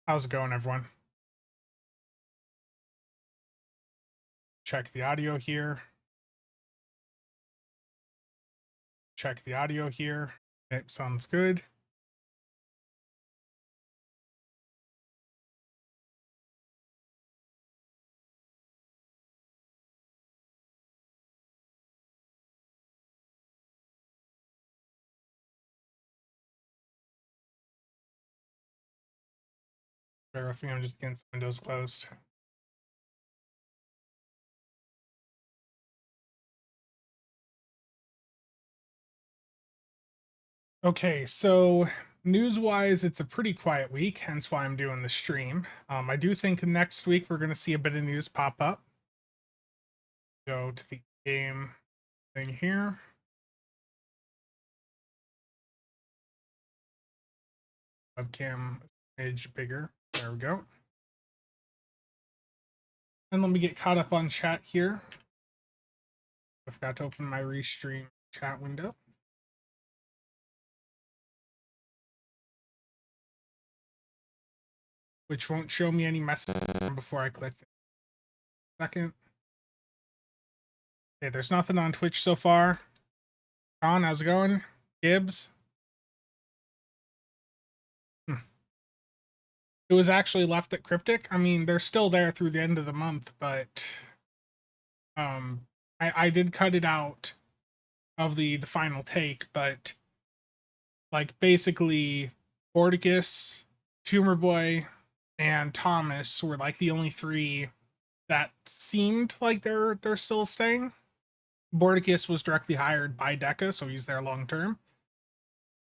How's it going, everyone? Check the audio here. Check the audio here. It sounds good. Bear with me, I'm just getting some windows closed. Okay, so news-wise, it's a pretty quiet week, hence why I'm doing the stream. I do think next week we're going to see a bit of news pop up. Go to the game thing here. Webcam image bigger. There we go. And let me get caught up on chat here. I forgot to open my restream chat window. Which won't show me any message before I click it. Second. Okay, there's nothing on Twitch so far. Con, how's it going? Gibbs? It was actually left at Cryptic. I mean, they're still there through the end of the month, but I did cut it out of the final take, but like basically Borticus, Tumor Boy, and Thomas were like the only three that seemed like they're still staying. Borticus was directly hired by Deca, so he's there long term.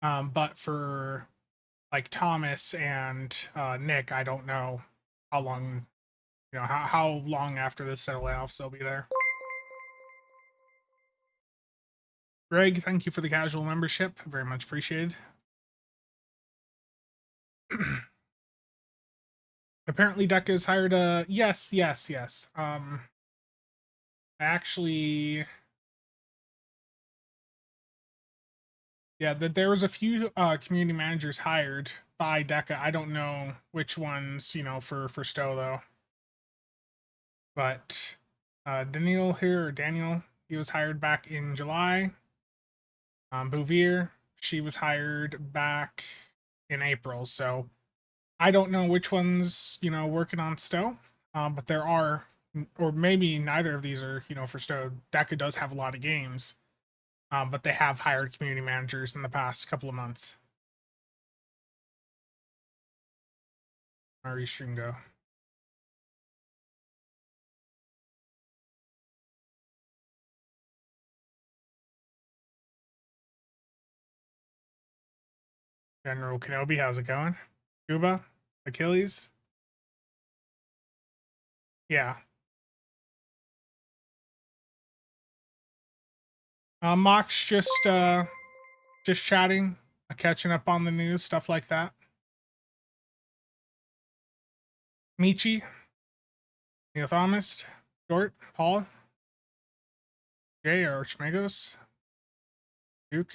But for like Thomas and Nick, I don't know how long, how long after this set of layoffs they'll be there. Greg, thank you for the casual membership. Very much appreciated. Apparently Deca's hired a yes. Actually, yeah, that there was a few community managers hired by Deca. I don't know which ones, for Stow though. But Daniel, he was hired back in July. Bouvier, she was hired back in April. So I don't know which ones, working on Stow. But there are, or maybe neither of these are, for Stow. Deca does have a lot of games. But they have hired community managers in the past couple of months. Our restream go. General Kenobi, how's it going? Cuba? Achilles? Yeah. Mox just chatting, catching up on the news, stuff like that. Michi, Neil Thomas, Short, Paul, Jay or Chmagos, Duke.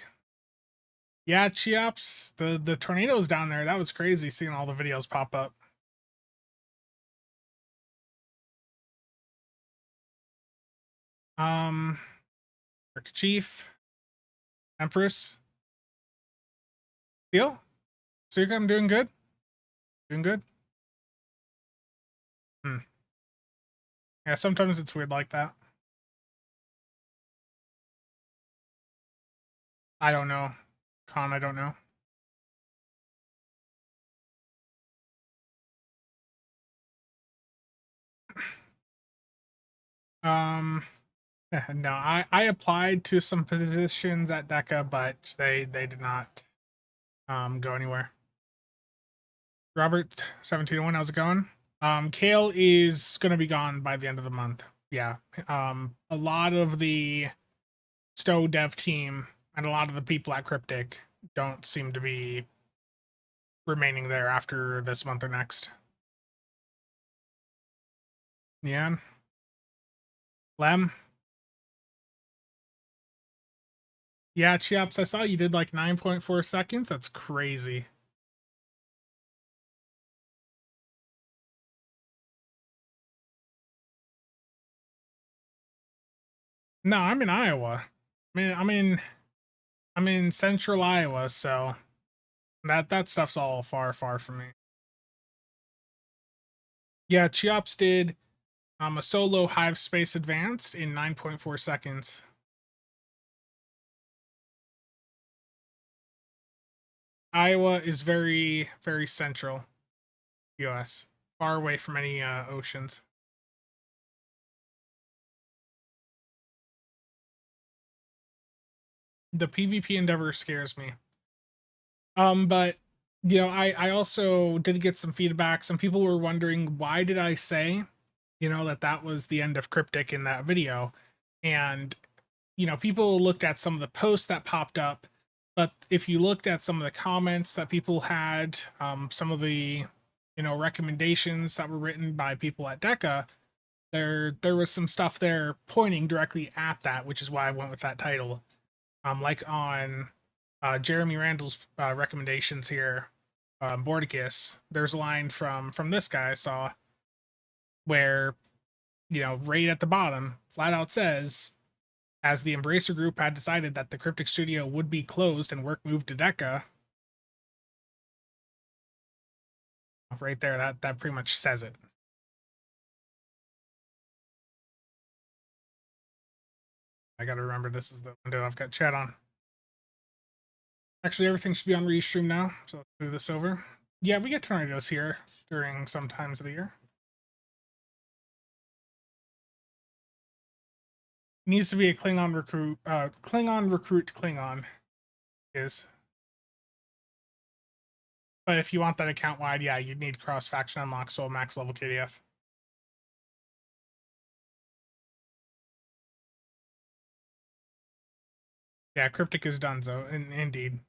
Yeah, Cheops, the tornadoes down there, that was crazy seeing all the videos pop up. Chief, Empress, Deal? Suka, I'm doing good. Doing good. Yeah, sometimes it's weird like that. I don't know. Con, I don't know. No, I applied to some positions at Deca, but they did not go anywhere. Robert 1701, how's it going? Kale is gonna be gone by the end of the month. Yeah. A lot of the Stow dev team and a lot of the people at Cryptic don't seem to be remaining there after this month or next. Yeah. Lem. Yeah, Chiaps, I saw you did like 9.4 seconds. That's crazy. No, I'm in Iowa. I'm in central Iowa, so that stuff's all far from me. Yeah, Cheops did a solo Hive Space Advance in 9.4 seconds. Iowa is very, very central US, far away from any oceans. The PvP endeavor scares me. But you know, I also did get some feedback. Some people were wondering, why did I say, you know, that was the end of Cryptic in that video? And you know, people looked at some of the posts that popped up, but if you looked at some of the comments that people had, some of the, you know, recommendations that were written by people at Deca, there was some stuff there pointing directly at that, which is why I went with that title. Like on Jeremy Randall's recommendations here, Borticus, there's a line from this guy I saw where, you know, right at the bottom, flat out says, as the Embracer Group had decided that the Cryptic Studio would be closed and work moved to Deca. Right there, that pretty much says it. I gotta remember this is the window I've got chat on. Actually, everything should be on Restream now, so let's move this over. Yeah, we get tornadoes here during some times of the year. Needs to be a Klingon recruit. Klingon recruit Klingon is. But if you want that account wide, yeah, you'd need cross faction unlock, so max level KDF. Yeah, Cryptic is done, so indeed.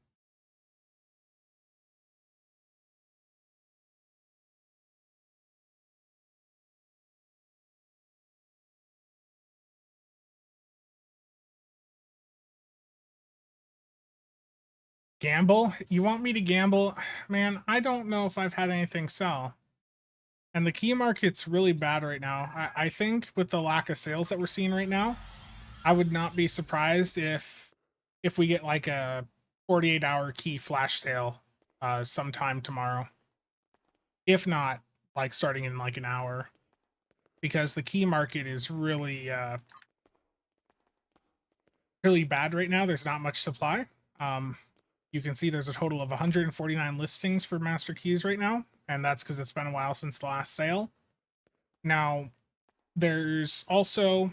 Gamble? You want me to gamble? Man, I don't know if I've had anything sell. And the key market's really bad right now. I think with the lack of sales that we're seeing right now, I would not be surprised if we get like a 48-hour key flash sale sometime tomorrow. If not, like starting in like an hour. Because the key market is really really bad right now. There's not much supply. You can see there's a total of 149 listings for Master Keys right now, and that's because it's been a while since the last sale. Now, there's also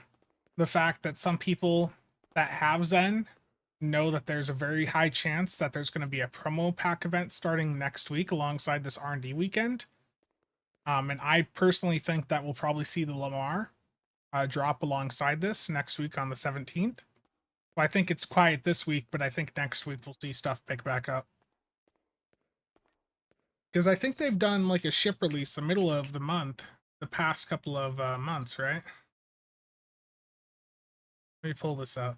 the fact that some people that have Zen know that there's a very high chance that there's going to be a promo pack event starting next week alongside this R&D weekend. And I personally think that we'll probably see the Lamar drop alongside this next week on the 17th. Well, I think it's quiet this week, but I think next week we'll see stuff pick back up. Because I think they've done like a ship release the middle of the month, the past couple of months, right? Let me pull this up.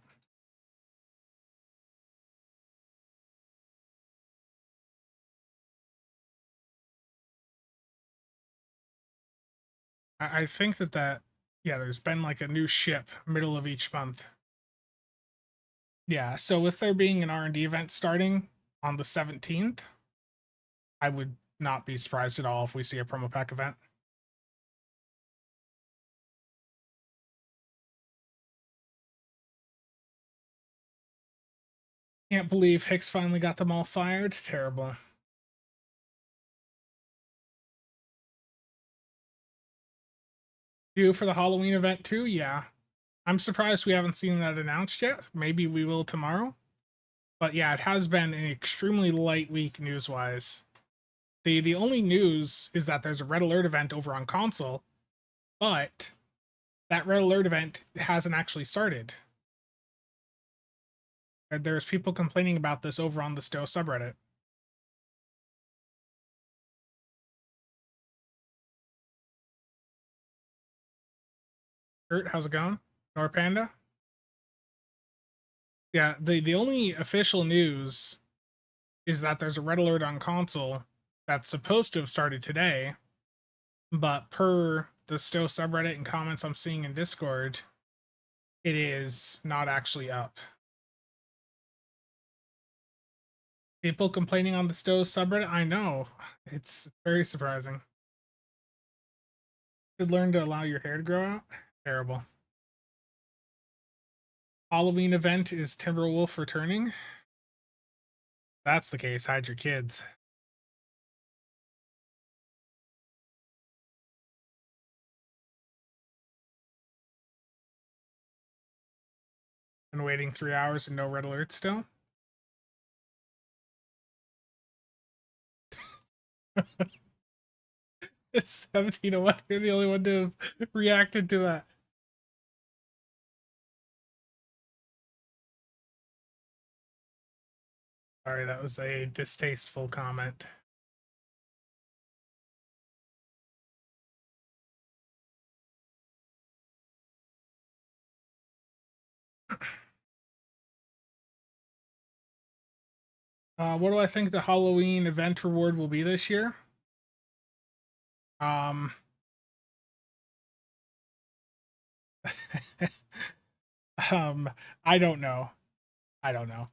I think that yeah, there's been like a new ship middle of each month. Yeah, so with there being an R&D event starting on the 17th, I would not be surprised at all if we see a promo pack event. Can't believe Hicks finally got them all fired. Terrible. Due for the Halloween event too? Yeah. I'm surprised we haven't seen that announced yet. Maybe we will tomorrow. But yeah, it has been an extremely light week news-wise. The only news is that there's a Red Alert event over on console, but that Red Alert event hasn't actually started. There's people complaining about this over on the Stow subreddit. Kurt, how's it going? Norpanda? Yeah, the only official news is that there's a Red Alert on console that's supposed to have started today, but per the Stow subreddit and comments I'm seeing in Discord, It is not actually up. People complaining on the Stow subreddit? I know. It's very surprising. Should learn to allow your hair to grow out? Terrible. Halloween event is Timberwolf returning? If that's the case, hide your kids. Been waiting 3 hours and no red alert still? 17-1, you're the only one to have reacted to that. Sorry, that was a distasteful comment. What do I think the Halloween event reward will be this year? I don't know. I don't know.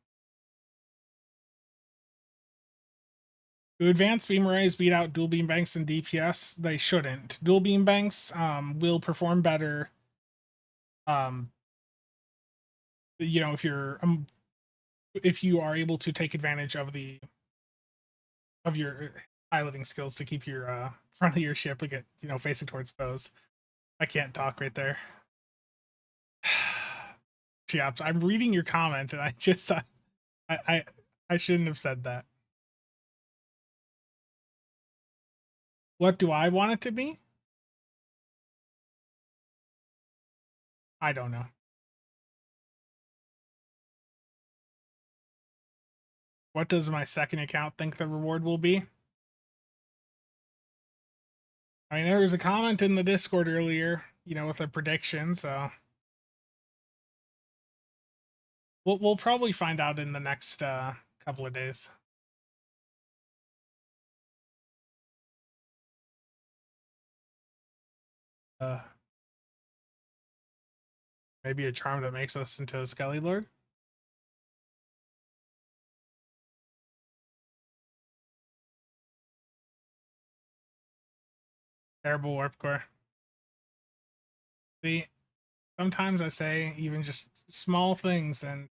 Do advanced beam arrays beat out dual beam banks and DPS? They shouldn't. Dual beam banks will perform better. You know, if you are able to take advantage of your piloting skills to keep your front of your ship and get, you know, facing towards foes. I can't talk right there. Yeah, I'm reading your comment and I shouldn't have said that. What do I want it to be? I don't know. What does my second account think the reward will be? I mean, there was a comment in the Discord earlier, you know, with a prediction, so we'll probably find out in the next couple of days. Maybe a charm that makes us into a Skelly Lord. Terrible warp core. See, sometimes I say even just small things and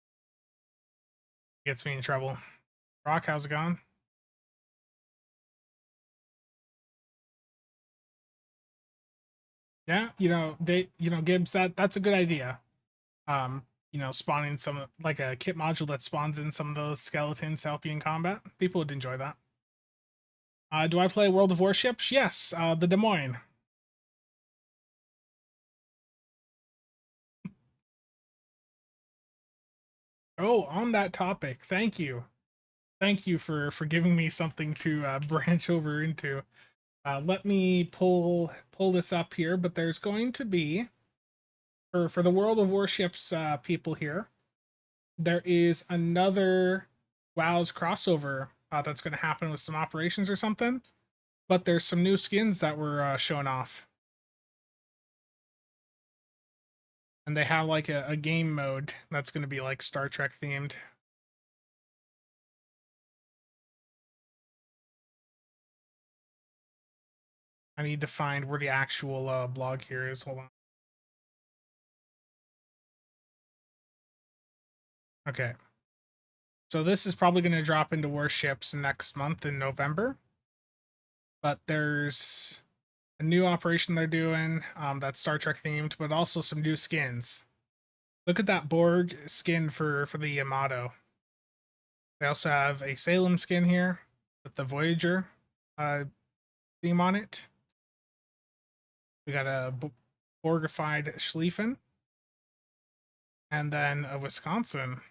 gets me in trouble. Rock, how's it going? Yeah, you know, Gibbs, that's a good idea. You know, spawning some like a kit module that spawns in some of those skeletons to help you in combat. People would enjoy that. Do I play World of Warships? Yes, the Des Moines. Oh, on that topic, thank you. Thank you for giving me something to branch over into. Let me pull this up here, but there's going to be for the World of Warships people here, there is another WoW's crossover that's going to happen with some operations or something. But there's some new skins that were shown off, and they have like a game mode that's going to be like Star Trek themed. I need to find where the actual blog here is. Hold on. Okay. So this is probably going to drop into Warships next month in November. But there's a new operation they're doing that's Star Trek themed, but also some new skins. Look at that Borg skin for the Yamato. They also have a Salem skin here with the Voyager theme on it. We got a Borgified Schlieffen. And then a Wisconsin.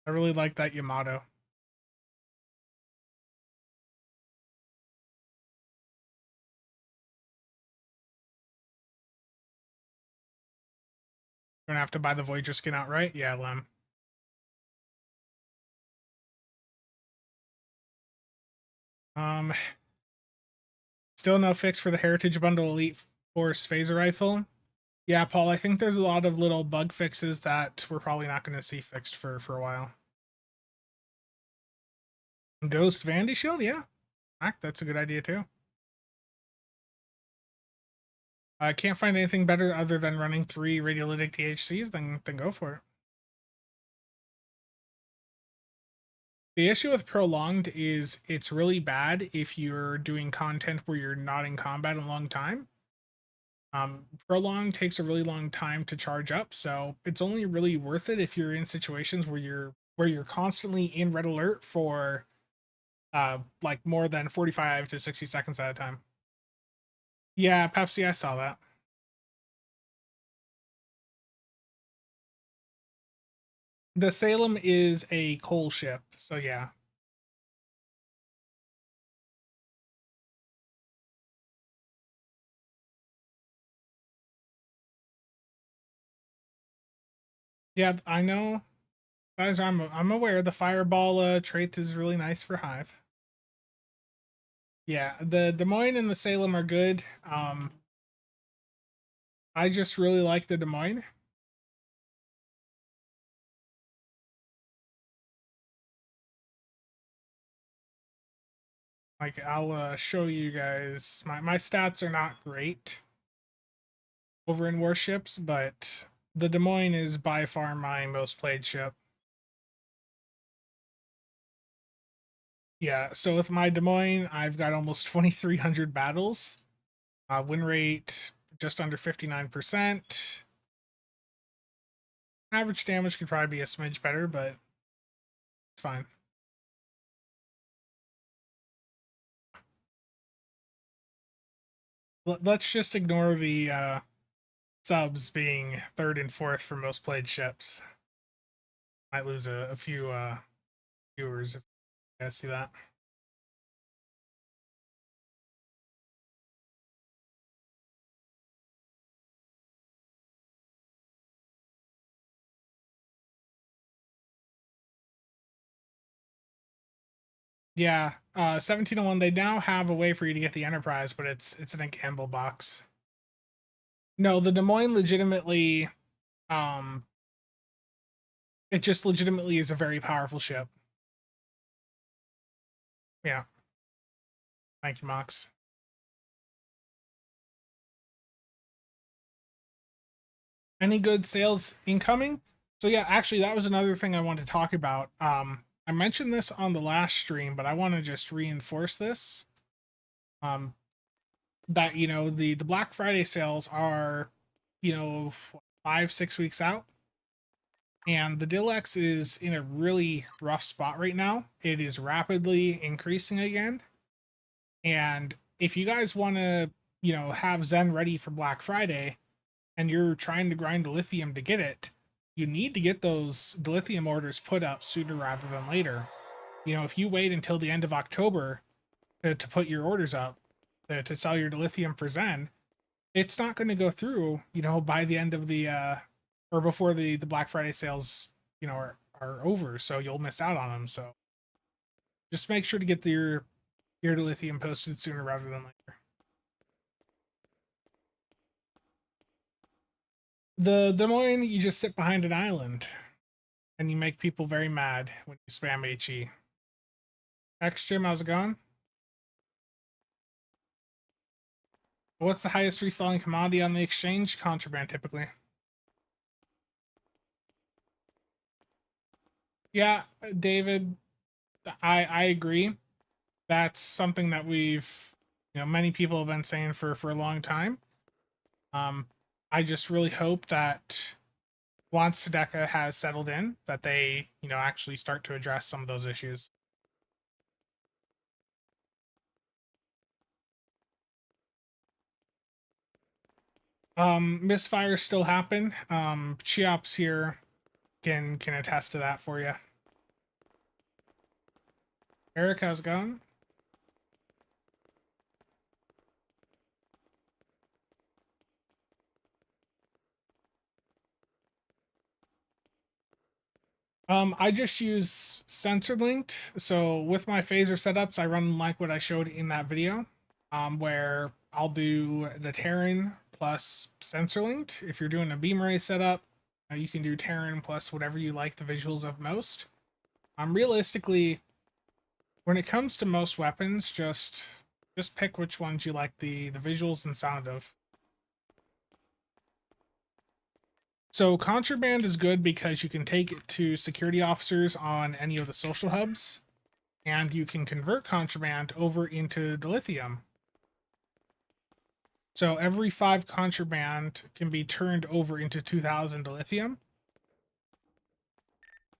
I really like that Yamato. You're gonna have to buy the Voyager skin outright? Yeah, Lem. Um, Still no fix for the Heritage Bundle Elite Force Phaser Rifle. Yeah, Paul, I think there's a lot of little bug fixes that we're probably not going to see fixed for a while. Ghost Vandy Shield, yeah. That's a good idea too. I can't find anything better other than running 3 radiolytic THCs, then go for it. The issue with Prolonged is it's really bad if you're doing content where you're not in combat a long time. Prolonged takes a really long time to charge up, so it's only really worth it if you're in situations where you're constantly in red alert for like more than 45 to 60 seconds at a time. Yeah, Pepsi, I saw that. The Salem is a coal ship, so yeah. Yeah, I know. Guys, I'm aware the fireball trait is really nice for Hive. Yeah, the Des Moines and the Salem are good. I just really like the Des Moines. Like I'll show you guys. My stats are not great over in Warships, but the Des Moines is by far my most played ship. Yeah, so with my Des Moines, I've got almost 2,300 battles. Win rate just under 59%. Average damage could probably be a smidge better, but it's fine. Let's just ignore the subs being third and fourth for most played ships. Might lose a few viewers if you guys see that. Yeah, 1701. They now have a way for you to get the Enterprise, but it's in a gamble box. No, the Des Moines legitimately, um, it just legitimately is a very powerful ship. Yeah, thank you, Mox. Any good sales incoming? So yeah, actually, that was another thing I wanted to talk about. I mentioned this on the last stream, but I want to just reinforce this. Um, that the Black Friday sales are, 5-6 weeks out, and the Dilex is in a really rough spot right now. It is rapidly increasing again, and if you guys want to, have Zen ready for Black Friday, and you're trying to grind Dilithium to get it, you need to get those Dilithium orders put up sooner rather than later. If you wait until the end of October to put your orders up to sell your Dilithium for Zen, it's not going to go through, by the end of the or before the Black Friday sales, are over. So you'll miss out on them. So just make sure to get your Dilithium posted sooner rather than later. The Des Moines, you just sit behind an island, and you make people very mad when you spam HE. X Jim, how's it going? What's the highest reselling commodity on the exchange? Contraband, typically. Yeah, David, I agree. That's something that many people have been saying for a long time. I just really hope that once Deca has settled in, that they, actually start to address some of those issues. Misfires still happen. Cheops here can attest to that for you. Eric, how's it going? I just use sensor linked. So with my phaser setups, I run like what I showed in that video, where I'll do the Terran plus sensor linked. If you're doing a beam ray setup, you can do Terran plus whatever you like the visuals of most. Realistically, when it comes to most weapons, just pick which ones you like the visuals and sound of. So contraband is good because you can take it to security officers on any of the social hubs, and you can convert contraband over into dilithium. So every 5 contraband can be turned over into 2,000 dilithium,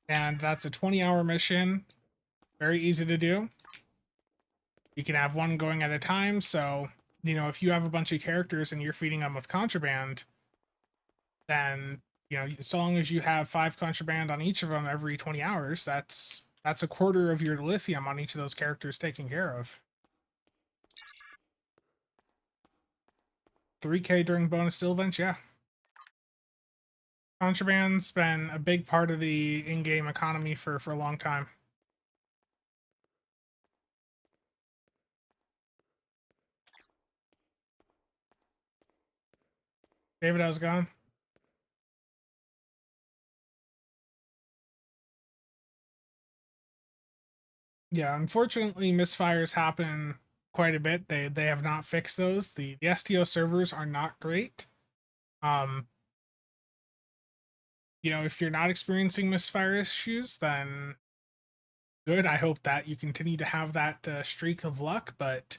and that's a 20-hour mission. Very easy to do. You can have one going at a time, so if you have a bunch of characters and you're feeding them with contraband, then so long as you have 5 contraband on each of them every 20 hours, that's a quarter of your lithium on each of those characters taken care of. 3K during bonus still events, yeah. Contraband's been a big part of the in-game economy for a long time. David, how's it going? Yeah, unfortunately, misfires happen quite a bit. They have not fixed those. The STO servers are not great. Um, if you're not experiencing misfire issues, then good. I hope that you continue to have that streak of luck, but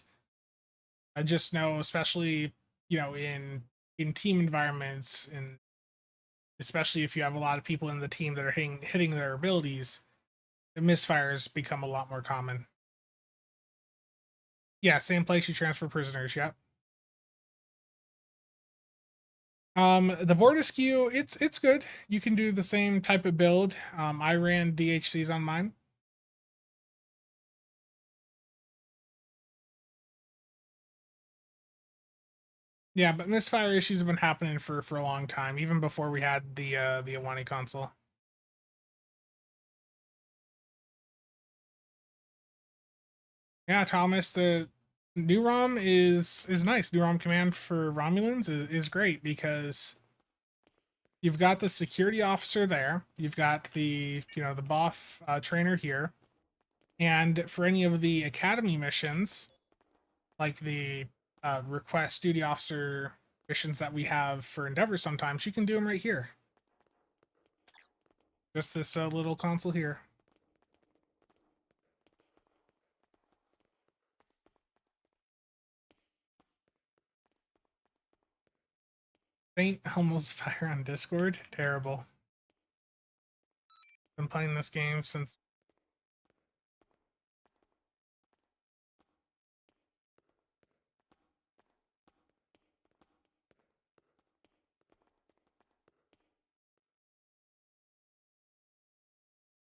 I just know, especially in team environments, and especially if you have a lot of people in the team that are hitting their abilities, the misfires become a lot more common. Yeah, same place you transfer prisoners. Yep. The board askew, it's good. You can do the same type of build. I ran DHCs on mine. Yeah, but misfire issues have been happening for a long time, even before we had the Awani console. Yeah, Thomas, the new ROM is nice. New ROM command for Romulans is great because you've got the security officer there. You've got the BOF trainer here, and for any of the academy missions, like the request duty officer missions that we have for Endeavor, sometimes you can do them right here. Just this little console here. Saint Elmo's Fire on Discord. Terrible. Been playing this game since.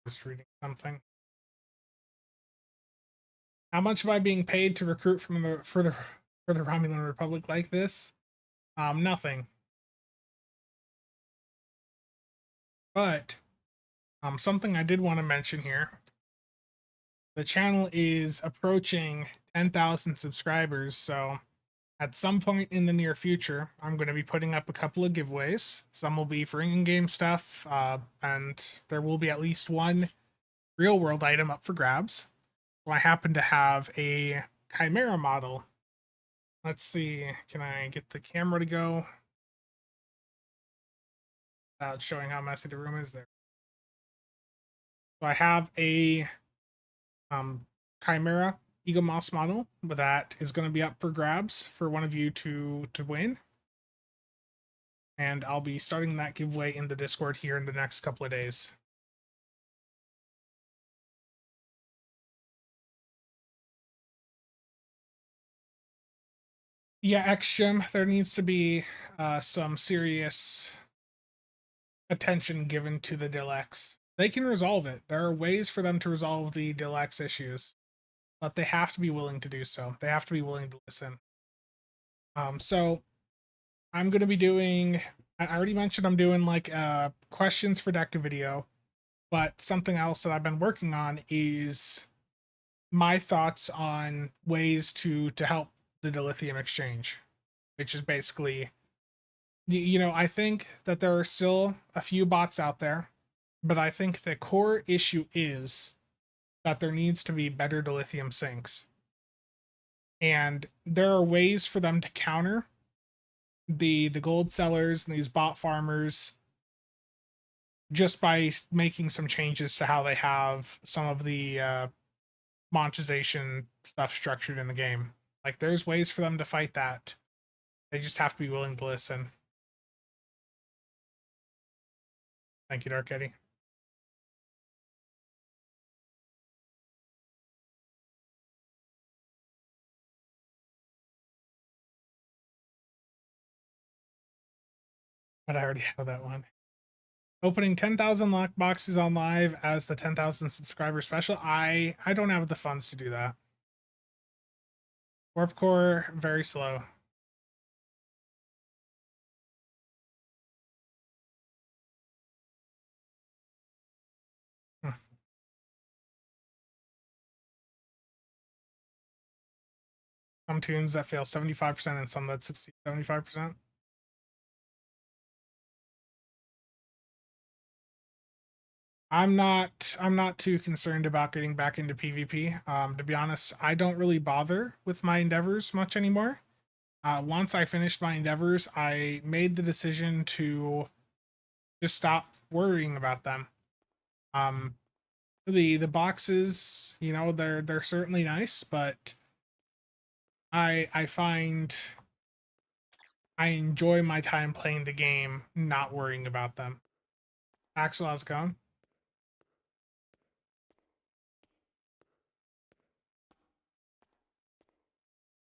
Just reading something. How much am I being paid to recruit from for the Romulan Republic like this? Nothing. But something I did want to mention here. The channel is approaching 10,000 subscribers, so at some point in the near future, I'm going to be putting up a couple of giveaways. Some will be for in-game stuff, and there will be at least one real-world item up for grabs. So I happen to have a Chimera model. Let's see, can I get the camera to go without showing how messy the room is there? So I have a Chimera Eagle Moss model, but that is going to be up for grabs for one of you to win. And I'll be starting that giveaway in the Discord here in the next couple of days. Yeah, XGem, there needs to be some serious attention given to the Dilex. They can resolve it. There are ways for them to resolve the Dilex issues, but they have to be willing to do so. They have to be willing to listen. So I'm going to be doing, I already mentioned I'm doing like questions for Deca video. But something else that I've been working on is my thoughts on ways to help the dilithium exchange, which is basically, I think that there are still a few bots out there, but I think the core issue is that there needs to be better dilithium sinks. And there are ways for them to counter the gold sellers and these bot farmers just by making some changes to how they have some of the monetization stuff structured in the game. Like there's ways for them to fight that. They just have to be willing to listen. Thank you, Dark Eddie. But I already have that one. Opening 10,000 lockboxes on live as the 10,000 subscriber special. I don't have the funds to do that. Warp core, very slow. Some tunes that fail 75% and some that succeed 75%. I'm not too concerned about getting back into PvP. To be honest, I don't really bother with my endeavors much anymore. Once I finished my endeavors, I made the decision to just stop worrying about them. The boxes, they're certainly nice, but I find I enjoy my time playing the game, not worrying about them. Axel, how's it going?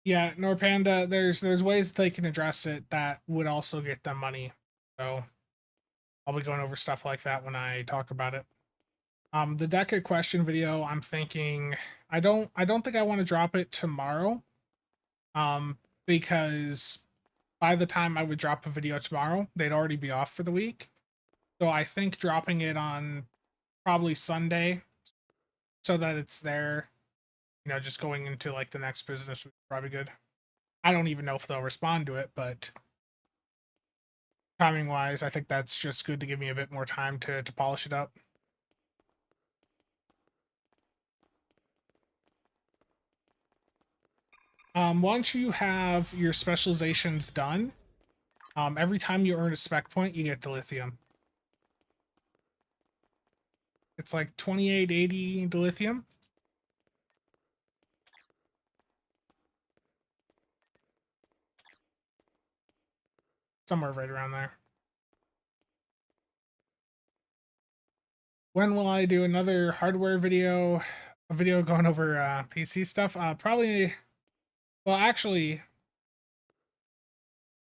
Yeah, Norpanda, there's ways that they can address it that would also get them money. So I'll be going over stuff like that when I talk about it. The Deca question video, I'm thinking I don't think I want to drop it tomorrow. Because by the time I would drop a video tomorrow, they'd already be off for the week. So I think dropping it on probably Sunday so that it's there, just going into like the next business would be probably good. I don't even know if they'll respond to it, but timing wise, I think that's just good to give me a bit more time to polish it up. Once you have your specializations done, every time you earn a spec point, you get dilithium. It's like 2880 dilithium. Somewhere right around there. When will I do another hardware video? A video going over PC stuff? Probably. Well, actually,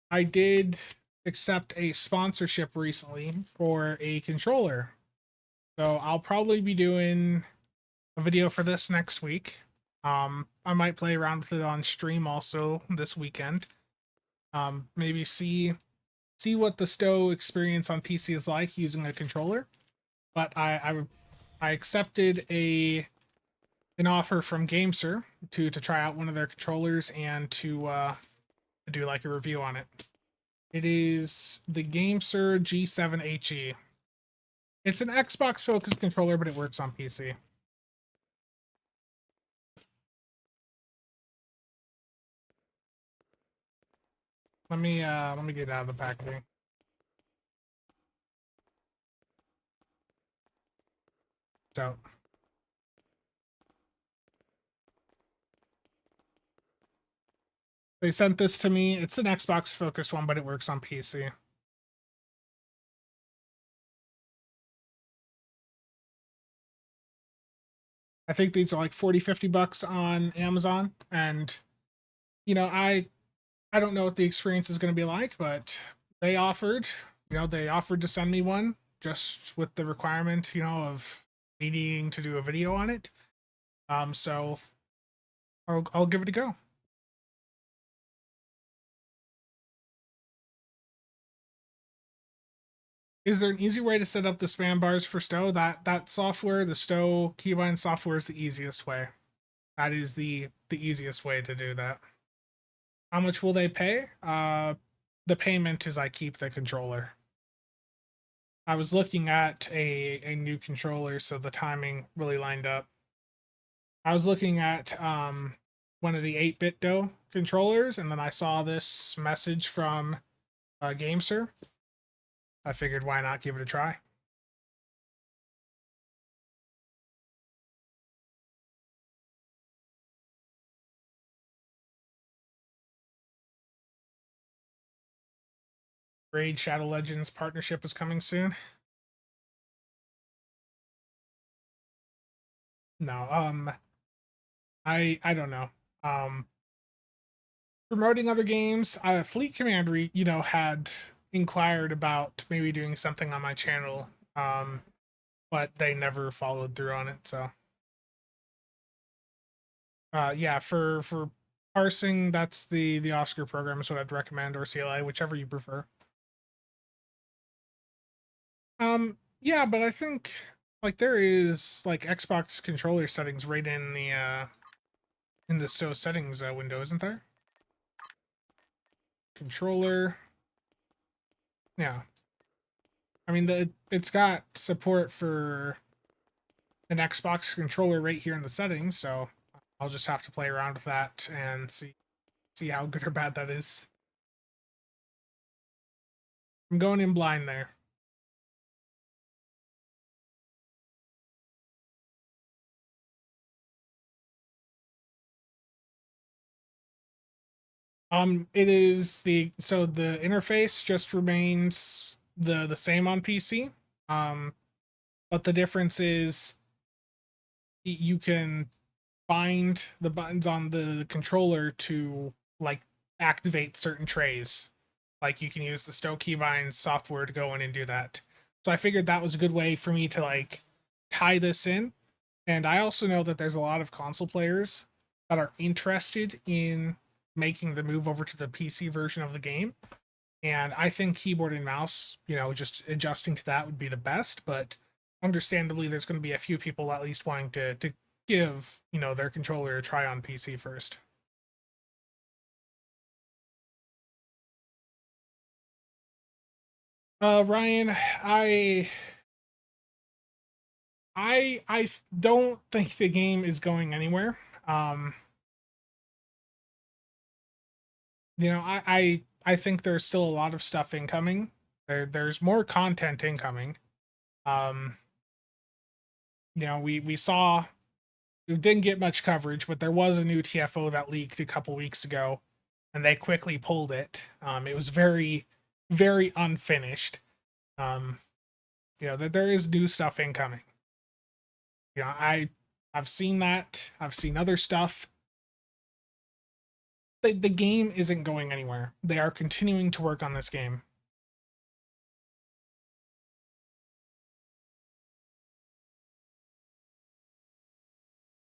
I did accept a sponsorship recently for a controller. So I'll probably be doing a video for this next week. I might play around with it on stream also this weekend. Maybe see what the Stow experience on PC is like using a controller. But I accepted an offer from GameSir to try out one of their controllers and to do like a review on it. It is the GameSir G7HE. It's an Xbox focused controller, but it works on PC. Let me get out of the packaging. So they sent this to me. It's an Xbox focused one, but it works on PC. I think these are like 40-50 bucks on Amazon. And I don't know what the experience is going to be like, but they offered, they offered to send me one just with the requirement, of needing to do a video on it. So I'll give it a go. Is there an easy way to set up the spam bars for Stow? That software, the Stow keybind software, is the easiest way. That is the easiest way to do that. How much will they pay? The payment is I keep the controller. I was looking at a new controller, so the timing really lined up. I was looking at one of the 8-bit DO controllers, and then I saw this message from GameSir. I figured why not give it a try. Raid Shadow Legends partnership is coming soon. No, I don't know. Promoting other games. Fleet Commander, had inquired about maybe doing something on my channel, but they never followed through on it. So, yeah, for parsing, that's the Oscar program is what I'd recommend, or CLI, whichever you prefer. Yeah, but I think like there is like Xbox controller settings right in the Stow settings window, isn't there? Controller. Yeah. I mean, it's got support for an Xbox controller right here in the settings, so I'll just have to play around with that and see how good or bad that is. I'm going in blind there. It is the interface just remains the same on PC. But the difference is you can bind the buttons on the controller to like activate certain trays. Like you can use the Stow Keybind software to go in and do that. So I figured that was a good way for me to like tie this in. And I also know that there's a lot of console players that are interested in making the move over to the PC version of the game. And I think keyboard and mouse, just adjusting to that would be the best. But understandably, there's going to be a few people at least wanting to give, their controller a try on PC first. Ryan, I don't think the game is going anywhere. Um, I think there's still a lot of stuff incoming. There's more content incoming. Um, we saw it didn't get much coverage, but there was a new TFO that leaked a couple weeks ago, and they quickly pulled it. It was very, very unfinished. Um, that there is new stuff incoming. I've seen that. I've seen other stuff. The game isn't going anywhere. They are continuing to work on this game.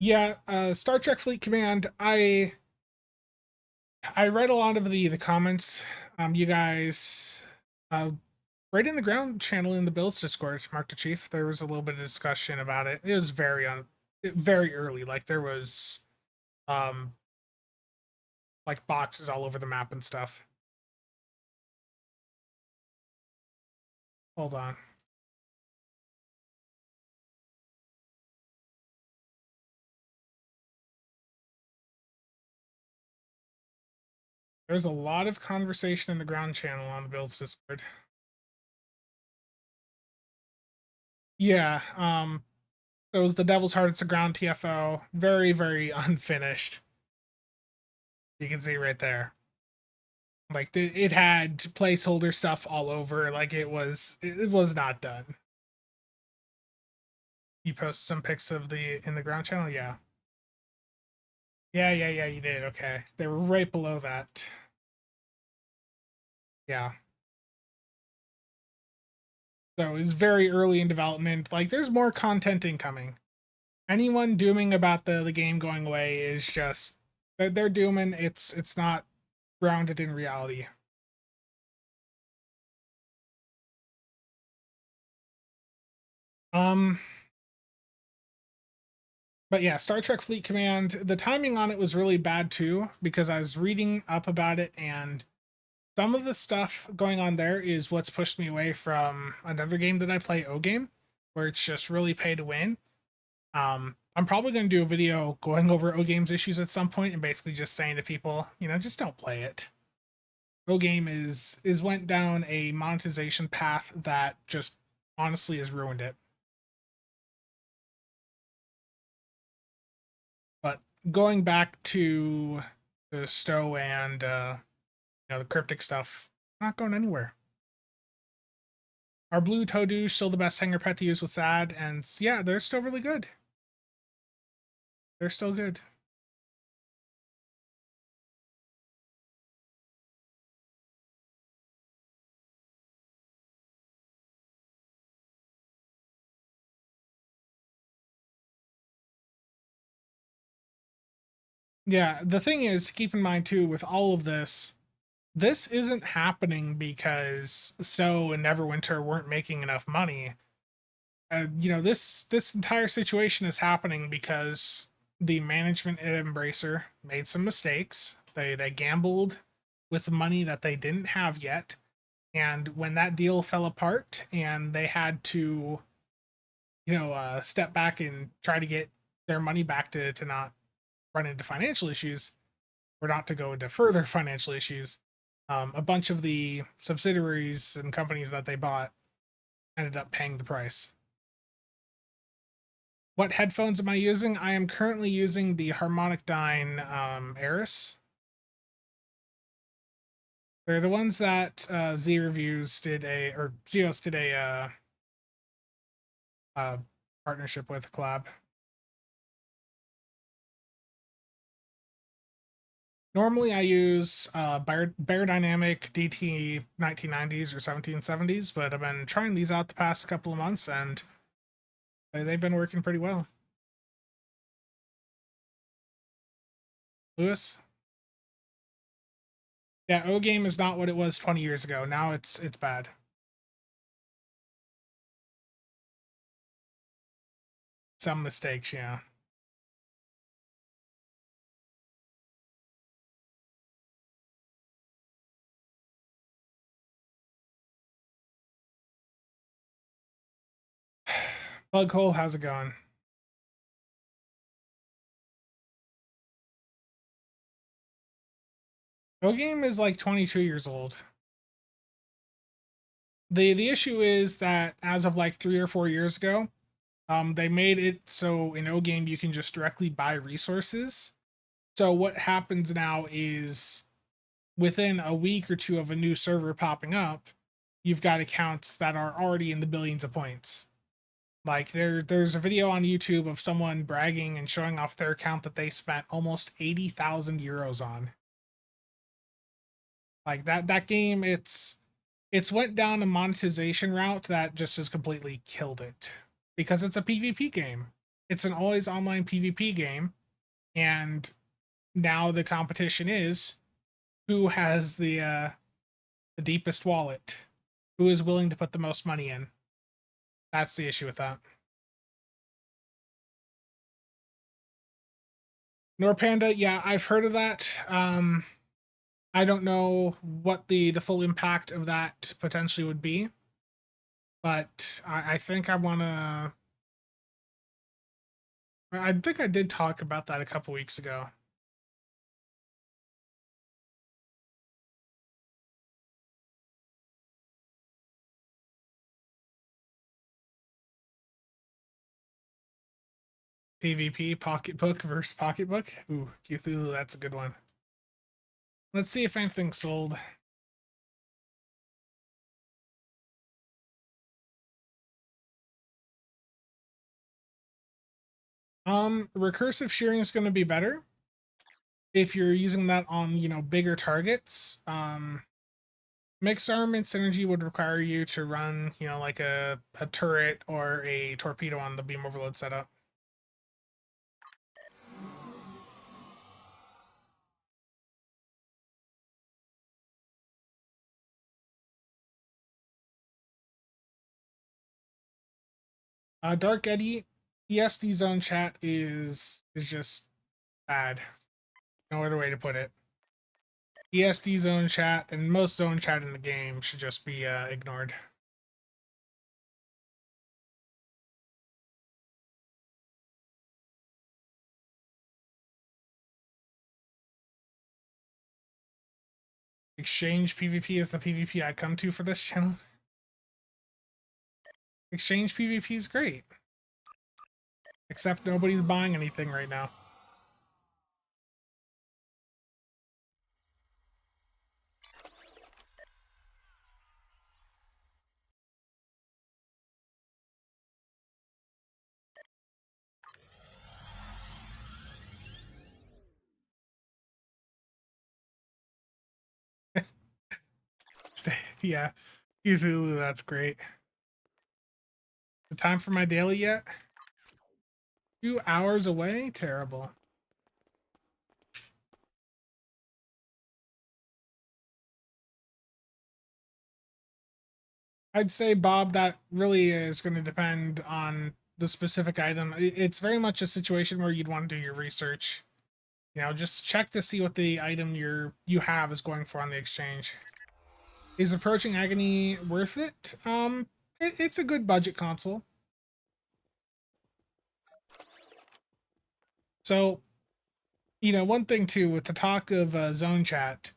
Yeah, Star Trek Fleet Command. I read a lot of the comments. You guys, right in the ground channel in the builds Discord, Mark the Chief. There was a little bit of discussion about it. It was very early. Like there was, um, like boxes all over the map and stuff. Hold on. There's a lot of conversation in the ground channel on the builds Discord. Yeah, it was the Devil's Heart. It's a ground TFO. Very, very unfinished. You can see right there. Like it had placeholder stuff all over. Like it was not done. You posted some pics of the in the ground channel, yeah. Yeah, you did. Okay. They were right below that. Yeah. So it's very early in development. Like there's more content incoming. Anyone dooming about the game going away is just they're dooming. It's not grounded in reality. Um, but yeah, Star Trek Fleet Command, the timing on it was really bad too, because I was reading up about it, and some of the stuff going on there is what's pushed me away from another game that I play, O Game, where it's just really pay to win. I'm probably going to do a video going over O Game's issues at some point and basically just saying to people, just don't play it. O Game is went down a monetization path that just honestly has ruined it. But going back to the Stow and the cryptic stuff, not going anywhere. Our blue Toadoo's still the best hanger pet to use with SAD, and yeah, they're still really good. They're still good. Yeah, the thing is, keep in mind too, with all of this, this isn't happening because So and Neverwinter weren't making enough money. This entire situation is happening because the management at Embracer made some mistakes. They gambled with money that they didn't have yet, and when that deal fell apart and they had to, step back and try to get their money back to not run into financial issues or not to go into further financial issues, a bunch of the subsidiaries and companies that they bought ended up paying the price. What headphones am I using? I am currently using the Harmonic Dyne Eris. They're the ones that Z Reviews did or Zeos did a partnership with, collab. Normally I use Beyerdynamic DT 1990s or 1770s, but I've been trying these out the past couple of months, and they've been working pretty well. Lewis? Yeah, O Game is not what it was 20 years ago. Now it's bad. Some mistakes, yeah. Bug Hole, how's it going? O Game is like 22 years old. The issue is that as of like 3 or 4 years ago, they made it so in O Game you can just directly buy resources. So what happens now is within a week or two of a new server popping up, you've got accounts that are already in the billions of points. Like there's a video on YouTube of someone bragging and showing off their account that they spent almost 80,000 euros on. Like that game, it's went down a monetization route that just has completely killed it because it's a PvP game. It's an always online PvP game, and now the competition is who has the deepest wallet, who is willing to put the most money in. That's the issue with that. Norpanda, yeah, I've heard of that. I don't know what the full impact of that potentially would be, but I think I want to. I think I did talk about that a couple weeks ago. PvP pocketbook versus pocketbook. Ooh, Cthulhu, that's a good one. Let's see if anything's sold. Recursive shearing is going to be better if you're using that on, bigger targets. Mixed armament synergy would require you to run, like a turret or a torpedo on the beam overload setup. Dark Eddy, ESD zone chat is just bad. No other way to put it. ESD zone chat and most zone chat in the game should just be ignored. Exchange PvP is the PvP I come to for this channel. Exchange PvP is great. Except nobody's buying anything right now. Yeah, usually that's great. The time for my daily yet? 2 hours away? Terrible. I'd say, Bob, that really is going to depend on the specific item. It's very much a situation where you'd want to do your research. You know, just check to see what the item you have is going for on the exchange. Is Approaching Agony worth it? It's a good budget console. So, you know, one thing too with the talk of zone chat,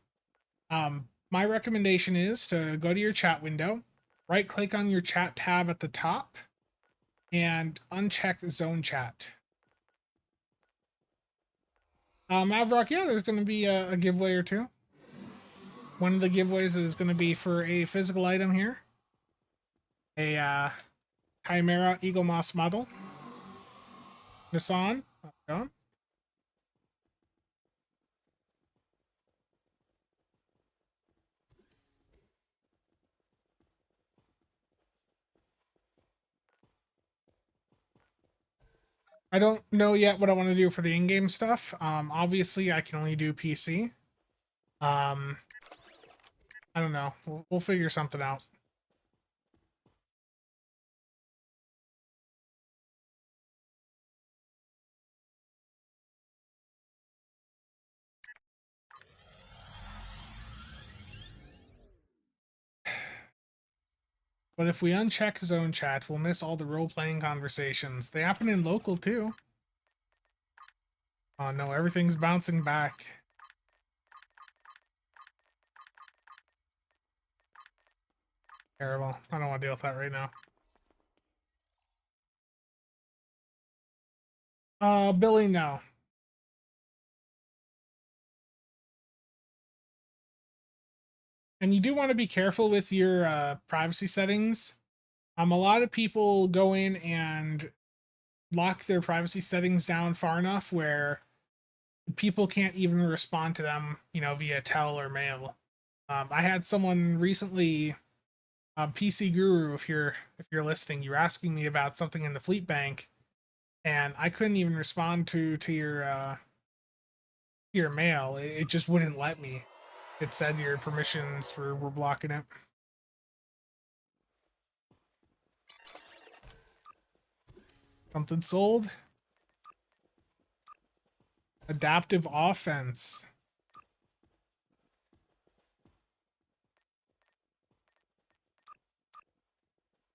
my recommendation is to go to your chat window, right click on your chat tab at the top, and uncheck zone chat. Mavrock, yeah, there's going to be a giveaway or two. One of the giveaways is going to be for a physical item here, a Chimera Eagle Moss model. Nissan. Oh, I don't know yet what I want to do for the in-game stuff. Obviously, I can only do PC. I don't know. We'll figure something out. But if we uncheck zone chat, we'll miss all the role-playing conversations. They happen in local, too. Oh no, everything's bouncing back. Terrible. I don't want to deal with that right now. Billy, no. And you do want to be careful with your privacy settings. A lot of people go in and lock their privacy settings down far enough where people can't even respond to them, you know, via tel or mail. I had someone recently, PC Guru, if you're listening, you're asking me about something in the fleet bank, and I couldn't even respond to your mail. It just wouldn't let me. It said your permissions were blocking it. Something sold. Adaptive offense.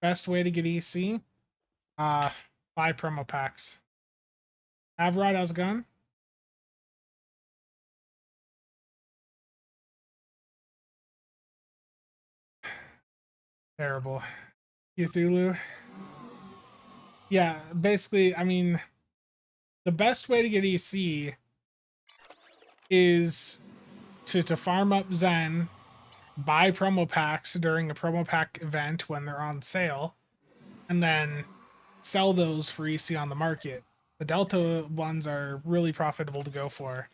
Best way to get EC? Buy promo packs. Avrod, how's it going? Terrible. Cthulhu. Yeah, basically, I mean, the best way to get EC is to farm up Zen, buy promo packs during a promo pack event when they're on sale, and then sell those for EC on the market. The Delta ones are really profitable to go for.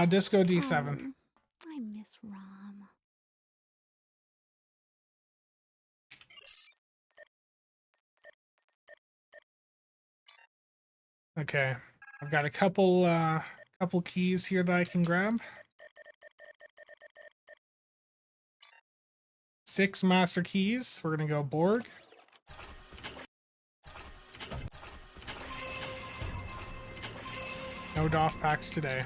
Disco D7. I miss Rom. Okay, I've got a couple keys here that I can grab. 6 master keys. We're gonna go Borg. No Doff packs today.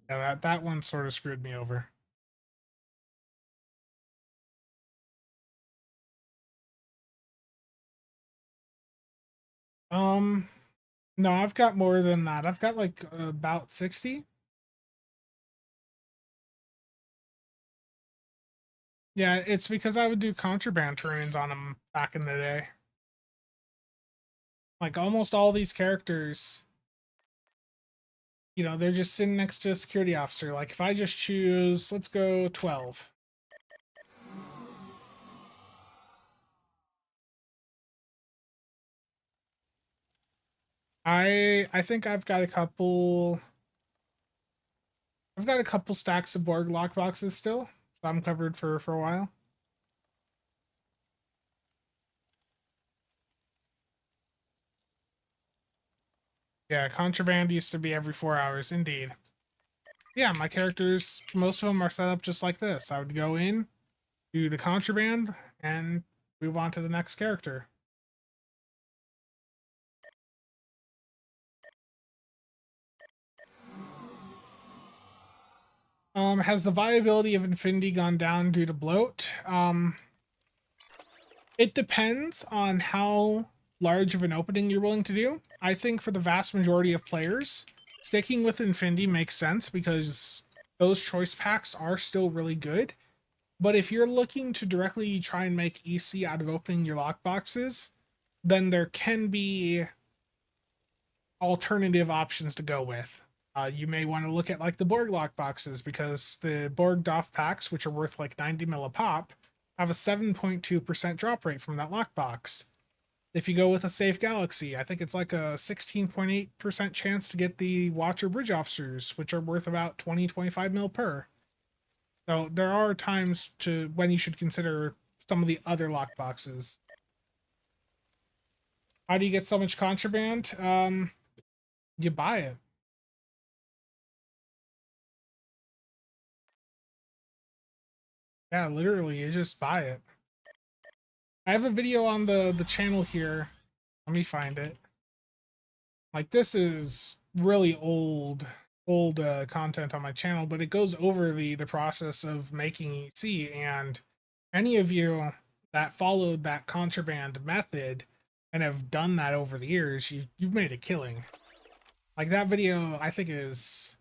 Yeah, that one sort of screwed me over. No, I've got more than that. I've got like about 60. Yeah, it's because I would do contraband turn-ins on them back in the day. Like almost all these characters, you know, they're just sitting next to a security officer. Like if I just choose, let's go 12. I think I've got a couple stacks of Borg lockboxes still. So I'm covered for a while. Yeah, contraband used to be every 4 hours, indeed. Yeah, my characters, most of them are set up just like this. I would go in, do the contraband, and move on to the next character. Has the viability of Infinity gone down due to bloat? It depends on how large of an opening you're willing to do. I think for the vast majority of players, sticking with Infinity makes sense because those choice packs are still really good. But if you're looking to directly try and make EC out of opening your lockboxes, then there can be alternative options to go with. You may want to look at like the Borg lockboxes because the Borg Doff packs, which are worth like 90 mil a pop, have a 7.2% drop rate from that lockbox. If you go with a Safe Galaxy, I think it's like a 16.8% chance to get the Watcher Bridge Officers, which are worth about 20-25 mil per. So there are times to when you should consider some of the other lockboxes. How do you get so much contraband? You buy it. Yeah, literally, you just buy it. I have a video on the channel here. Let me find it. Like this is really old content on my channel, but it goes over the process of making EC, and any of you that followed that contraband method and have done that over the years, you've made a killing. Like that video I think is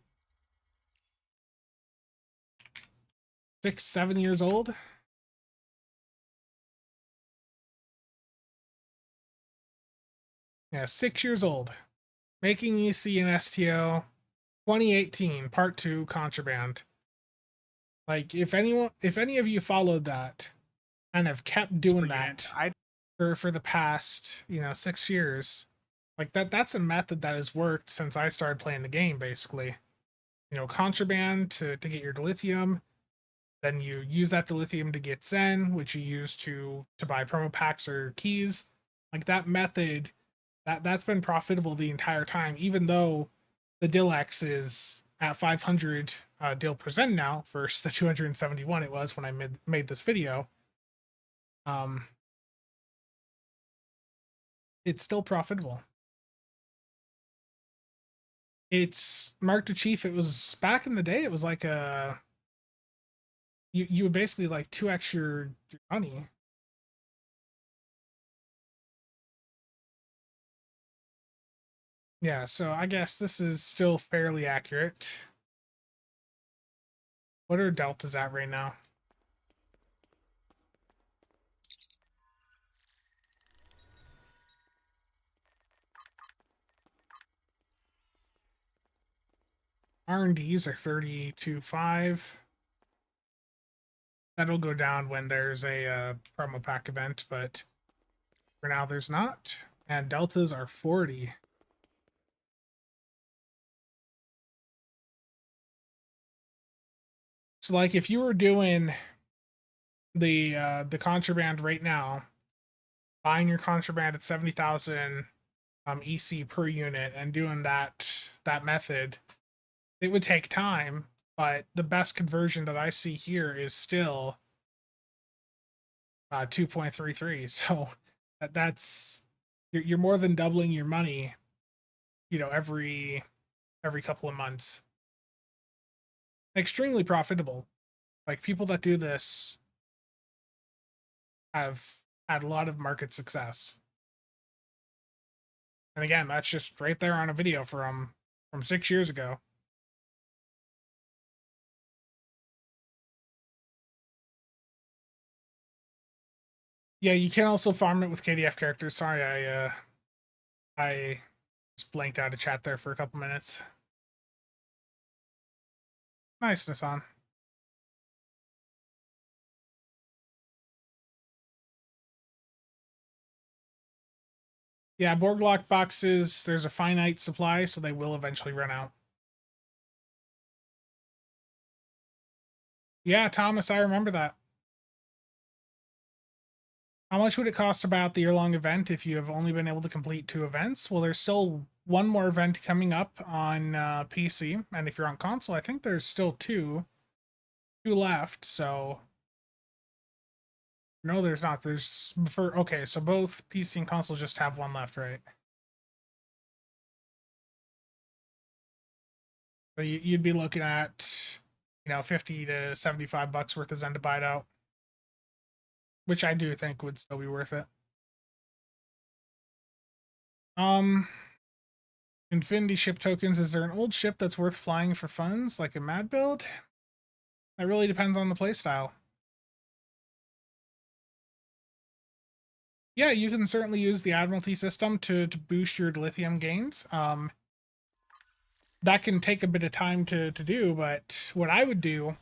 6-7 years old. Yeah, 6 years old. Making EC and STO 2018 part 2 contraband. Like if any of you followed that and have kept doing that for the past, 6 years, like that's a method that has worked since I started playing the game basically. Contraband to get your dilithium, then you use that dilithium to get Zen, which you use to buy promo packs or keys. Like that method, that's been profitable the entire time, even though the Dilex is at 500 deal per Zen now versus the 271 it was when I made this video. It's still profitable. It's Mark to Chief. It was back in the day. It was like you would basically like 2x your money. Yeah, so I guess this is still fairly accurate. What are deltas at right now? R&Ds are 32.5. That'll go down when there's a promo pack event, but for now there's not. And deltas are 40. So like if you were doing the contraband right now, buying your contraband at 70,000 EC per unit and doing that method, it would take time, but the best conversion that I see here is still 2.33. So that's you're more than doubling your money every couple of months. Extremely profitable. Like, people that do this have had a lot of market success. And again, that's just right there on a video from 6 years ago. Yeah, you can also farm it with KDF characters. Sorry, I just blanked out of chat there for a couple minutes. Nice, Nissan. Yeah, Borg lockboxes, there's a finite supply, so they will eventually run out. Yeah, Thomas, I remember that. How much would it cost about the year-long event if you have only been able to complete 2 events? Well, there's still one more event coming up on PC, and if you're on console, I think there's still two left, so... No, there's not. There's... Okay, so both PC and console just have one left, right? So you'd be looking at, 50 to 75 bucks worth of Zen to buy it out, which I do think would still be worth it. Infinity ship tokens. Is there an old ship that's worth flying for funds, like a mad build? That really depends on the playstyle. Yeah, you can certainly use the Admiralty system to boost your Dilithium gains. That can take a bit of time to do, but what I would do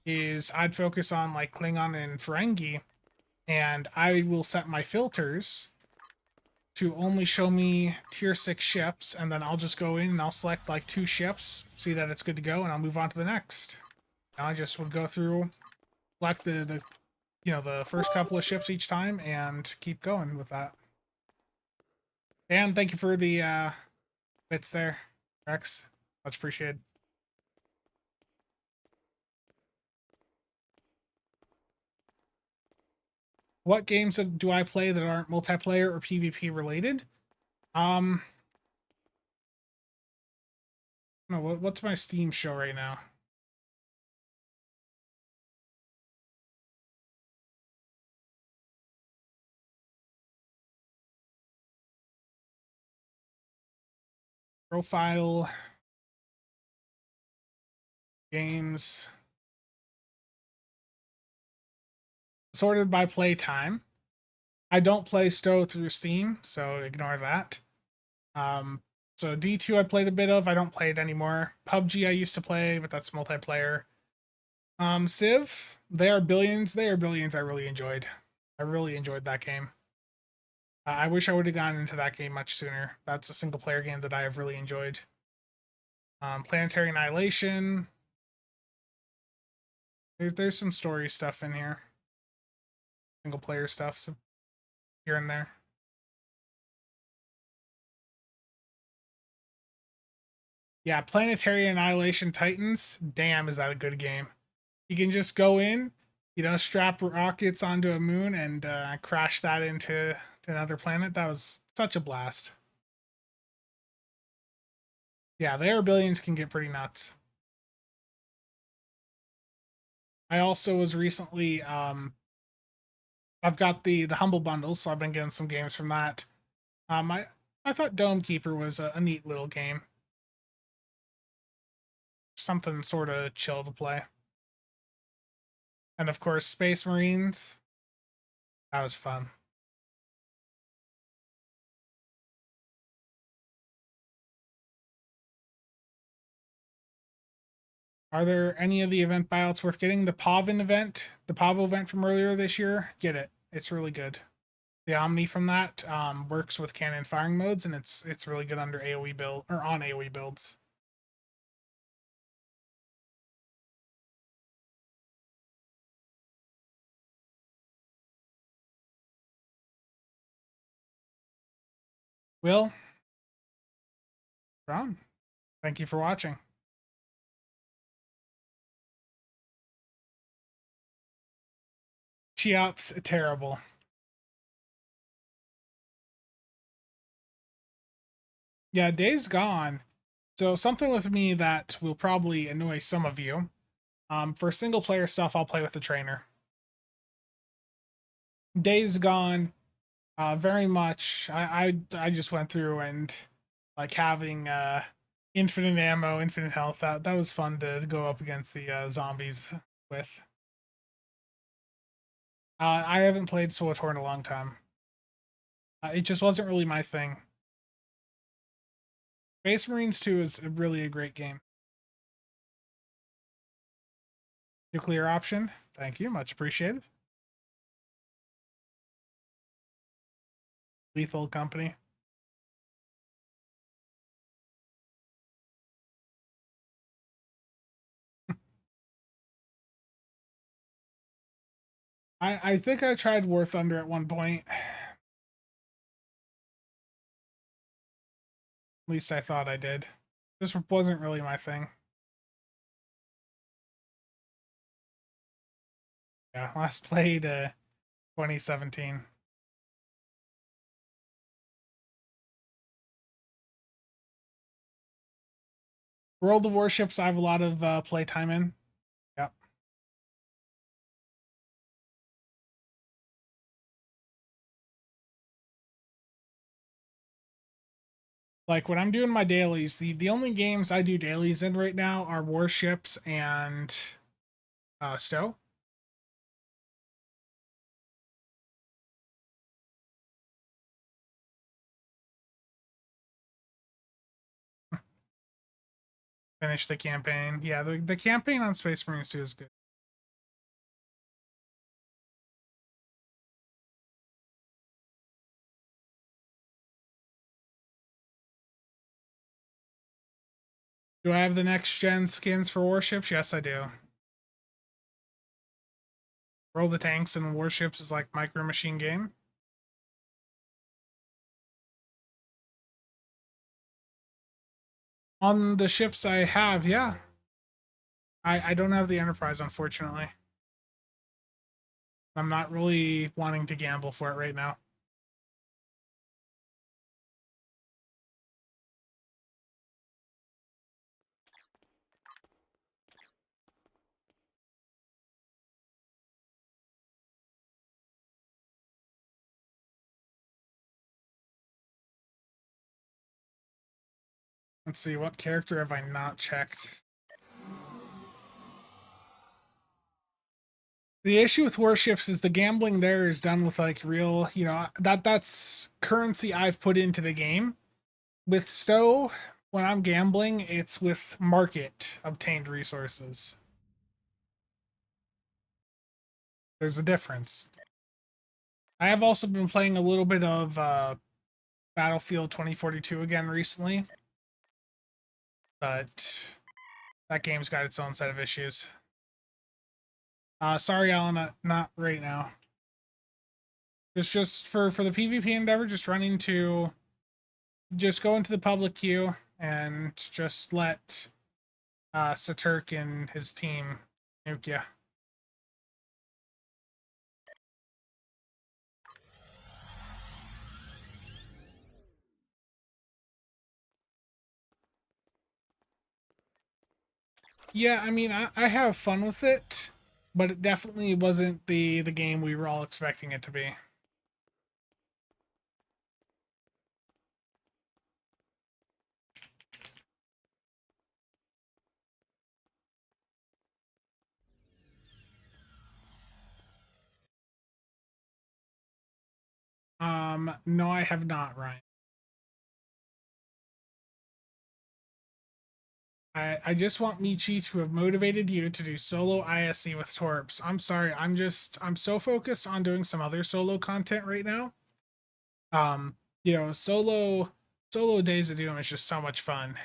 is I'd focus on like Klingon and Ferengi, and I will set my filters to only show me tier 6 ships, and then I'll just go in and I'll select like 2 ships, see that it's good to go, and I'll move on to the next. And I just would go through, select the first couple of ships each time, and keep going with that. And thank you for the bits there, Rex. Much appreciated. What games do I play that aren't multiplayer or PvP related? No, what's my Steam show right now? Profile games sorted by playtime. I don't play Stow through Steam, so ignore that. So D2 I played a bit of. I don't play it anymore. PUBG I used to play, but that's multiplayer. Civ, They Are Billions. They Are Billions I really enjoyed. I really enjoyed that game. I wish I would have gotten into that game much sooner. That's a single player game that I have really enjoyed. Planetary Annihilation. There's some story stuff in here. Single player stuff, so here and there. Yeah, Planetary Annihilation Titans. Damn, is that a good game. You can just go in, strap rockets onto a moon and crash that into another planet. That was such a blast. Yeah, the Air Billions can get pretty nuts. I also was recently, I've got the Humble Bundle, so I've been getting some games from that. I thought Dome Keeper was a neat little game. Something sort of chill to play. And of course, Space Marines. That was fun. Are there any of the event buyouts worth getting? The Pavin event, the Pavo event from earlier this year, get it. It's really good. The Omni from that works with cannon firing modes, and it's really good under AoE build or on AoE builds. Will, Ron, thank you for watching. Cheops, terrible. Yeah, Days Gone. So something with me that will probably annoy some of you. For single player stuff, I'll play with the trainer. Days Gone, very much. I just went through and like having infinite ammo, infinite health. That was fun to go up against the zombies with. I haven't played SWTOR in a long time. It just wasn't really my thing. Space Marines 2 is really a great game. Nuclear option. Thank you. Much appreciated. Lethal Company. I think I tried War Thunder at one point. At least I thought I did. This wasn't really my thing. Yeah, last played 2017. World of Warships, I have a lot of playtime in. Yep. Like when I'm doing my dailies, the only games I do dailies in right now are Warships and Stow. Finish the campaign. Yeah, the campaign on Space Marines 2 is good. Do I have the next gen skins for Warships? Yes, I do. Roll the tanks and Warships is like Micro Machine game. On the ships I have, yeah. I don't have the Enterprise, unfortunately. I'm not really wanting to gamble for it right now. Let's see, what character have I not checked? The issue with Warships is the gambling there is done with like real, that's currency I've put into the game. With Stow, when I'm gambling, it's with market obtained resources. There's a difference. I have also been playing a little bit of Battlefield 2042 again recently, but that game's got its own set of issues. Sorry, Alan, not right now. Just for the PvP endeavor, just go into the public queue and just let Saturk and his team nuke you. Yeah, I mean, I have fun with it, but it definitely wasn't the game we were all expecting it to be. No, I have not, Ryan. I just want Michi to have motivated you to do solo ISC with Torps. I'm sorry, I'm so focused on doing some other solo content right now. Solo Days of Doom is just so much fun.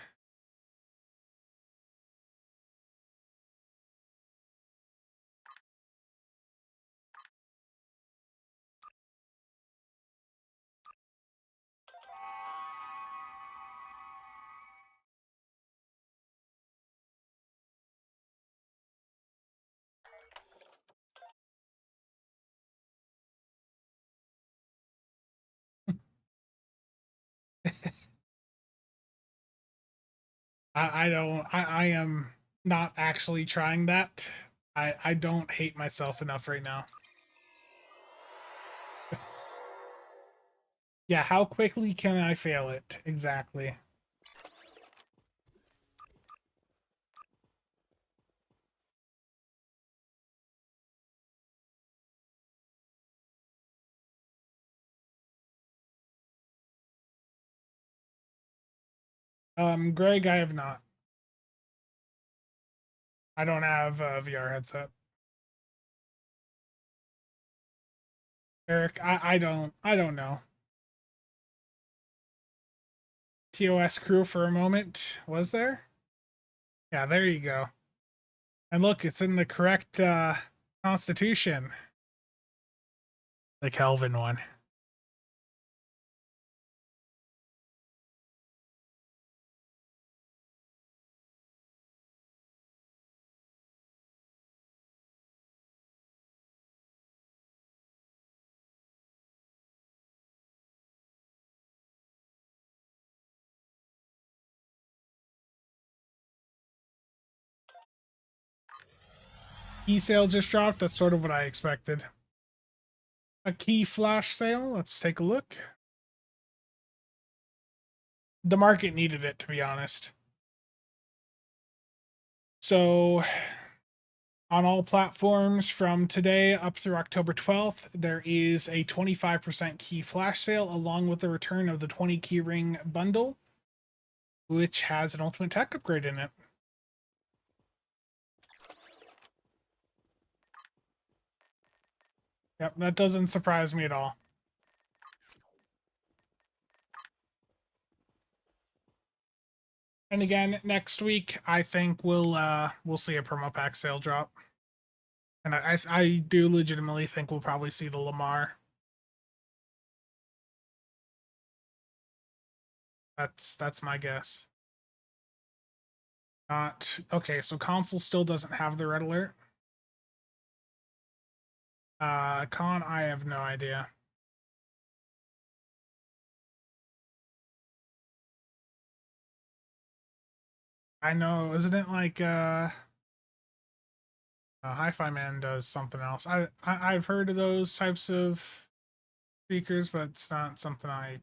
I am not actually trying that. I don't hate myself enough right now. Yeah, how quickly can I fail it? Exactly. Greg, I have not. I don't have a VR headset. Eric, I don't know. TOS crew for a moment, was there? Yeah, there you go. And look, it's in the correct constitution. The Kelvin one. E-sale just dropped. That's sort of what I expected. A key flash sale. Let's take a look. The market needed it, to be honest. So, on all platforms from today up through October 12th, there is a 25% key flash sale along with the return of the 20 keyring bundle, which has an ultimate tech upgrade in it. Yep, that doesn't surprise me at all. And again, next week I think we'll see a promo pack sale drop, and I do legitimately think we'll probably see the Lamar. That's my guess. Not okay. So console still doesn't have the red alert. Con, I have no idea. I know, isn't it like Hi-Fi Man does something else. I've heard of those types of speakers, but it's not something I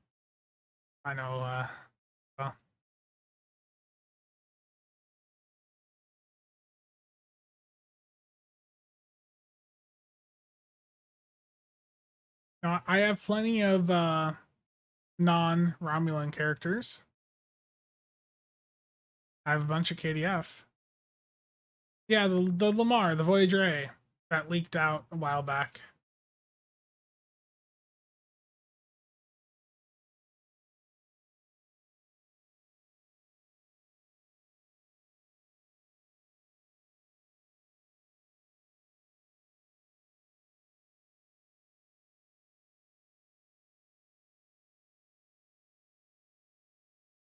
know well. No, I have plenty of non-Romulan characters. I have a bunch of KDF. Yeah, the Lamar, the Voyager A, that leaked out a while back.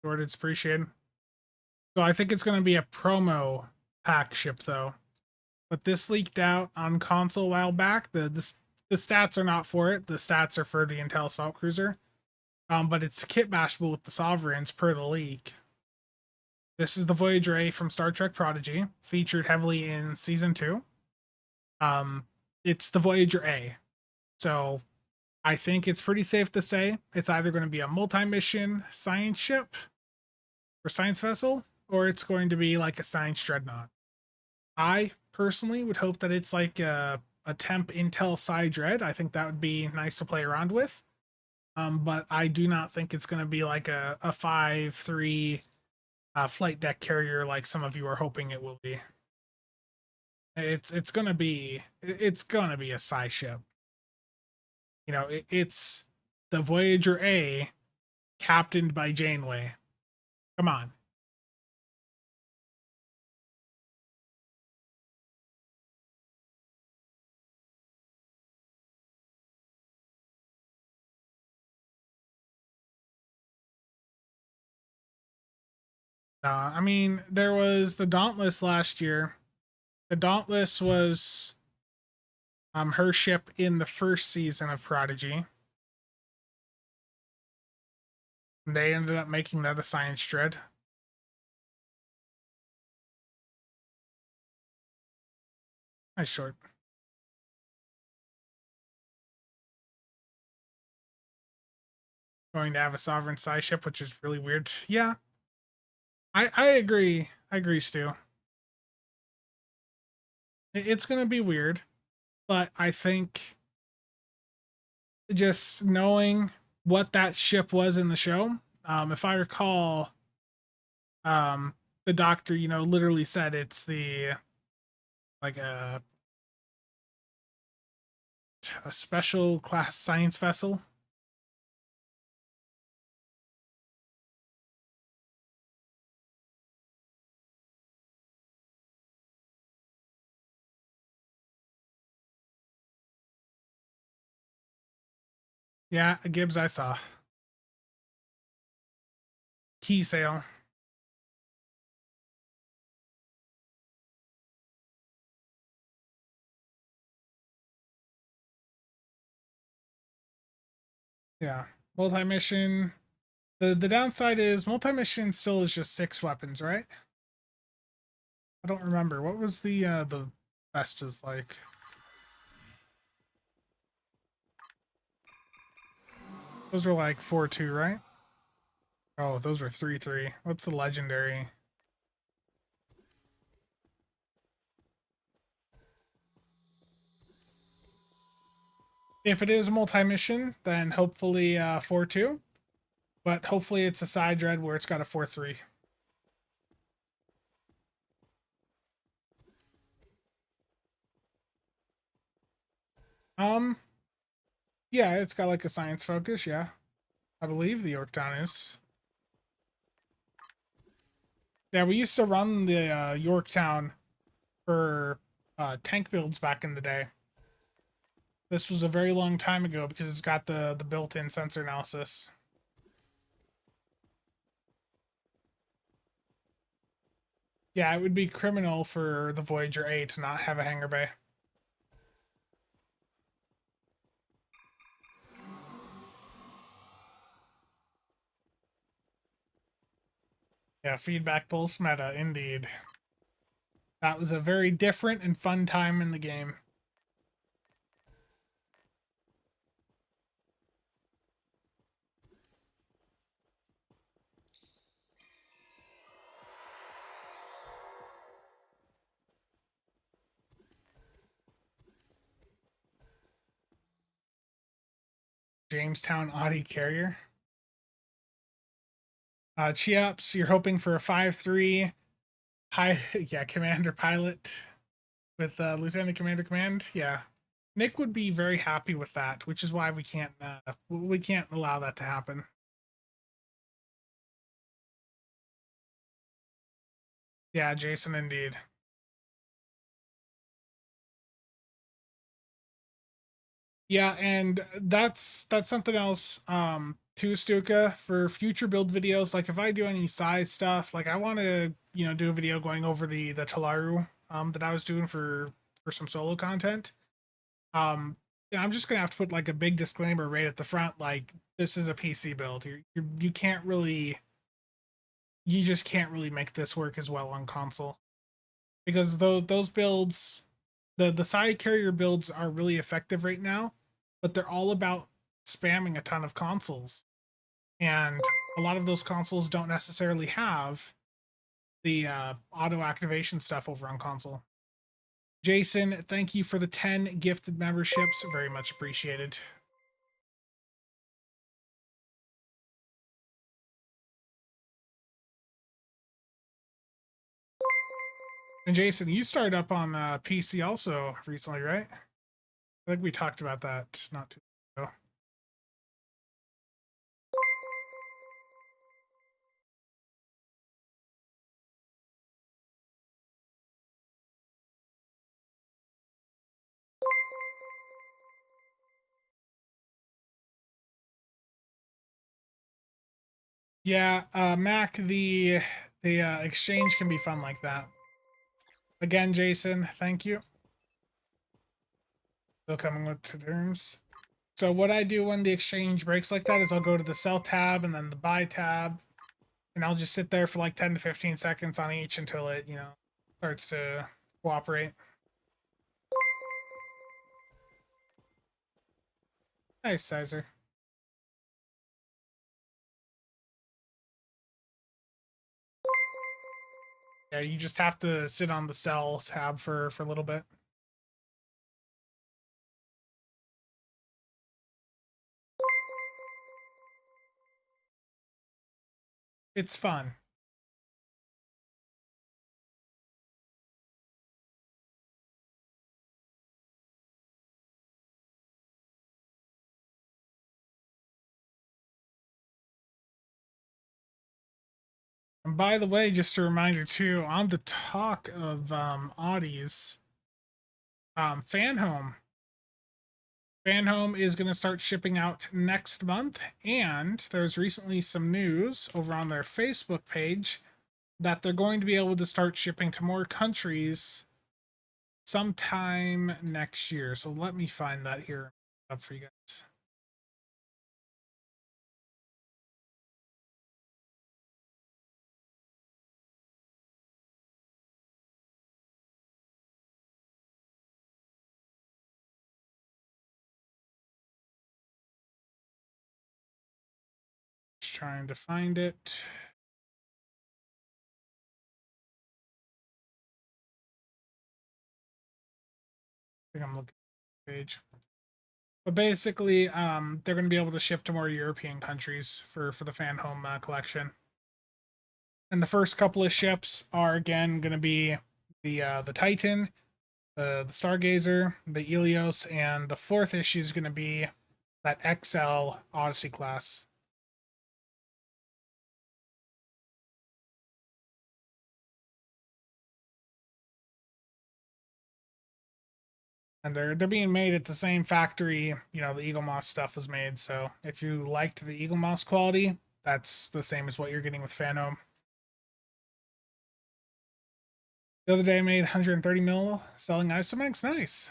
It's appreciated. So I think it's going to be a promo pack ship though. But this leaked out on console a while back. The stats are not for it. The stats are for the Intel Assault Cruiser. But it's kit bashable with the Sovereigns per the leak. This is the Voyager A from Star Trek Prodigy, featured heavily in season 2. It's the Voyager A. So I think it's pretty safe to say it's either going to be a multi-mission science ship or science vessel, or it's going to be like a science dreadnought. I personally would hope that it's like a temp Intel Psi Dread. I think that would be nice to play around with. But I do not think it's going to be like a 5-3 flight deck carrier like some of you are hoping it will be. It's gonna be a Psi ship. You know, it's the Voyager A, captained by Janeway. Come on. I mean, there was the Dauntless last year. The Dauntless was her ship in the first season of Prodigy. They ended up making that a science dread. Nice short. Going to have a sovereign side ship, which is really weird. Yeah, I agree. I agree, Stu. It's gonna be weird, but I think just knowing what that ship was in the show, if I recall, the doctor, literally said it's the like a special class science vessel. Yeah, Gibbs, I saw. Key sale. Yeah. Multi-mission. The downside is multi-mission still is just 6 weapons, right? I don't remember. What was the Vestas like? Those were like 4-2, right? Oh, those were 3-3. What's the legendary? If it is a multi-mission, then hopefully 4-2. But hopefully it's a side dread where it's got a 4-3. Yeah, it's got like a science focus, yeah. I believe the Yorktown is. Yeah, we used to run the Yorktown for tank builds back in the day. This was a very long time ago because it's got the built-in sensor analysis. Yeah, it would be criminal for the Voyager A to not have a hangar bay. Yeah, feedback pulse meta, indeed. That was a very different and fun time in the game. Jamestown Audi carrier. Cheops, you're hoping for a 5-3 yeah, commander pilot with lieutenant commander command. Yeah, Nick would be very happy with that, which is why we can't allow that to happen. Yeah, Jason, indeed. Yeah, and that's something else too, Stuka, for future build videos. Like if I do any size stuff, like I want to, do a video going over the Talaru that I was doing for some solo content. Yeah, I'm just gonna have to put like a big disclaimer right at the front, like this is a PC build. You can't really, you just can't really make this work as well on console because those builds, the side carrier builds are really effective right now, but they're all about spamming a ton of consoles, and a lot of those consoles don't necessarily have the auto activation stuff over on console. Jason, thank you for the 10 gifted memberships. Very much appreciated. And Jason, you started up on PC also recently, right? I think we talked about that not too long ago. Yeah, Mac, the exchange can be fun like that. Again, Jason, thank you. Still coming with to terms. So what I do when the exchange breaks like that is I'll go to the sell tab and then the buy tab, and I'll just sit there for like 10 to 15 seconds on each until it, starts to cooperate. Nice, Sizer. Yeah, you just have to sit on the sell tab for a little bit. It's fun. And by the way, just a reminder too, on the talk of Audis, Fan Home is going to start shipping out next month, and there's recently some news over on their Facebook page that they're going to be able to start shipping to more countries sometime next year. So let me find that here up for you guys. Just trying to find it. I think I'm looking at the page. But basically, they're going to be able to ship to more European countries for the Fan Home collection. And the first couple of ships are again going to be the Titan, the Stargazer, the Ilios, and the fourth issue is going to be that XL Odyssey class. And they're being made at the same factory, you know, the Eagle Moss stuff was made. So if you liked the Eagle Moss quality, that's the same as what you're getting with Fan Home. The other day I made 130 mil selling Isomex. Nice.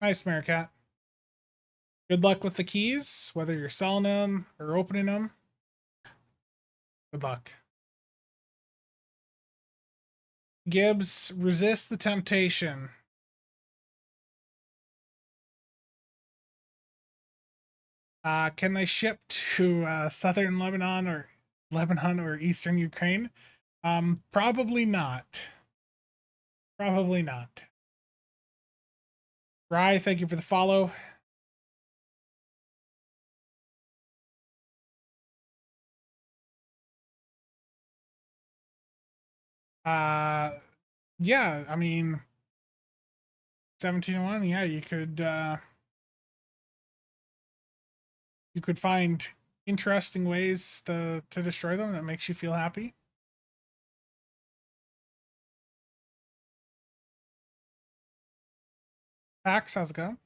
Nice, Meerkat. Good luck with the keys, whether you're selling them or opening them. Good luck. Gibbs, resist the temptation. Can they ship to southern Lebanon or eastern Ukraine? Probably not. Probably not. Rye, thank you for the follow. Yeah, I mean 17-1, yeah, you could find interesting ways to destroy them that makes you feel happy. Pax, how's it going?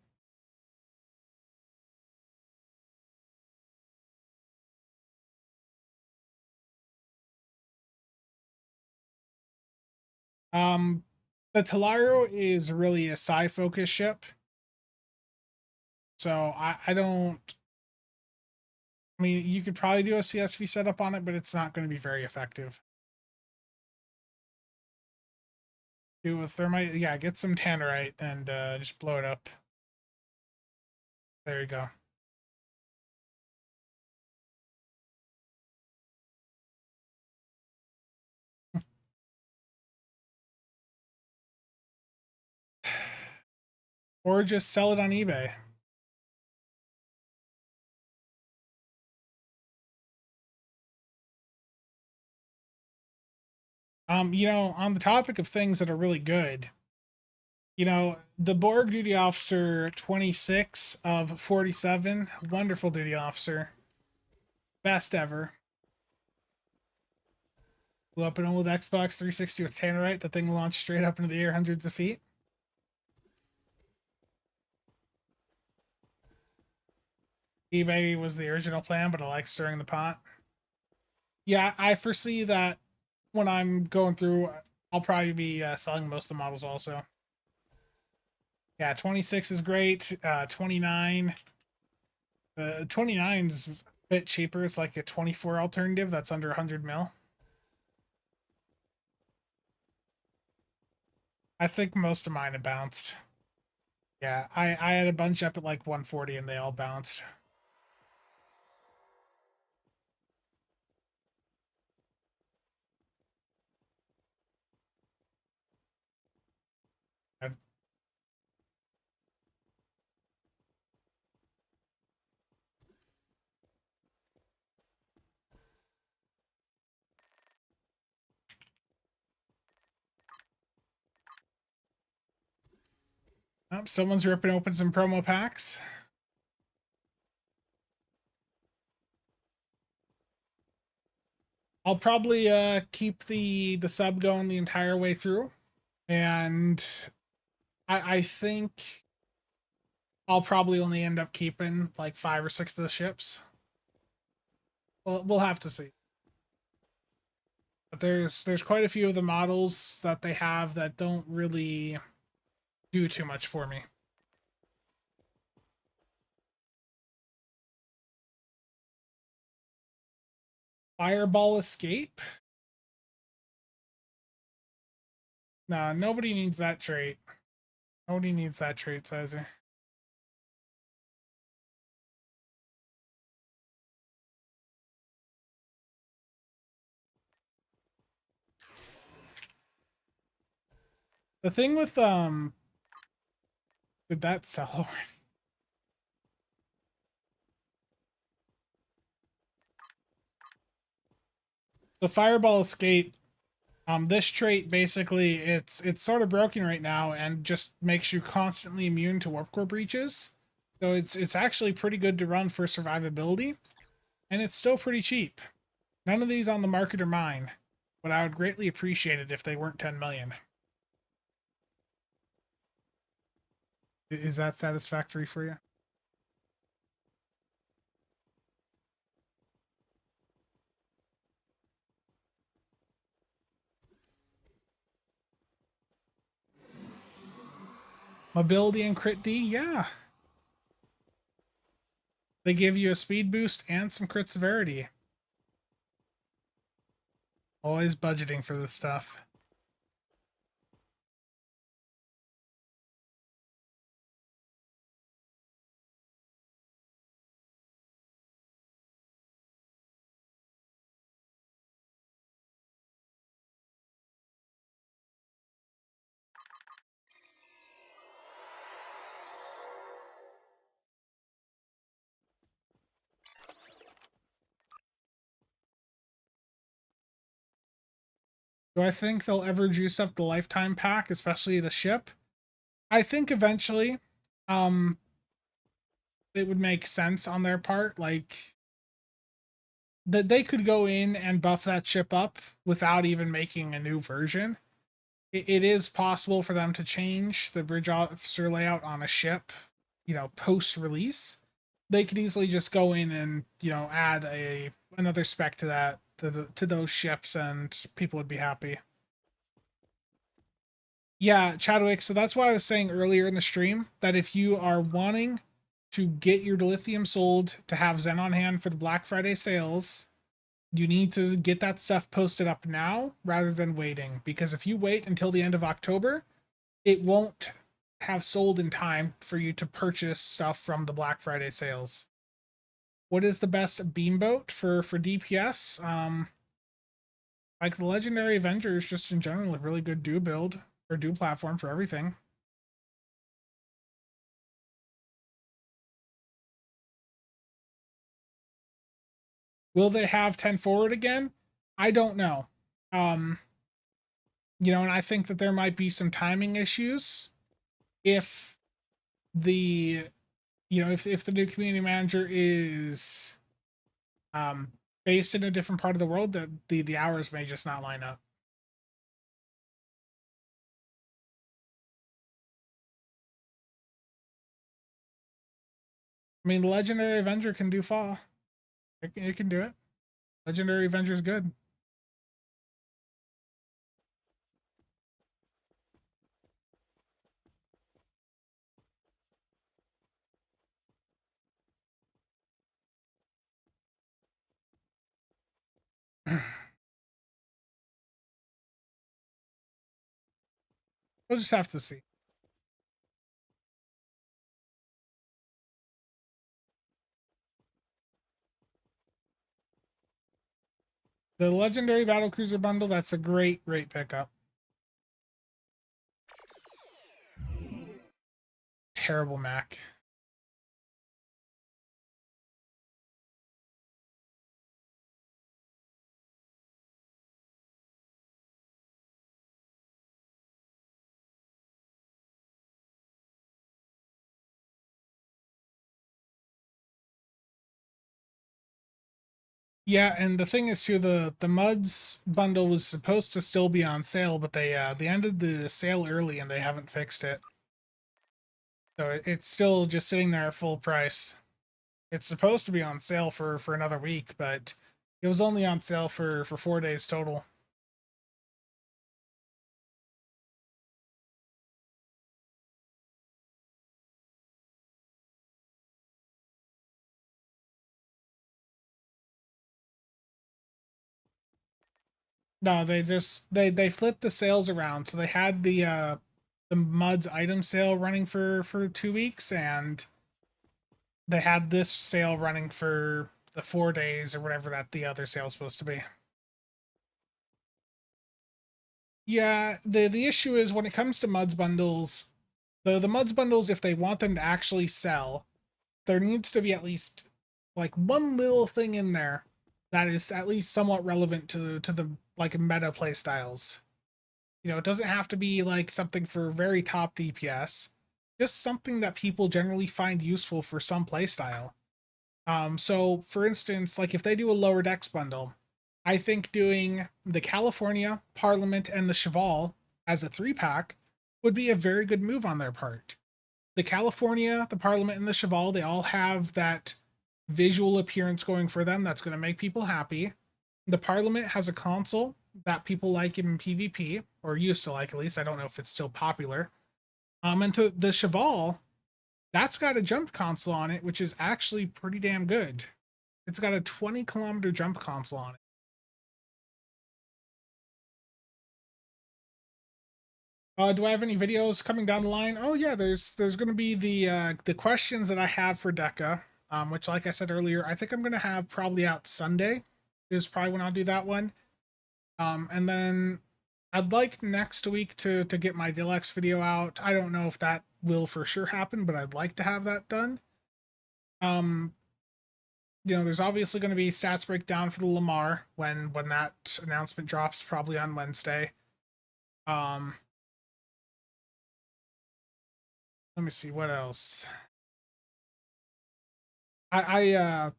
The Talaro is really a psi-focused ship. So I don't. I mean, you could probably do a CSV setup on it, but it's not going to be very effective. Do a thermite, yeah. Get some tannerite and just blow it up. There you go. Or just sell it on eBay. You know, on the topic of things that are really good, you know, the Borg duty officer 26 of 47, wonderful duty officer, best ever. Blew up an old Xbox 360 with tannerite. The thing launched straight up into the air hundreds of feet. eBay was the original plan, but I like stirring the pot. Yeah, I foresee that when I'm going through, I'll probably be selling most of the models also. Yeah, 26 is great. 29. 29's a bit cheaper. It's like a 24 alternative that's under 100 mil. I think most of mine have bounced. Yeah, I had a bunch up at like 140 and they all bounced. Oh, someone's ripping open some promo packs. I'll probably keep the sub going the entire way through, and I think I'll probably only end up keeping like 5 or 6 of the ships. Well, we'll have to see. But there's quite a few of the models that they have that don't really do too much for me. Fireball escape? Nah, nobody needs that trait. Nobody needs that trait, Sizer. The thing with did that sell already? The fireball escape, this trait basically it's sort of broken right now and just makes you constantly immune to warp core breaches. So it's actually pretty good to run for survivability, and it's still pretty cheap. None of these on the market are mine, but I would greatly appreciate it if they weren't 10 million. Is that satisfactory for you? Mobility and crit D, yeah. They give you a speed boost and some crit severity. Always budgeting for this stuff. Do I think they'll ever juice up the lifetime pack, especially the ship? I think eventually, um, it would make sense on their part. Like that they could go in and buff that ship up without even making a new version. It is possible for them to change the bridge officer layout on a ship, post release. They could easily just go in and add another spec to that to those ships, and people would be happy. Yeah, Chadwick. So that's why I was saying earlier in the stream that if you are wanting to get your dilithium sold to have Zen on hand for the Black Friday sales, you need to get that stuff posted up now rather than waiting. Because if you wait until the end of October, it won't have sold in time for you to purchase stuff from the Black Friday sales. What is the best beamboat for DPS? Like the Legendary Avenger is just in general a really good do build or do platform for everything. Will they have 10 forward again? I don't know. Um, and I think that there might be some timing issues if the if the new community manager is um based in a different part of the world, that the hours may just not line up. I mean, the Legendary Avenger can do fall. It can do it. Legendary Avenger is good. We'll just have to see. The Legendary Battlecruiser bundle, that's a great pickup. Terrible Mac. Yeah, and the thing is too, the Muds bundle was supposed to still be on sale, but they ended the sale early and they haven't fixed it. So it's still just sitting there at full price. It's supposed to be on sale for another week, but it was only on sale for 4 days total. No, they flipped the sales around. So they had the Muds item sale running for 2 weeks, and they had this sale running for the 4 days or whatever that the other sale was supposed to be. Yeah, the issue is when it comes to Muds bundles, the Muds bundles, if they want them to actually sell, there needs to be at least like one little thing in there that is at least somewhat relevant to the like meta play styles. You know, it doesn't have to be like something for very top DPS, just something that people generally find useful for some playstyle. So for instance, like if they do a lower decks bundle, I think doing the California, Parliament, and the Cheval as a 3-pack would be a very good move on their part. The California, the Parliament, and the Cheval, they all have that visual appearance going for them that's going to make people happy. The Parliament has a console that people like in PvP, or used to like at least. I don't know if it's still popular. And to the Cheval, that's got a jump console on it, which is actually pretty damn good. It's got a 20-kilometer jump console on it. Do I have any videos coming down the line? Oh yeah, there's going to be the questions that I have for Deca, which, like I said earlier, I think I'm going to have probably out Sunday. Is probably when I'll do that one. And then I'd like next week to get my Deluxe video out. I don't know if that will for sure happen, but I'd like to have that done. You know, there's obviously going to be stats breakdown for the Lamar when that announcement drops, probably on Wednesday. Let me see what else. I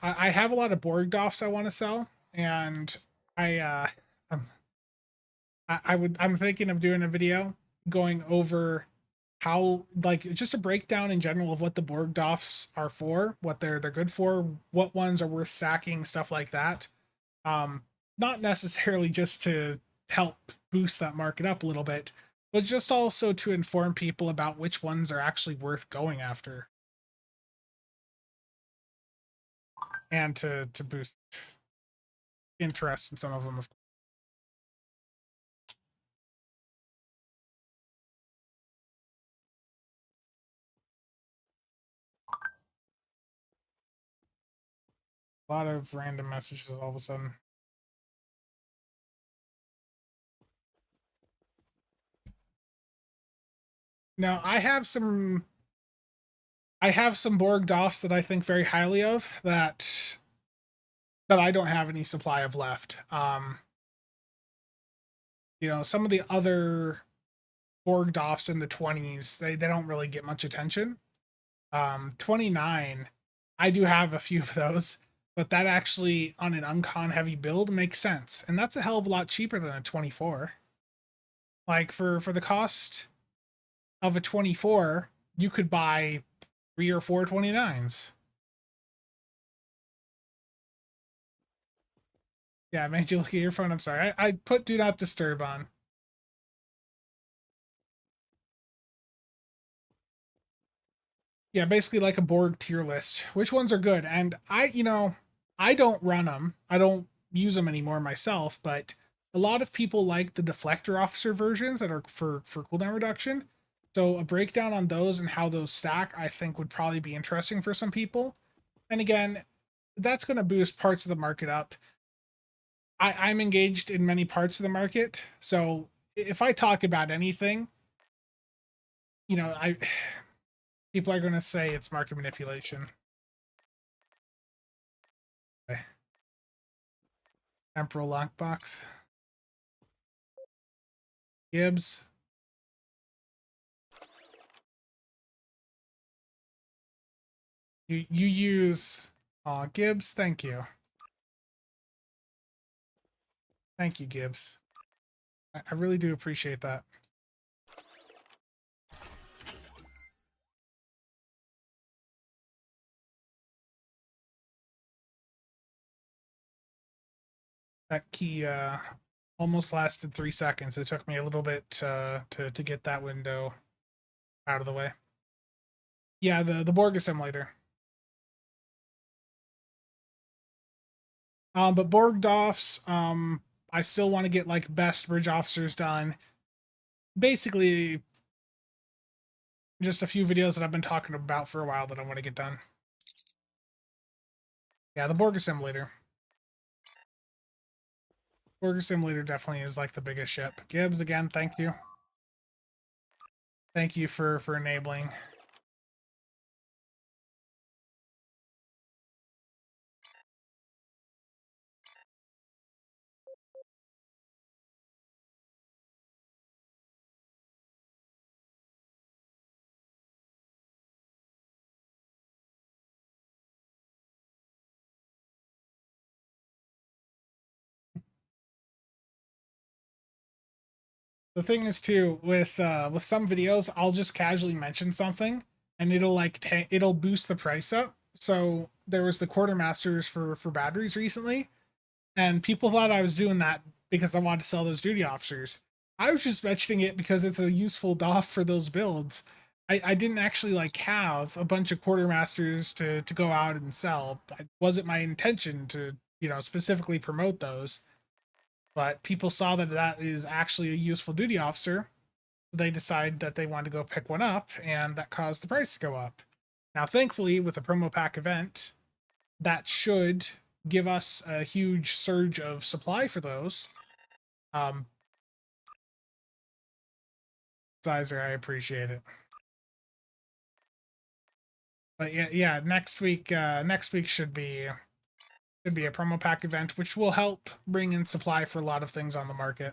I have a lot of Borg Doffs I want to sell, and I I'm I'm thinking of doing a video going over how, like, just a breakdown in general of what the Borg Doffs are for, what they're good for, what ones are worth sacking, stuff like that. Not necessarily just to help boost that market up a little bit, but just also to inform people about which ones are actually worth going after, and to boost interest in some of them. A lot of random messages all of a sudden. Now I have some Borg Doffs that I think very highly of that I don't have any supply of left. You know, some of the other Borg Doffs in the 20s, they don't really get much attention. 29, I do have a few of those, but that actually on an uncon heavy build makes sense. And that's a hell of a lot cheaper than a 24. Like for the cost of a 24, you could buy 3 or 4 29s. Yeah, I made you look at your phone. I'm sorry. I put do not disturb on. Yeah, basically like a Borg tier list. Which ones are good? And I don't run them. I don't use them anymore myself, but a lot of people like the deflector officer versions that are for cooldown reduction. So a breakdown on those and how those stack, I think, would probably be interesting for some people. And again, that's going to boost parts of the market up. I'm engaged in many parts of the market, so if I talk about anything, you know, people are going to say it's market manipulation. Okay. Temporal lockbox. Gibbs. You use Gibbs, thank you. Thank you, Gibbs. I really do appreciate that. That key almost lasted 3 seconds. It took me a little bit to get that window out of the way. Yeah, the Borg assimilator. But Borg Doffs, I still want to get like best bridge officers done. Basically, just a few videos that I've been talking about for a while that I want to get done. Yeah, the Borg assimilator. Borg assimilator definitely is like the biggest ship. Gibbs, again, thank you. Thank you for enabling. The thing is too with some videos, I'll just casually mention something, and it'll like it'll boost the price up. So there was the quartermasters for batteries recently, and people thought I was doing that because I wanted to sell those duty officers. I was just mentioning it because it's a useful DOF for those builds. I didn't actually like have a bunch of quartermasters to go out and sell. It wasn't my intention to, you know, specifically promote those. But people saw that that is actually a useful duty officer. They decided that they wanted to go pick one up, and that caused the price to go up. Now, thankfully, with the promo pack event, that should give us a huge surge of supply for those. Sizer, I appreciate it. But yeah, next week should be a promo pack event, which will help bring in supply for a lot of things on the market.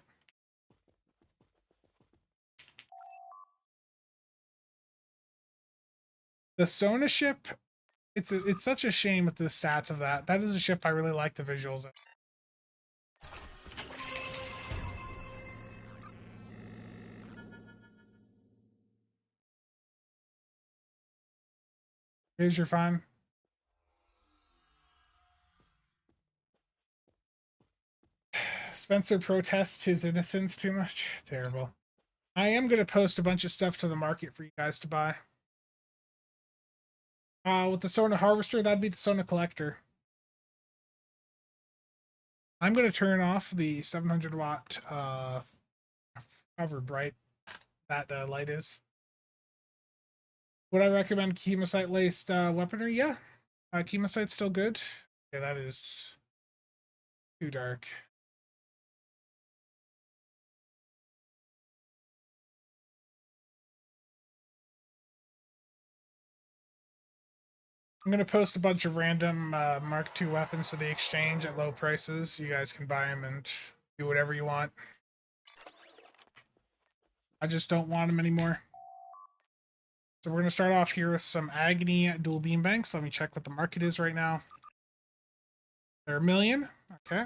The Sona ship, it's such a shame with the stats of that. That is a ship I really like the visuals of. Here's your fun. Spencer protests his innocence too much. Terrible. I am going to post a bunch of stuff to the market for you guys to buy. With the Sona Harvester, that'd be the Sona Collector. I'm going to turn off the 700 watt, however bright that light is. Would I recommend chemosite laced weaponry? Yeah. Chemosite's still good. Yeah, that is too dark. I'm going to post a bunch of random Mark II weapons to the exchange at low prices. You guys can buy them and do whatever you want. I just don't want them anymore. So we're going to start off here with some Agony dual beam banks. Let me check what the market is right now. They're $1 million. Okay.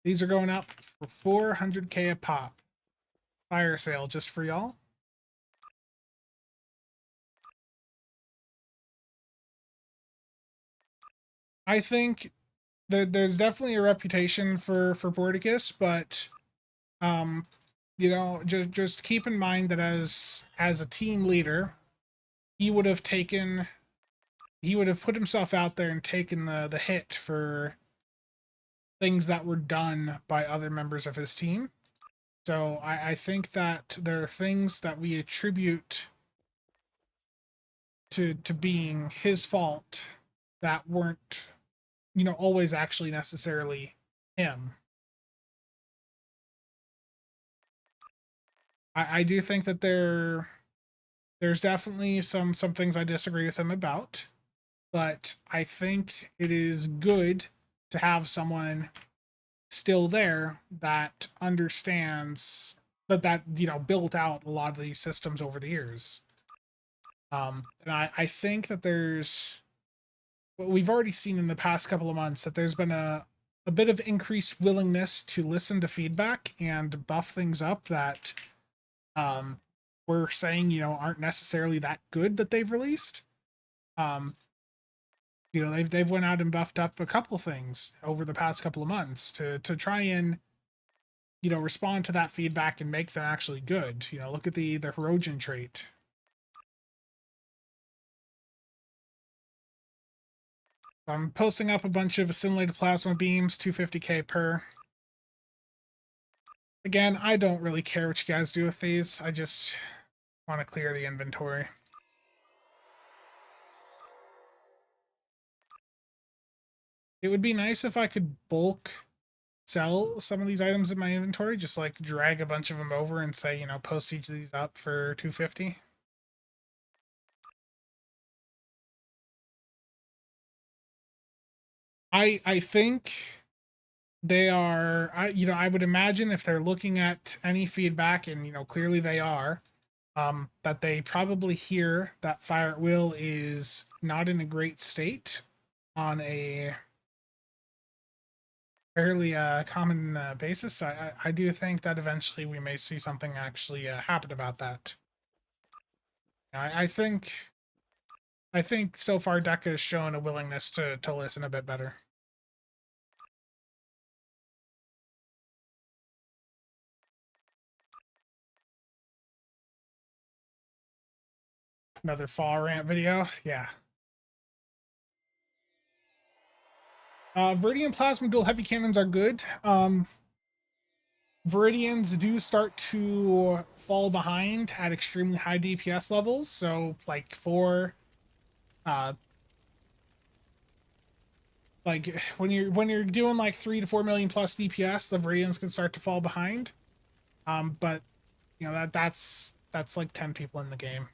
These are going up for 400k a pop. Fire sale just for y'all. I think there's definitely a reputation for Borticus, but you know, just keep in mind that as a team leader, he would have put himself out there and taken the hit for things that were done by other members of his team. So I think that there are things that we attribute to being his fault that weren't, always actually necessarily him. I do think that there's definitely some things I disagree with him about, but I think it is good to have someone still there that understands that built out a lot of these systems over the years. And I think that we've already seen in the past couple of months that there's been a bit of increased willingness to listen to feedback and buff things up that we're saying aren't necessarily that good that they've released. They've went out and buffed up a couple things over the past couple of months to try and respond to that feedback and make them actually good. Look at the Herogen trait. I'm posting up a bunch of assimilated plasma beams, 250k per. Again, I don't really care what you guys do with these. I just want to clear the inventory. It would be nice if I could bulk sell some of these items in my inventory, just like drag a bunch of them over and say, post each of these up for 250. I think they are, I would imagine if they're looking at any feedback, and clearly they are, that they probably hear that Fire at Will is not in a great state on a fairly common basis. I do think that eventually we may see something actually happen about that. I think so far Deca has shown a willingness to listen a bit better. Another fall rant video, yeah. Viridian Plasma Dual Heavy Cannons are good. Viridians do start to fall behind at extremely high DPS levels, so like like when you're doing like 3 to 4 million plus DPS, the Viridians can start to fall behind. But that's like 10 people in the game.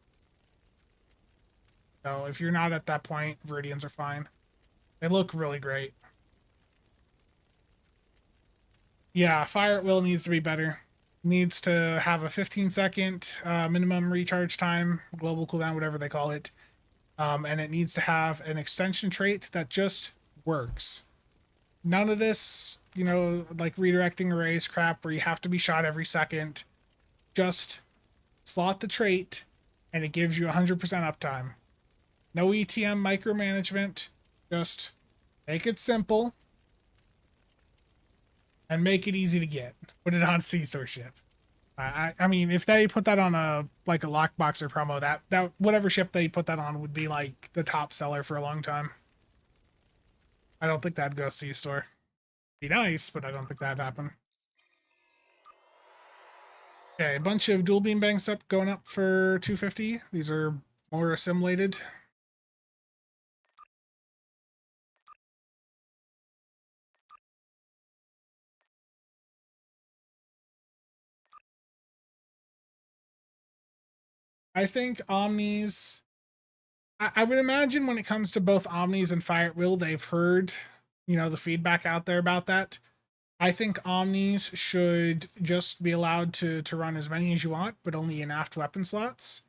So if you're not at that point, Viridians are fine. They look really great. Yeah, Fire at Will needs to be better. Needs to have a 15-second minimum recharge time, global cooldown, whatever they call it. And it needs to have an extension trait that just works. None of this, like redirecting arrays crap where you have to be shot every second. Just slot the trait, and it gives you 100% uptime. No ETM micromanagement. Just make it simple and make it easy to get. Put it on a C-store ship. I mean, if they put that on a Lockbox or promo, that whatever ship they put that on would be like the top seller for a long time. I don't think that'd go C-store. Be nice, but I don't think that'd happen. Okay, a bunch of dual beam banks up going up for 250. These are more assimilated. I think Omnis, I would imagine when it comes to both Omnis and Fire at Will, they've heard, the feedback out there about that. I think Omnis should just be allowed to run as many as you want, but only in aft weapon slots.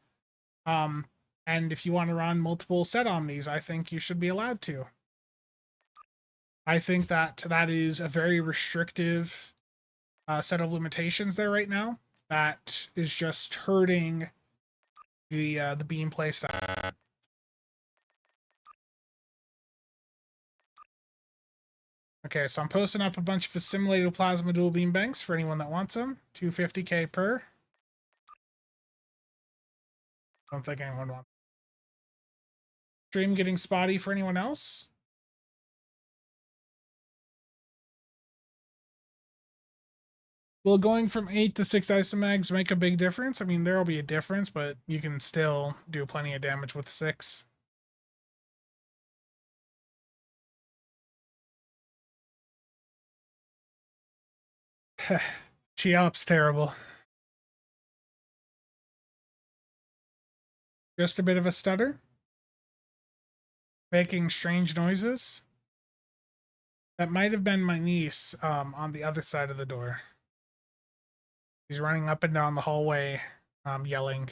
And if you want to run multiple set Omnis, I think you should be allowed to. I think that is a very restrictive set of limitations there right now. That is just hurting the beam playset. Okay, so I'm posting up a bunch of assimilated plasma dual beam banks for anyone that wants them. 250k per. Don't think anyone wants. Stream getting spotty for anyone else? Will going from 8 to 6 isomags make a big difference? I mean, there'll be a difference, but you can still do plenty of damage with 6. Cheop's terrible. Just a bit of a stutter. Making strange noises. That might have been my niece on the other side of the door. She's running up and down the hallway, yelling.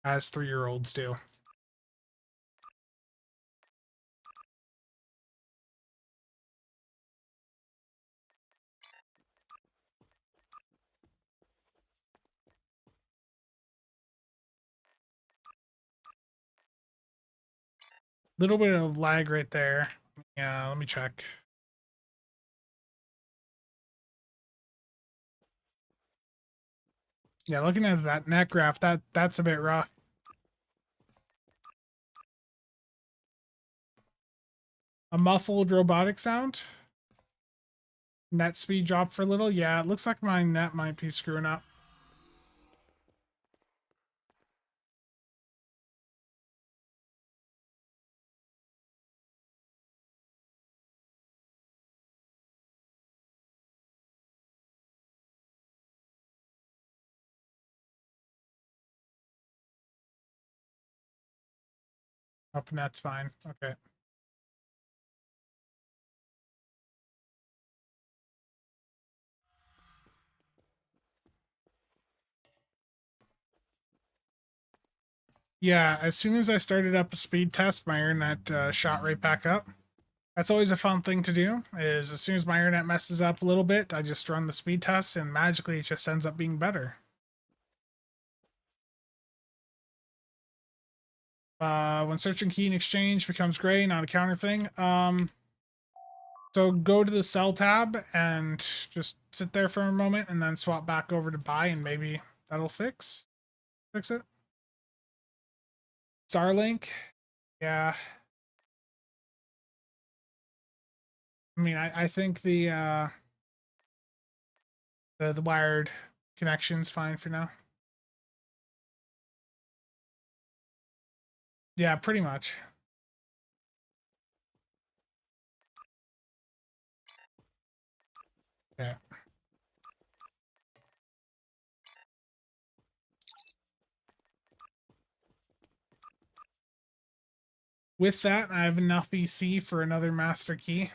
As 3-year-olds do. Little bit of lag right there. Yeah, let me check. Yeah, looking at that net graph, that's a bit rough. A muffled robotic sound. Net speed drop for a little. Yeah, it looks like my net might be screwing up. Up and that's fine. Okay. Yeah, as soon as I started up a speed test, my internet shot right back up. That's always a fun thing to do, is as soon as my internet messes up a little bit, I just run the speed test and magically it just ends up being better. When searching key in exchange becomes gray, not a counter thing. So go to the sell tab and just sit there for a moment and then swap back over to buy and maybe that'll fix it. Starlink. Yeah. I mean, I think the wired connection's fine for now. Yeah, pretty much. Yeah. With that, I have enough EC for another master key.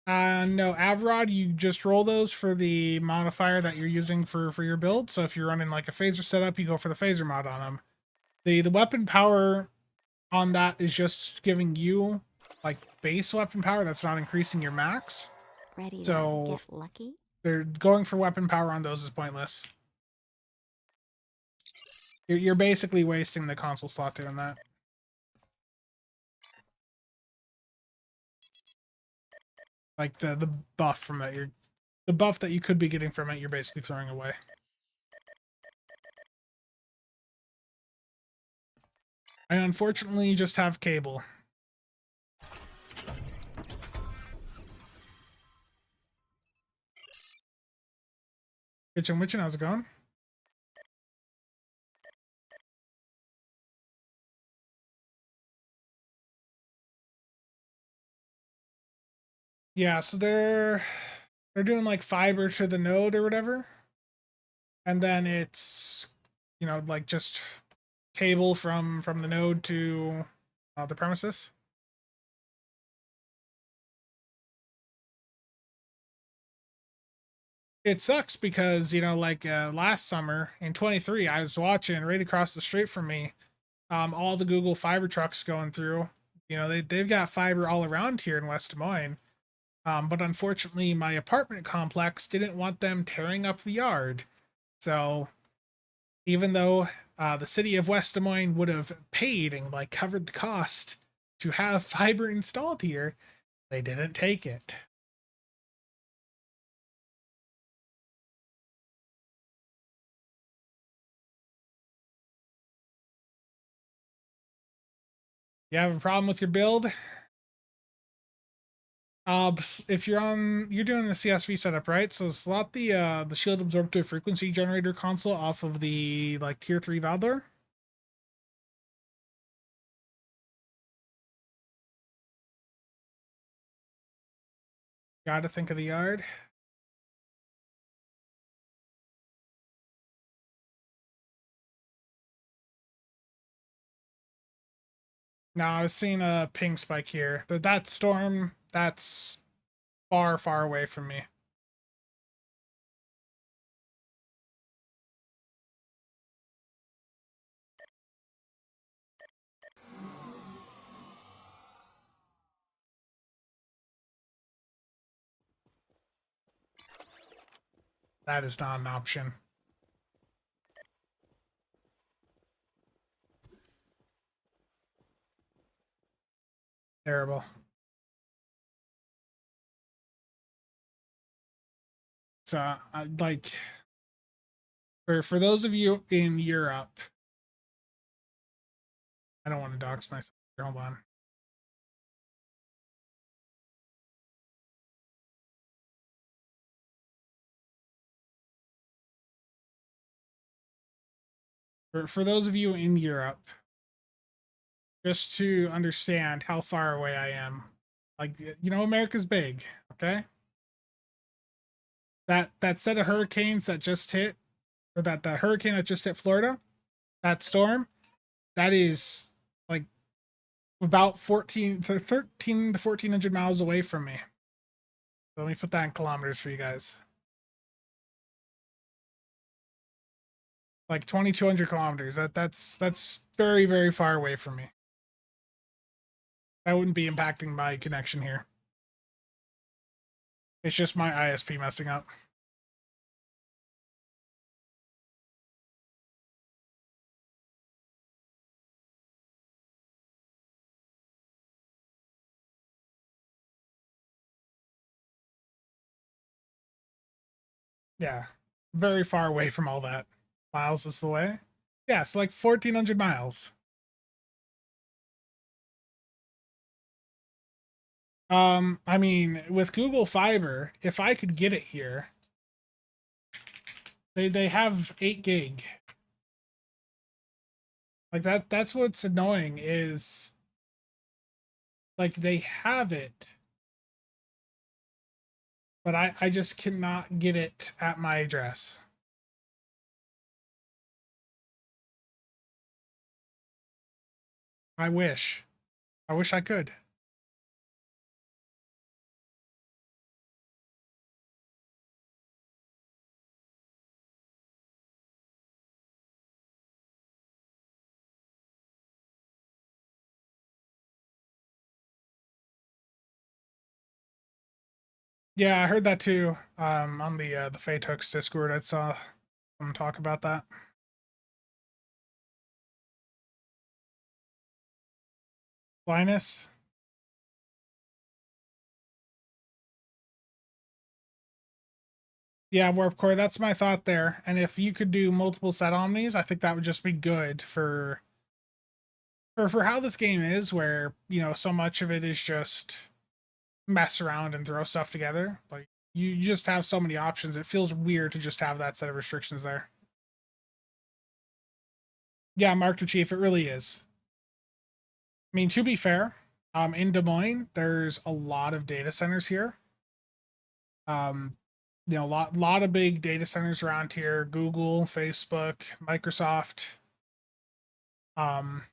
No, Avrod, you just roll those for the modifier that you're using for your build. So if you're running like a phaser setup, you go for the phaser mod on them. The weapon power on that is just giving you like base weapon power. That's not increasing your max. Ready So to get lucky? they're going for weapon power on those is pointless. You're basically wasting the console slot doing that. Like the buff from it, the buff that you could be getting from it, you're basically throwing away. I unfortunately just have cable. Kitchen Witchin', how's it going? Yeah, so they're doing like fiber to the node or whatever. And then it's, you know, like just cable from the node to the premises. It sucks because, you know, like last summer in 23, I was watching right across the street from me, all the Google fiber trucks going through. You know, they've got fiber all around here in West Des Moines. But unfortunately, my apartment complex didn't want them tearing up the yard. So even though the city of West Des Moines would have paid and like covered the cost to have fiber installed here, they didn't take it. You have a problem with your build? If you're doing the CSV setup, right? So slot the shield absorptive frequency generator console off of the like tier 3 valve door. Gotta think of the yard. Now I was seeing a ping spike here. That storm, that's far, far away from me. That is not an option. Terrible. So, like, for those of you in Europe, I don't want to dox myself. Hold on. For those of you in Europe, just to understand how far away I am, like, you know, America's big, okay? That set of hurricanes that just hit, or that hurricane that just hit Florida, that storm, that is like about 13 to 1400 miles away from me. So let me put that in kilometers for you guys. Like 2200 kilometers. That's very, very far away from me. That wouldn't be impacting my connection here. It's just my ISP messing up. Yeah. Very far away from all that. Miles is the way. Yeah, so like 1400 miles. I mean, with Google Fiber, if I could get it here, they have 8 gig. Like that's what's annoying is like they have it, but I just cannot get it at my address. I wish. I wish I could. Yeah, I heard that too. On the Fate Hooks Discord, I saw them talk about that. Linus. Yeah, Warp Core, that's my thought there. And if you could do multiple set omnis, I think that would just be good for how this game is, where, you know, so much of it is just mess around and throw stuff together. Like you just have so many options. It feels weird to just have that set of restrictions there. Yeah, Mark the Chief, it really is. I mean, to be fair, in Des Moines, there's a lot of data centers here. You know, lot of big data centers around here. Google, Facebook, Microsoft. Um,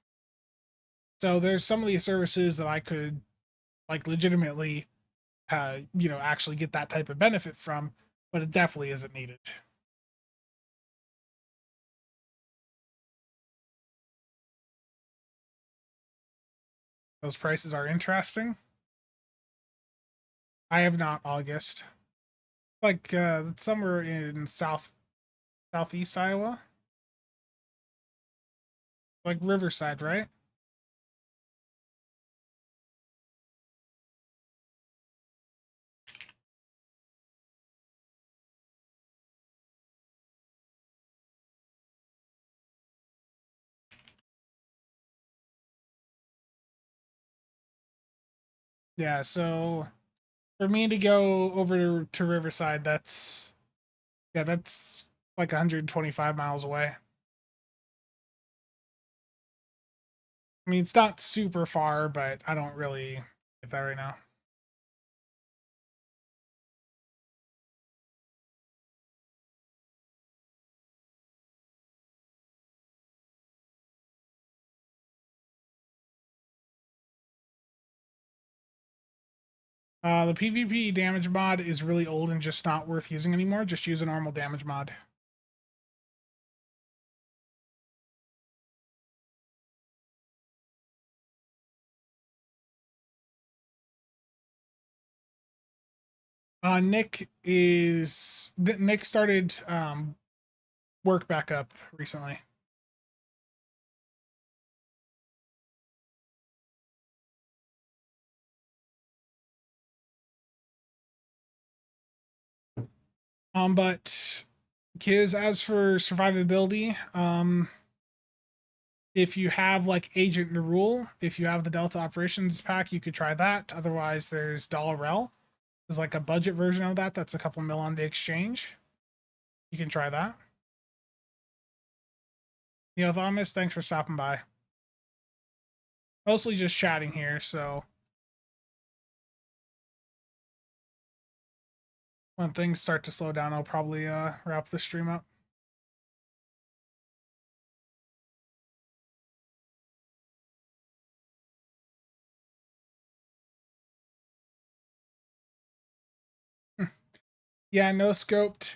so there's some of these services that I could like legitimately, you know, actually get that type of benefit from, but it definitely isn't needed. Those prices are interesting. I have not August. Like somewhere in southeast Iowa. Like Riverside, right? Yeah, so For me to go over to Riverside, that's like 125 miles away. I mean, it's not super far, but I don't really get that right now. The PvP damage mod is really old and just not worth using anymore. Just use a normal damage mod. Nick started work back up recently. But Kiz, as for survivability, if you have like Agent Nerul, if you have the Delta Operations pack, you could try that. Otherwise, there's Dollarel. There's like a budget version of that. That's a couple mil on the exchange. You can try that. Thomas, thanks for stopping by. Mostly just chatting here, so when things start to slow down, I'll probably wrap the stream up. Yeah, no scoped.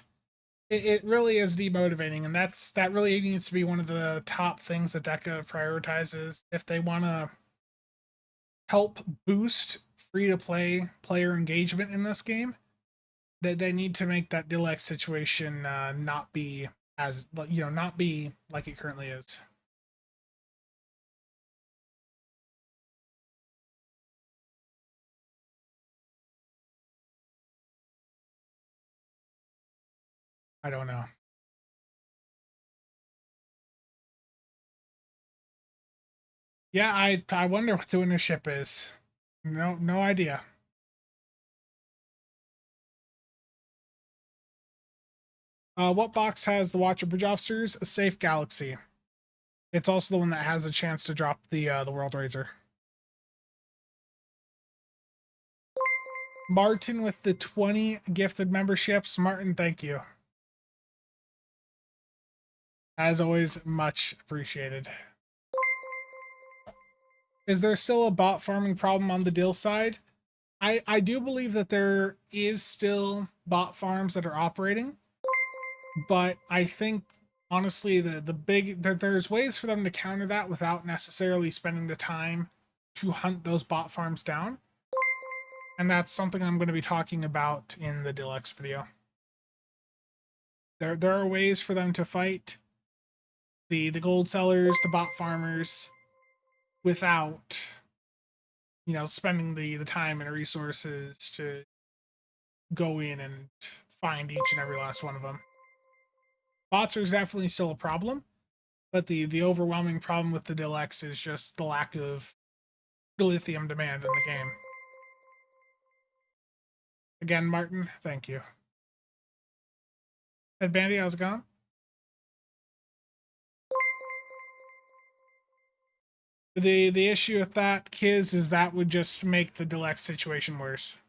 It really is demotivating, and that really needs to be one of the top things that Deca prioritizes if they want to help boost free-to-play player engagement in this game. That they need to make that Dilex situation not be as not be like it currently is. I don't know. Yeah, I wonder what doing this ship is. No idea. What box has the Watcher Bridge Officers? A Safe Galaxy. It's also the one that has a chance to drop the World Razor. Martin with the 20 gifted memberships. Martin, thank you. As always, much appreciated. Is there still a bot farming problem on the deal side? I do believe that there is still bot farms that are operating, but I think honestly that there's ways for them to counter that without necessarily spending the time to hunt those bot farms down. And that's something I'm going to be talking about in the Deluxe video. There are ways for them to fight the gold sellers, the bot farmers, without spending the time and resources to go in and find each and every last one of them. Bots are definitely still a problem, but the overwhelming problem with the Deluxe is just the lack of Dilithium demand in the game. Again, Martin, thank you. Ed Bandy, how's it going? The issue with that, Kiz, is that would just make the Deluxe situation worse.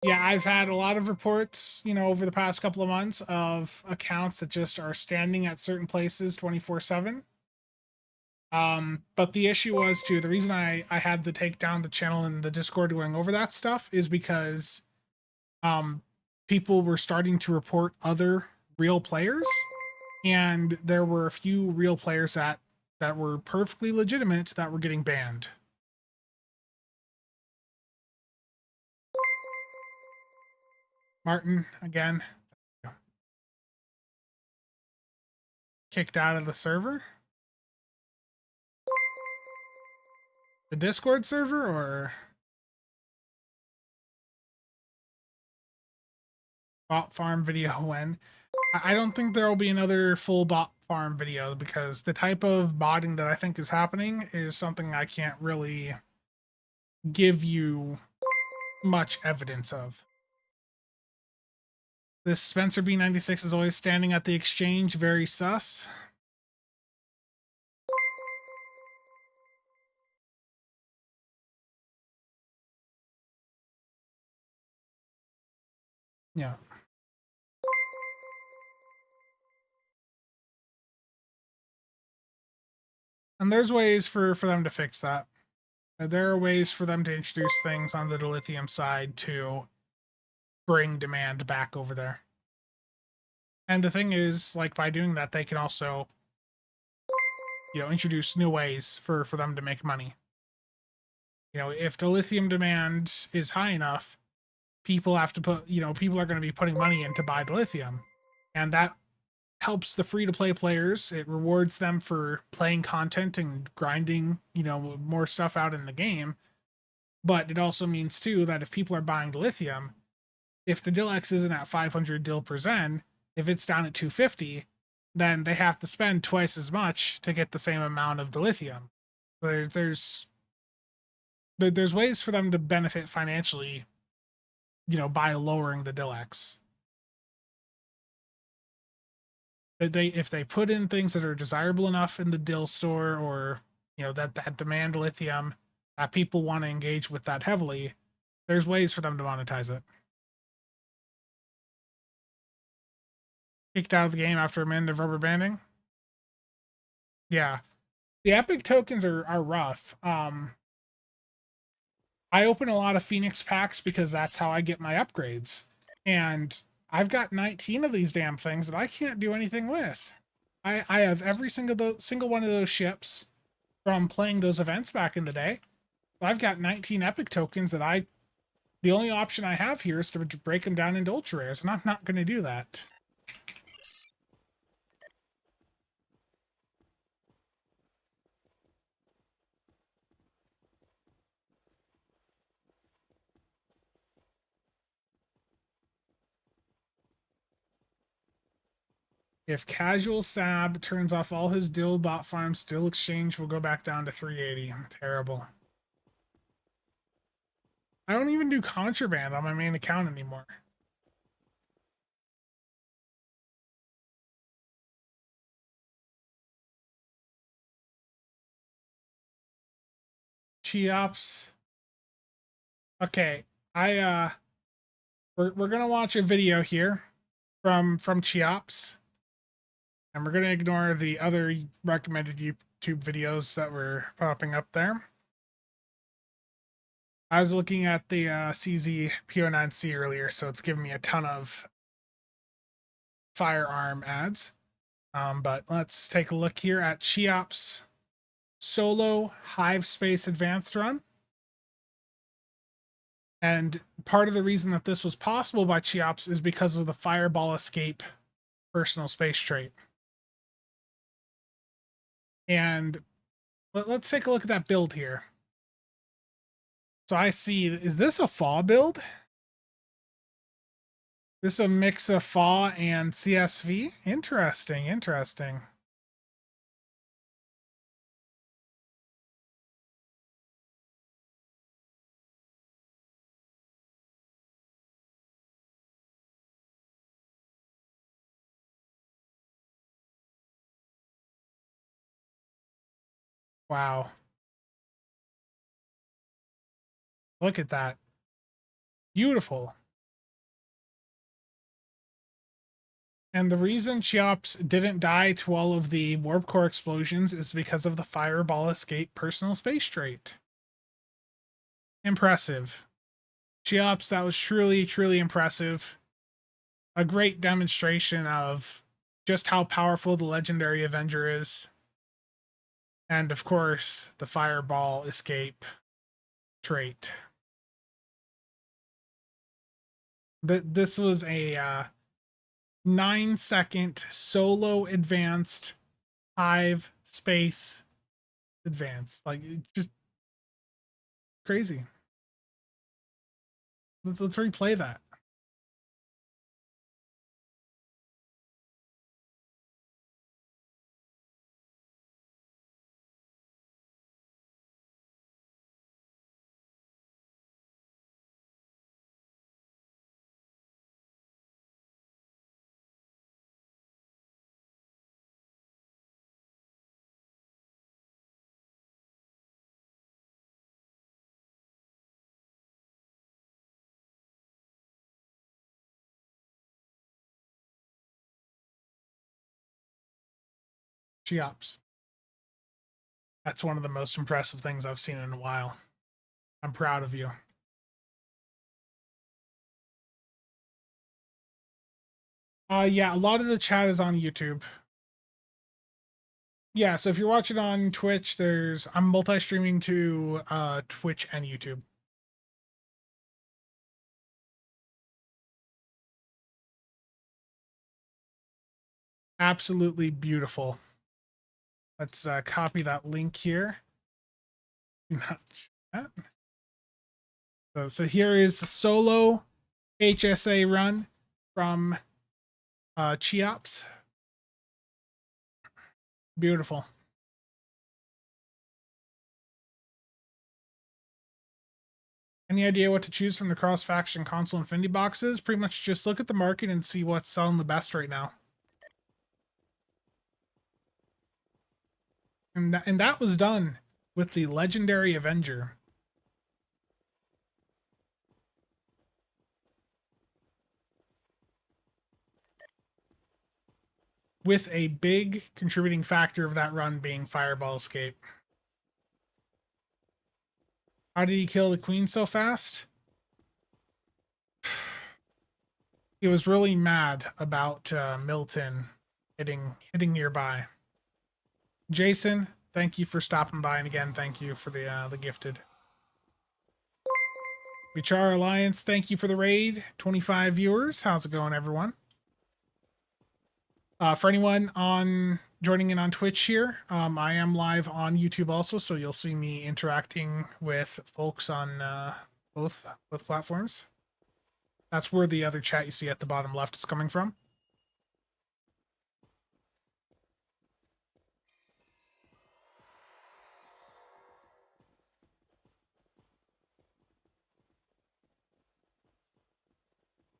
Yeah, I've had a lot of reports, over the past couple of months of accounts that just are standing at certain places 24/7. But the issue was too, the reason I had to take down the channel and the Discord going over that stuff is because people were starting to report other real players, and there were a few real players that were perfectly legitimate that were getting banned. Martin, again, kicked out of the server? The Discord server, or bot farm video when? I don't think there will be another full bot farm video, because the type of botting that I think is happening is something I can't really give you much evidence of. This Spencer B96 is always standing at the exchange, very sus. Yeah. And there's ways for them to fix that. There are ways for them to introduce things on the Dilithium side to bring demand back over there. And the thing is, like, by doing that, they can also, you know, introduce new ways for them to make money. You know, if the lithium demand is high enough, people have to put, you know, people are going to be putting money in to buy the lithium. And that helps the free-to-play players. It rewards them for playing content and grinding, you know, more stuff out in the game. But it also means, too, that if people are buying the lithium, if the Dilex isn't at 500 dil per zen, if it's down at 250, then they have to spend twice as much to get the same amount of dilithium. There's ways for them to benefit financially, you know, by lowering the Dilex. If they put in things that are desirable enough in the Dil store, or you know that demand lithium, that people want to engage with that heavily, there's ways for them to monetize it. Kicked out of the game after a minute of rubber banding. Yeah, the epic tokens are rough. I open a lot of Phoenix packs because that's how I get my upgrades, and I've got 19 of these damn things that I can't do anything with. I have every single one of those ships from playing those events back in the day. I've got 19 epic tokens that the only option I have here is to break them down into ultra rares, and I'm not going to do that. If CasualSAB turns off all his dill bot farms, dill exchange will go back down to 380. Terrible. I don't even do contraband on my main account anymore. Cheops. Okay, we're gonna watch a video here from Cheops, and we're gonna ignore the other recommended YouTube videos that were popping up there. I was looking at the CZ PO9C earlier, so it's giving me a ton of firearm ads. But let's take a look here at Cheops solo Hive Space Advanced run. And part of the reason that this was possible by Cheops is because of the Fireball Escape personal space trait. And let's take a look at that build here. So I see, is this a FAW build? This is a mix of FAW and CSV? Interesting, interesting. Wow. Look at that. Beautiful. And the reason Cheops didn't die to all of the warp core explosions is because of the Fireball Escape personal space trait. Impressive. Cheops, that was truly, truly impressive. A great demonstration of just how powerful the legendary Avenger is. And of course, the Fireball Escape trait. This was a 9-second solo advanced Hive space advanced. Like, just crazy. Let's replay that. Cheops. That's one of the most impressive things I've seen in a while. I'm proud of you. Yeah, a lot of the chat is on YouTube. Yeah, so if you're watching on Twitch, I'm multi-streaming to Twitch and YouTube. Absolutely beautiful. Let's copy that link here. So here is the solo HSA run from Cheops. Beautiful. Any idea what to choose from the cross-faction console Infinity boxes? Pretty much just look at the market and see what's selling the best right now. And that was done with the Legendary Avenger. With a big contributing factor of that run being Fireball Escape. How did he kill the Queen so fast? He was really mad about Milton hitting nearby. Jason, thank you for stopping by, and again, thank you for the gifted. Bichar Alliance, thank you for the raid. 25 viewers. How's it going, everyone? For anyone on joining in on Twitch here, I am live on YouTube also, so you'll see me interacting with folks on both platforms. That's where the other chat you see at the bottom left is coming from.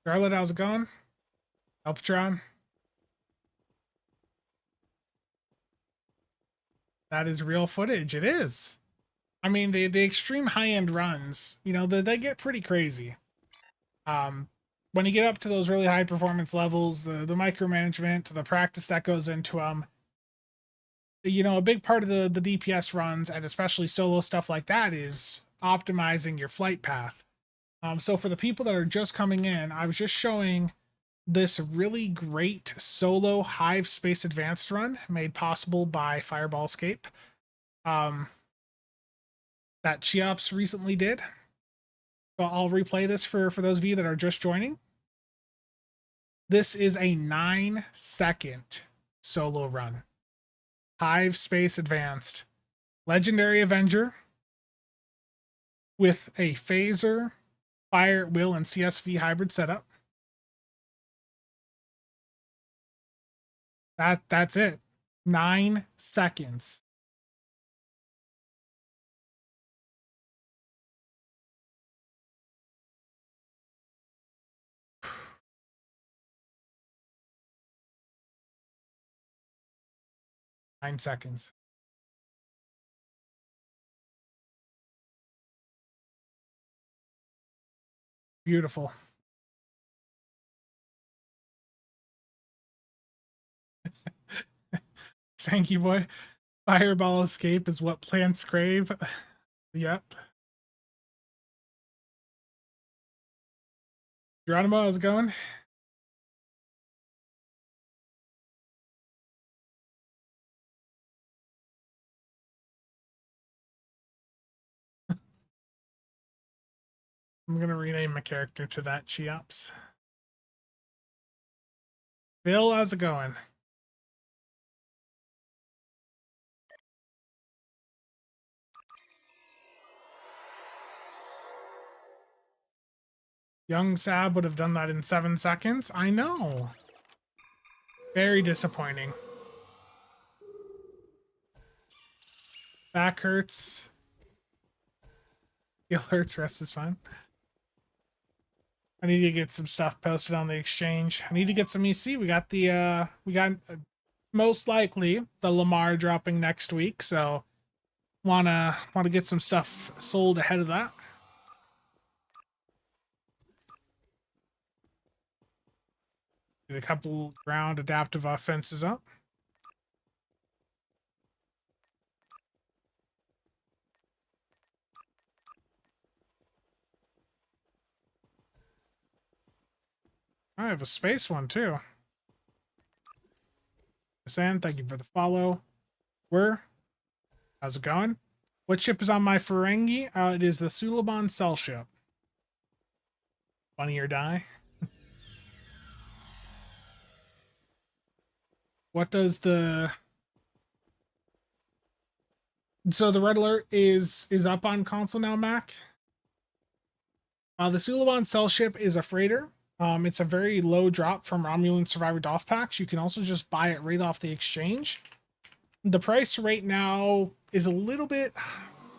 Charlotte, how's it going? Elpatron. That is real footage. It is. I mean, the extreme high-end runs, you know, they get pretty crazy. When you get up to those really high performance levels, the micromanagement, the practice that goes into them, you know, a big part of the DPS runs, and especially solo stuff like that, is optimizing your flight path. So for the people that are just coming in, I was just showing this really great solo Hive Space Advanced run made possible by Fireball Escape. That Cheops recently did. So I'll replay this for those of you that are just joining. This is a 9-second solo run. Hive Space Advanced. Legendary Avenger with a phaser, fire at will, and CSV hybrid setup. That's it. 9 seconds. Nine seconds. Beautiful. Thank you, boy. Fireball Escape is what plants crave. Yep. Geronimo, how's it going? I'm gonna rename my character to that Cheops. Bill, how's it going? Young Sab would have done that in 7 seconds. I know. Very disappointing. Back hurts. Heel hurts, rest is fine. I need to get some stuff posted on the exchange. I need to get some EC. We got most likely the Lamar dropping next week, so wanna get some stuff sold ahead of that. Get a couple ground adaptive offenses up. I have a space one too. San, thank you for the follow. How's it going? What ship is on my Ferengi? It is the Suliban Cell ship. Funny or die. What does the... So the red alert is up on console now, Mac. The Suliban Cell ship is a freighter. It's a very low drop from Romulan Survivor Doff packs. You can also just buy it right off the exchange. The price right now is a little bit,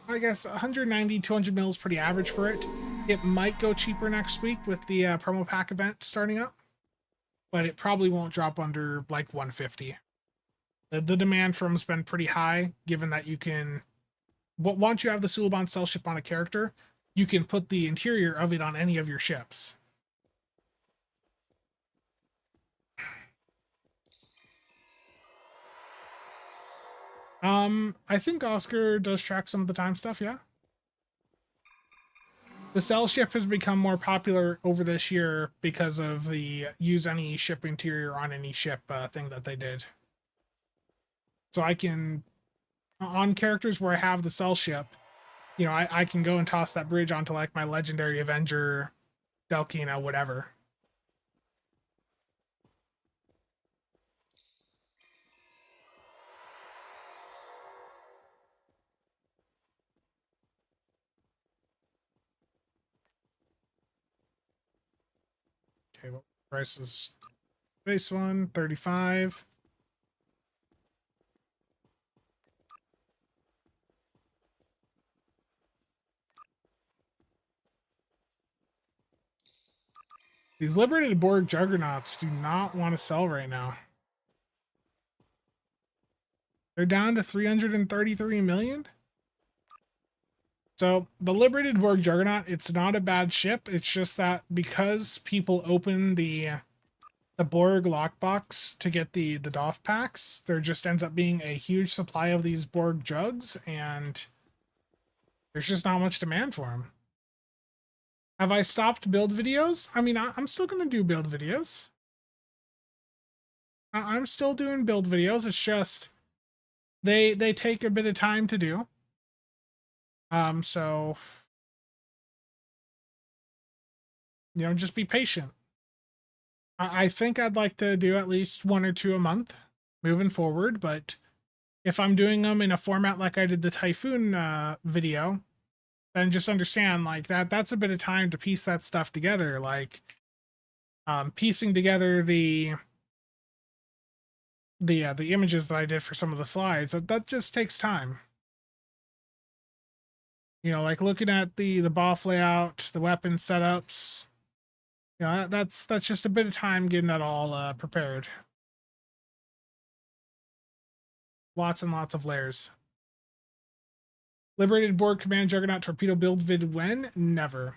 I guess, 190, 200 mil is pretty average for it. It might go cheaper next week with the promo pack event starting up, but it probably won't drop under like 150. The demand for them has been pretty high, given that you can, once you have the Suliban Cell ship on a character, you can put the interior of it on any of your ships. I think Oscar does track some of the time stuff, yeah. The Cell ship has become more popular over this year because of the use any ship interior on any ship thing that they did. So I can, on characters where I have the Cell ship, you know, I can go and toss that bridge onto like my Legendary Avenger, Delkina, whatever. Okay, what price is base one? 35. These liberated Borg juggernauts do not want to sell right now. They're down to 333 million. So the liberated Borg juggernaut, it's not a bad ship. It's just that because people open the Borg lockbox to get the Doff packs, there just ends up being a huge supply of these Borg jugs, and there's just not much demand for them. Have I stopped build videos? I mean, I'm still going to do build videos. I'm still doing build videos. It's just they take a bit of time to do. So you know, just be patient. I think I'd like to do at least 1 or 2 a month moving forward, but if I'm doing them in a format like I did the Typhoon video, then just understand like that's a bit of time to piece that stuff together. Like piecing together the images that I did for some of the slides, that just takes time. You know, like looking at the BOF layout, the weapon setups. You know, that's just a bit of time getting that all prepared. Lots and lots of layers. Liberated Borg Command Juggernaut Torpedo build vid when? Never.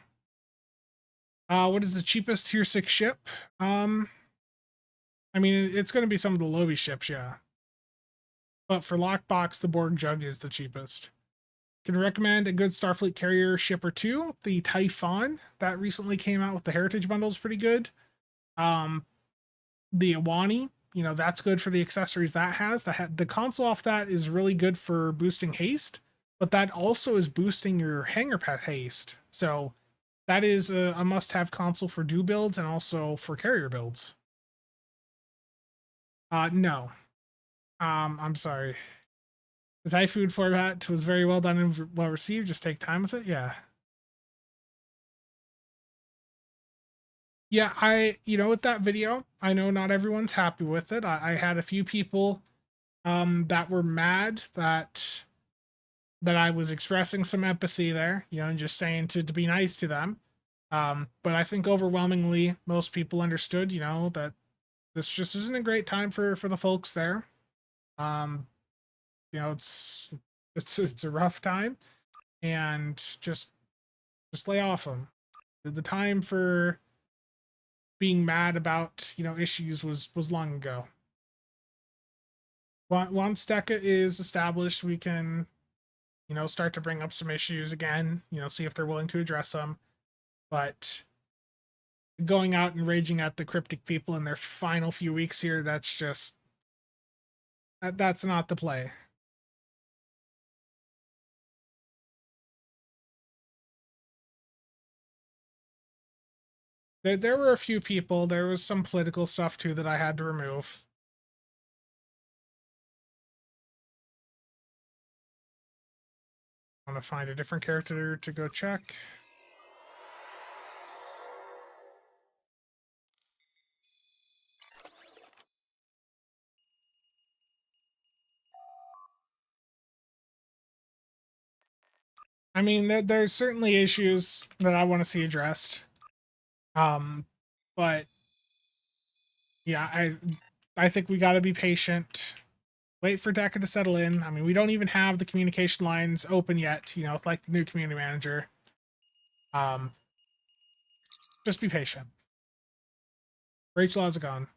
What is the cheapest tier 6 ship? I mean, it's going to be some of the Lobi ships, yeah. But for Lockbox, the Borg Jug is the cheapest. Can recommend a good Starfleet carrier ship or two. The Typhon that recently came out with the Heritage Bundle is pretty good. The Awani, you know, that's good for the accessories that has. The console off that is really good for boosting haste, but that also is boosting your Hangar Path haste. So that is a must-have console for do builds and also for carrier builds. No. I'm sorry. The Typhoon format was very well done and well received. Just take time with it. Yeah. Yeah, you know, with that video, I know not everyone's happy with it. I had a few people that were mad that I was expressing some empathy there, you know, and just saying to be nice to them. But I think overwhelmingly most people understood, you know, that this just isn't a great time for the folks there. You know, it's a rough time, and just lay off them. The time for being mad about, you know, issues was long ago. Once Deca is established, we can, you know, start to bring up some issues again, you know, see if they're willing to address them. But going out and raging at the Cryptic people in their final few weeks here, that's just that's not the play. There were a few people. There was some political stuff too that I had to remove. I want to find a different character to go check. I mean, there's certainly issues that I want to see addressed. But yeah, I think we got to be patient. Wait for Deca to settle in. I mean, we don't even have the communication lines open yet, you know, with like the new community manager. Just be patient. Rachel, how's it gone?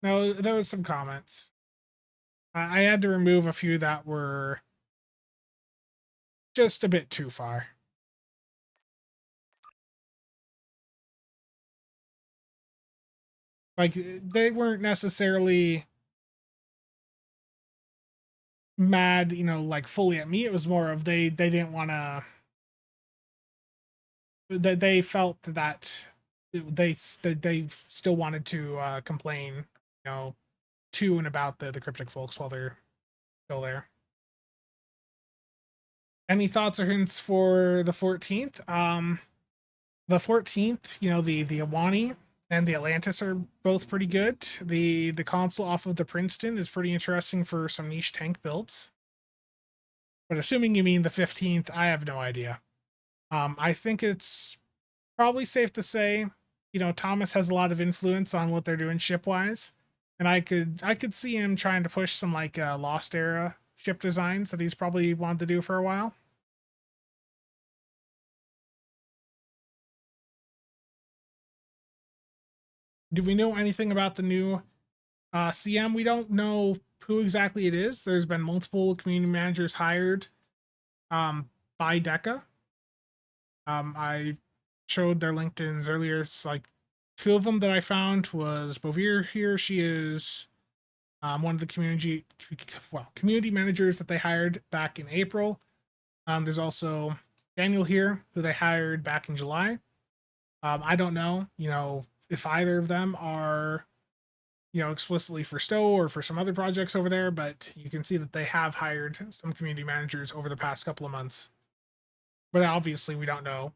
No, there was some comments. I had to remove a few that were just a bit too far. Like, they weren't necessarily mad, you know, like fully at me. It was more of they didn't want to. They felt that they still wanted to complain, you know, to and about the Cryptic folks while they're still there. Any thoughts or hints for the 14th? The 14th, you know, the Awani and the Atlantis are both pretty good. The console off of the Princeton is pretty interesting for some niche tank builds. But assuming you mean the 15th, I have no idea. I think it's probably safe to say, you know, Thomas has a lot of influence on what they're doing ship-wise. And I could see him trying to push some like Lost Era ship designs that he's probably wanted to do for a while. Do we know anything about the new CM? We don't know who exactly it is. There's been multiple community managers hired by Deca. I showed their LinkedIn's earlier. It's like two of them that I found was Bovir here. She is one of the community managers that they hired back in April. There's also Daniel here, who they hired back in July. I don't know, you know, if either of them are, you know, explicitly for Stow or for some other projects over there, but you can see that they have hired some community managers over the past couple of months. But obviously, we don't know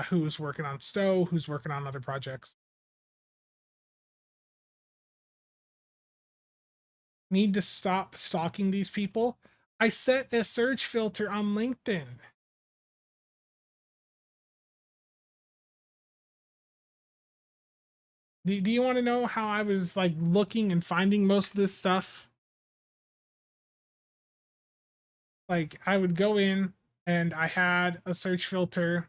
who's working on Stow, who's working on other projects. Need to stop stalking these people. I set a search filter on LinkedIn. Do you want to know how I was like looking and finding most of this stuff? Like, I would go in and I had a search filter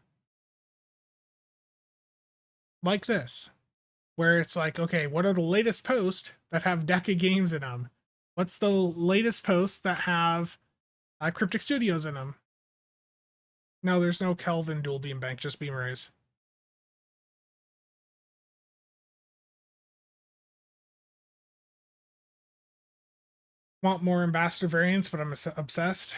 like this, where it's like, okay, what are the latest posts that have Deca Games in them? What's the latest posts that have Cryptic Studios in them? No, there's no Kelvin dual beam bank, just beam rays. Want more ambassador variants, but I'm obsessed.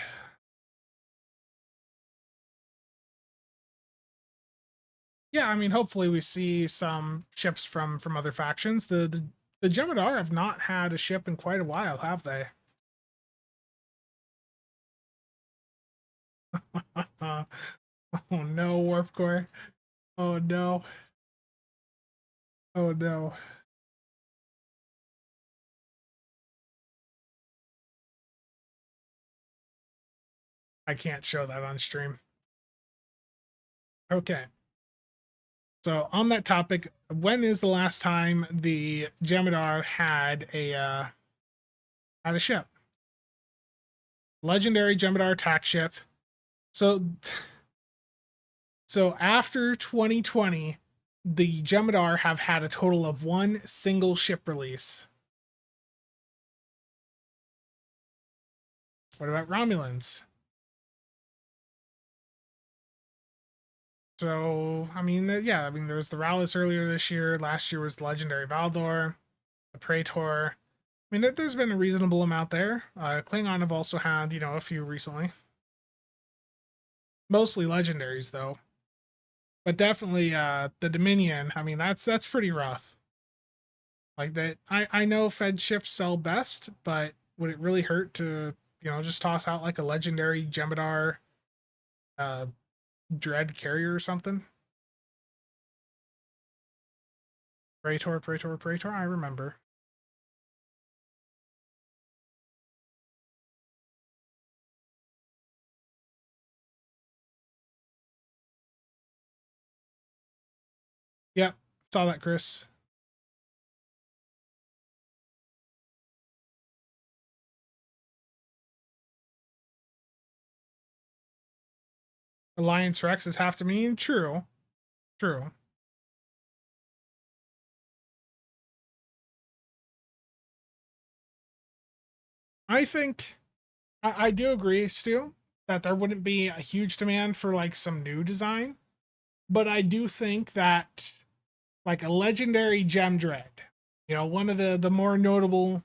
Yeah, I mean, hopefully we see some ships from other factions. The Jem'Hadar have not had a ship in quite a while, have they? Oh no, Warp Core. Oh no. Oh no. I can't show that on stream. Okay. So on that topic, when is the last time the Jem'Hadar had a ship? Legendary Jem'Hadar attack ship. So after 2020, the Jem'Hadar have had a total of one single ship release. What about Romulans? So, I mean, yeah, I mean, there was the Rallis earlier this year. Last year was the Legendary Valdor, the Praetor. I mean, there's been a reasonable amount there. Klingon have also had, you know, a few recently. Mostly legendaries, though. But definitely the Dominion, I mean, that's pretty rough. Like that, I know Fed ships sell best, but would it really hurt to, you know, just toss out like a legendary Jem'Hadar uh, Dread carrier or something? Praetor, Praetor, Praetor, I remember. Yep, saw that, Chris. Alliance Rex is half to mean true. True. I think I do agree, Stu, that there wouldn't be a huge demand for like some new design, but I do think that like a legendary Gem Dread, you know, one of the more notable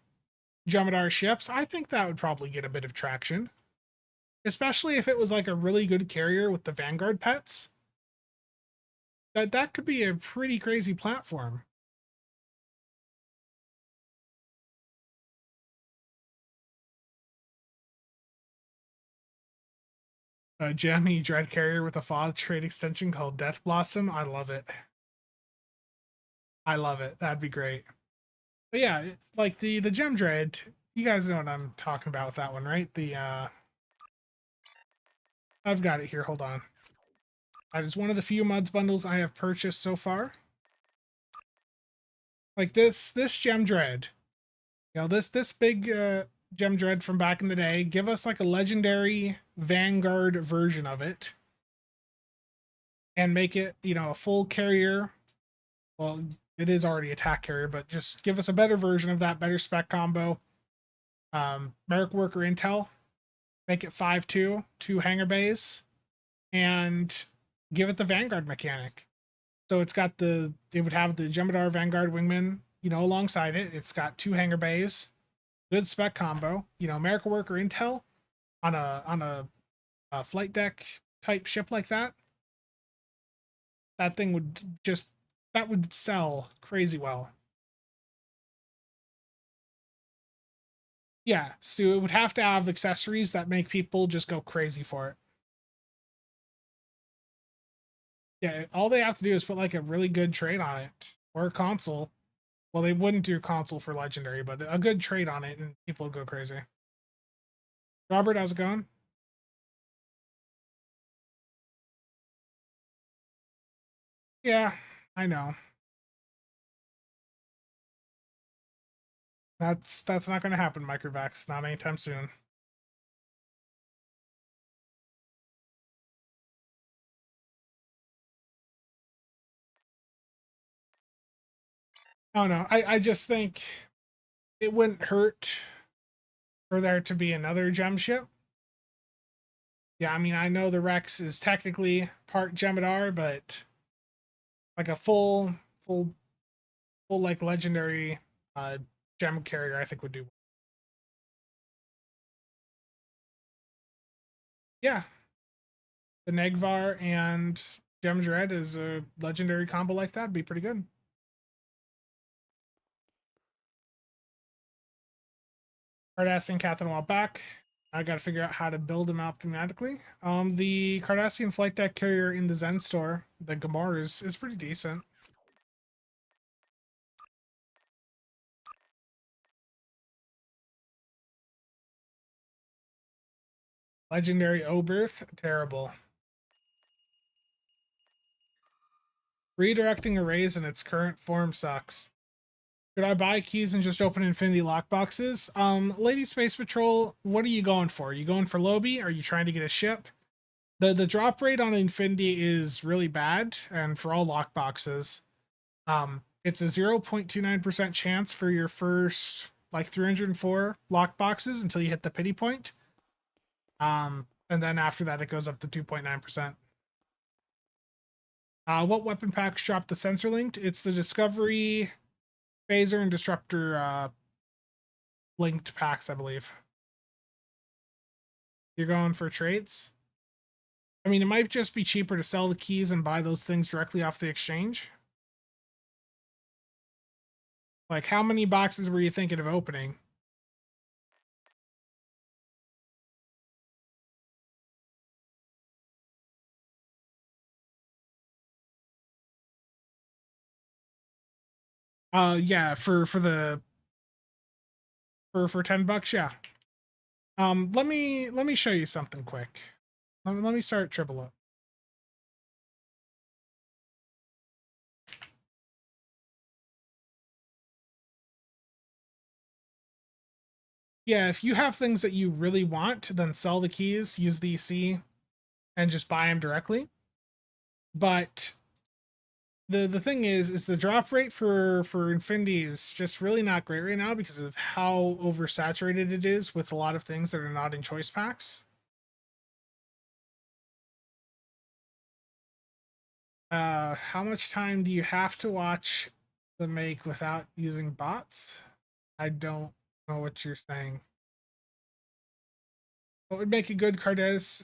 Jem'Hadar ships, I think that would probably get a bit of traction, especially if it was like a really good carrier with the Vanguard pets. That could be a pretty crazy platform. A jammy dread carrier with a fog trade extension called Death Blossom. I love it. I love it. That'd be great. But yeah, like the Gem Dread, you guys know what I'm talking about with that one, right? The I've got it here. Hold on. That is one of the few mods bundles I have purchased so far. Like this Gem Dread, you know, this big Gem Dread from back in the day. Give us like a legendary Vanguard version of it, and make it, you know, a full carrier. Well, it is already attack carrier, but just give us a better version of that, better spec combo. Merrick Worker Intel, make it 5-2, 2 hangar bays, and give it the Vanguard mechanic. So it would have the Jem'Hadar Vanguard Wingman, you know, alongside it. It's got 2 hangar bays, good spec combo. You know, America Worker Intel on a flight deck type ship like that. That thing would just that would sell crazy well. Yeah, so it would have to have accessories that make people just go crazy for it. Yeah, all they have to do is put like a really good trade on it or a console. Well, they wouldn't do console for legendary, but a good trade on it and people would go crazy. Robert, how's it going? Yeah, I know. That's not going to happen, Microvax. Not anytime soon. Oh no, I just think it wouldn't hurt for there to be another gem ship. Yeah, I mean I know the Rex is technically part Jem'Hadar, but like a full like legendary uh gem carrier I think would do. Yeah, the Negvar and Gem Dread is a legendary combo like that. Would be pretty good. Cardassian Captain a while back. I got to figure out how to build them out thematically. The Cardassian flight deck carrier in the Zen store, the Gamor, is pretty decent. Legendary Oberth, terrible. Redirecting arrays in its current form sucks. Should I buy keys and just open Infinity lockboxes? Lady Space Patrol, what are you going for? Are you going for Lobi? Are you trying to get a ship? The drop rate on Infinity is really bad, and for all lockboxes, it's a 0.29% chance for your first like 304 lockboxes until you hit the pity point. And then after that, it goes up to 2.9%. What weapon packs drop the sensor linked? It's the Discovery, Phaser, and Disruptor linked packs, I believe. You're going for traits? I mean, it might just be cheaper to sell the keys and buy those things directly off the exchange. Like, how many boxes were you thinking of opening? Yeah, for $10, yeah. Let me show you something quick. Let me start Tribble up. Yeah, if you have things that you really want, then sell the keys, use the EC, and just buy them directly. But the thing is the drop rate for Infinity is just really not great right now because of how oversaturated it is with a lot of things that are not in choice packs. How much time do you have to watch the make without using bots? I don't know what you're saying. What would make a good Cardassian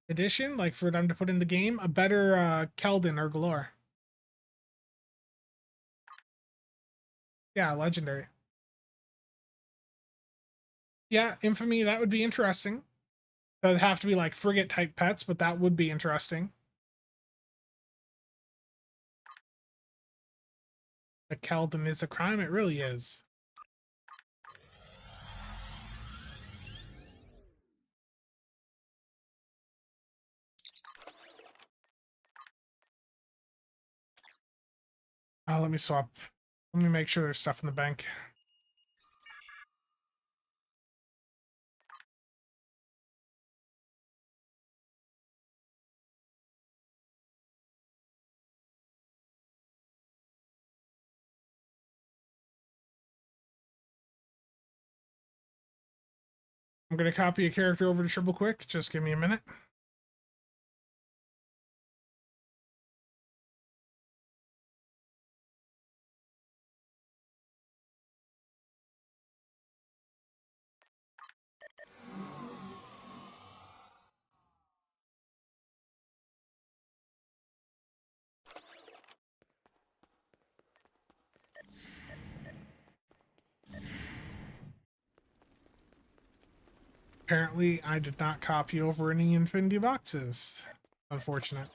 edition, like for them to put in the game? A better Keldon or Galore. Yeah, legendary. Yeah, Infamy, that would be interesting. That would have to be like frigate type pets, but that would be interesting. A Keldon is a crime, it really is. Let me swap. Let me make sure there's stuff in the bank. I'm going to copy a character over to Tribble quick. Just give me a minute. Apparently, I did not copy over any Infinity boxes. Unfortunate.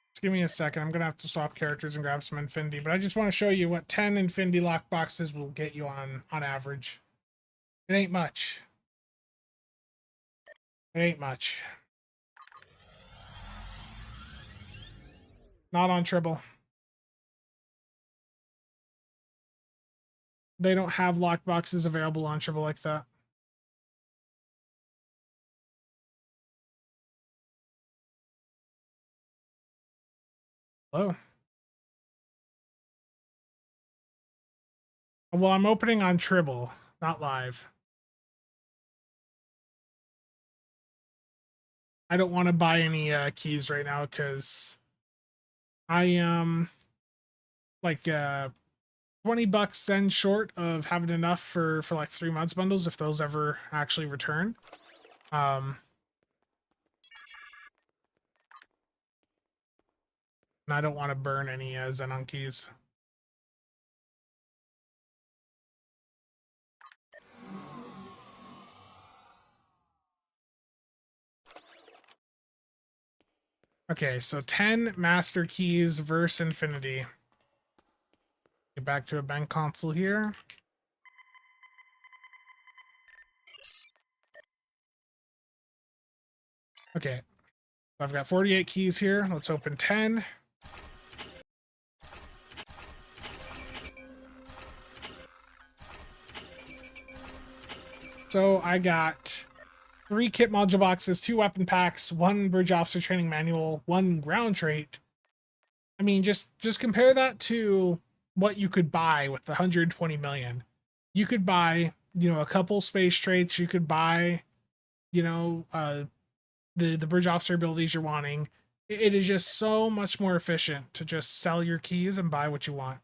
Just give me a second. I'm going to have to swap characters and grab some Infinity, but I just want to show you what 10 Infinity lock boxes will get you on average. It ain't much. It ain't much. Not on Tribble. They don't have lock boxes available on Tribble like that. Hello? Well, I'm opening on Tribble, not live. I don't want to buy any keys right now because I am like $20 then short of having enough for like 3 months bundles if those ever actually return. And I don't want to burn any Xenon keys. Okay, so 10 master keys versus Infinity. Get back to a bank console here. Okay, so I've got 48 keys here. Let's open 10. So I got 3 kit module boxes, 2 weapon packs, 1 bridge officer training manual, 1 ground trait. I mean, just compare that to what you could buy with the 120 million. You could buy, you know, a couple space traits. You could buy, you know, the bridge officer abilities you're wanting. It is just so much more efficient to just sell your keys and buy what you want.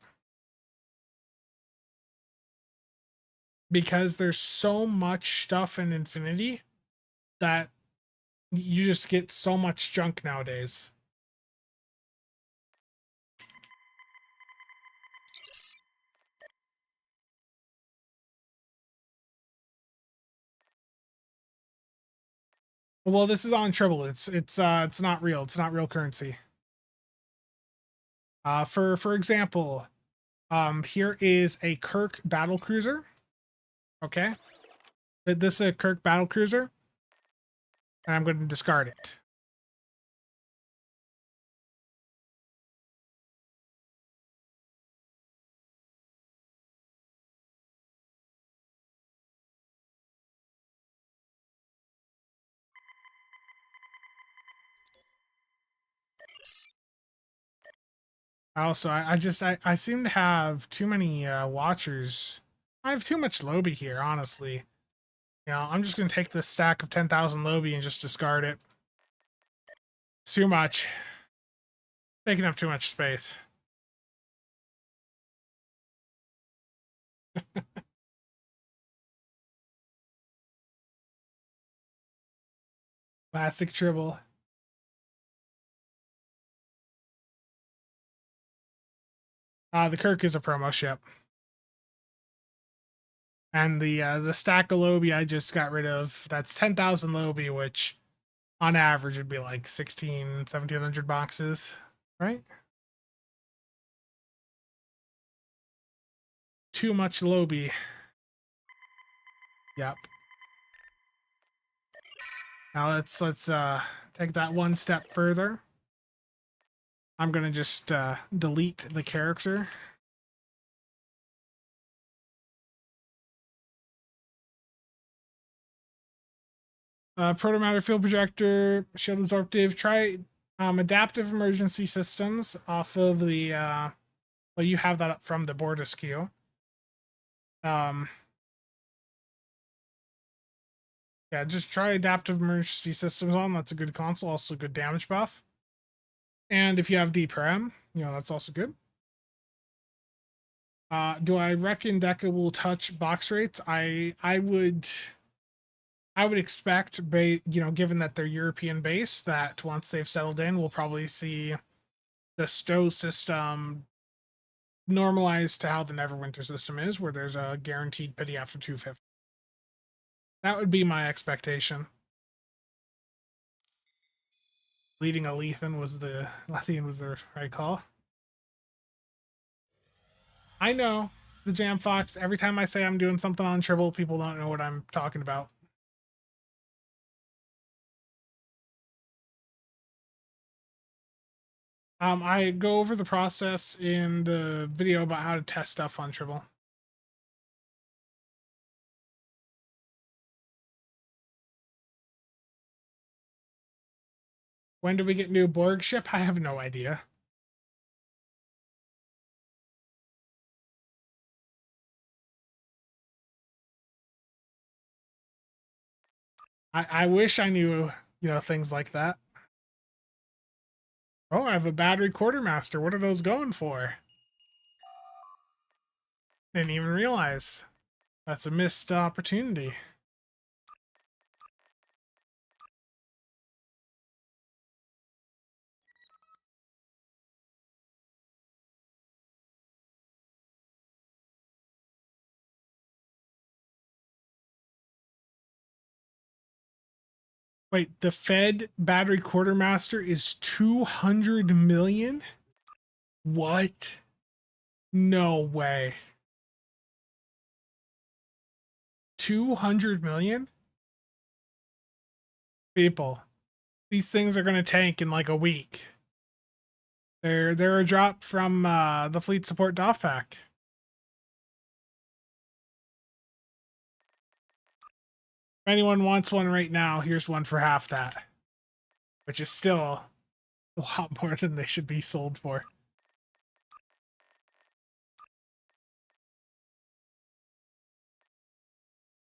Because there's so much stuff in Infinity that you just get so much junk nowadays. Well, this is on Tribble. It's not real. It's not real currency. For example, here is a Kirk battle cruiser. Okay, this is a Kirk battle cruiser, and I'm going to discard it. Also, I seem to have too many watchers. I have too much Lobi here, honestly. You know, I'm just gonna take this stack of 10,000 Lobi and just discard it. It's too much. Taking up too much space. Classic Tribble. The Kirk is a promo ship. And the stack of Lobi I just got rid of, that's 10,000 Lobi, which on average would be like 1,700 boxes, right? Too much Lobi. Yep. Now let's take that one step further. I'm gonna just delete the character. Protomatter field projector, shield absorptive. Try adaptive emergency systems off of the. Well, you have that up from the board SKU. Yeah, just try adaptive emergency systems on. That's a good console, also good damage buff. And if you have DPRM, you know, that's also good. Do I reckon Deca will touch box rates? I would expect, you know, given that they're European based, that once they've settled in, we'll probably see the Stow system normalized to how the Neverwinter system is, where there's a guaranteed pity after 250. That would be my expectation. Leading a Lithium was the right call. I know, the Jam Fox. Every time I say I'm doing something on Tribble, people don't know what I'm talking about. I go over the process in the video about how to test stuff on Tribble. When do we get new Borg ship? I have no idea. I wish I knew, you know, things like that. Oh, I have a battery quartermaster. What are those going for? Didn't even realize. That's a missed opportunity. Wait, the Fed battery quartermaster is 200 million? What? No way. 200 million? People, these things are going to tank in like a week. They're a drop from the fleet support Doff pack. If anyone wants one right now, here's one for half that, which is still a lot more than they should be sold for.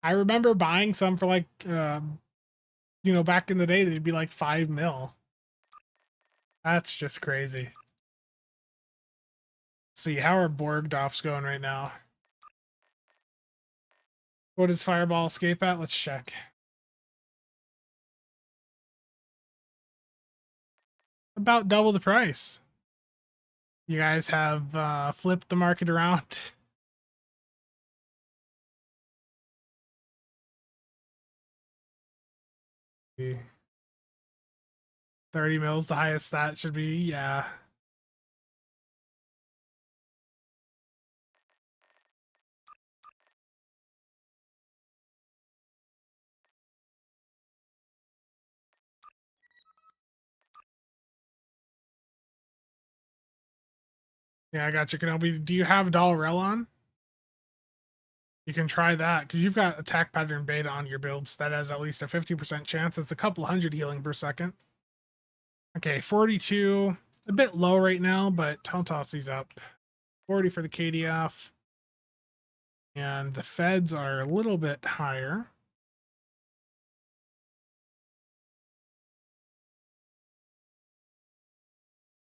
I remember buying some for like, back in the day, they'd be like 5 mil. That's just crazy. Let's see, how are Borg Doffs going right now? What does Fireball escape at? Let's check. About double the price. You guys have flipped the market around. See. 30 mils, the highest that should be, yeah. Yeah, I got you, Kenobi. Do you have Dollarel on? You can try that, because you've got attack pattern beta on your builds. That has at least a 50% chance. It's a couple hundred healing per second. Okay, 42. A bit low right now, but I'll toss these up. 40 for the KDF. And the feds are a little bit higher.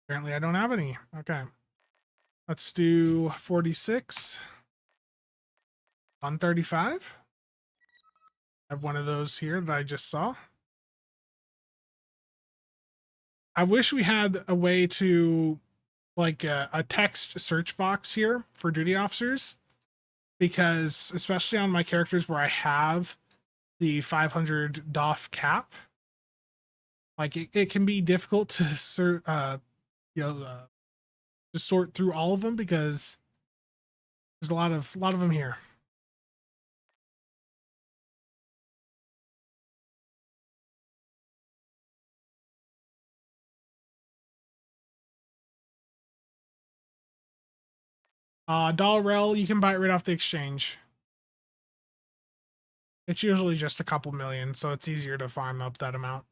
Apparently I don't have any. Okay. Let's do 46. 135. I have one of those here that I just saw. I wish we had a way to, like, a text search box here for duty officers, because especially on my characters where I have the 500 Doff cap, like it can be difficult to to sort through all of them, because there's a lot of them here. Dollarel, you can buy it right off the exchange. It's usually just a couple million, so it's easier to farm up that amount.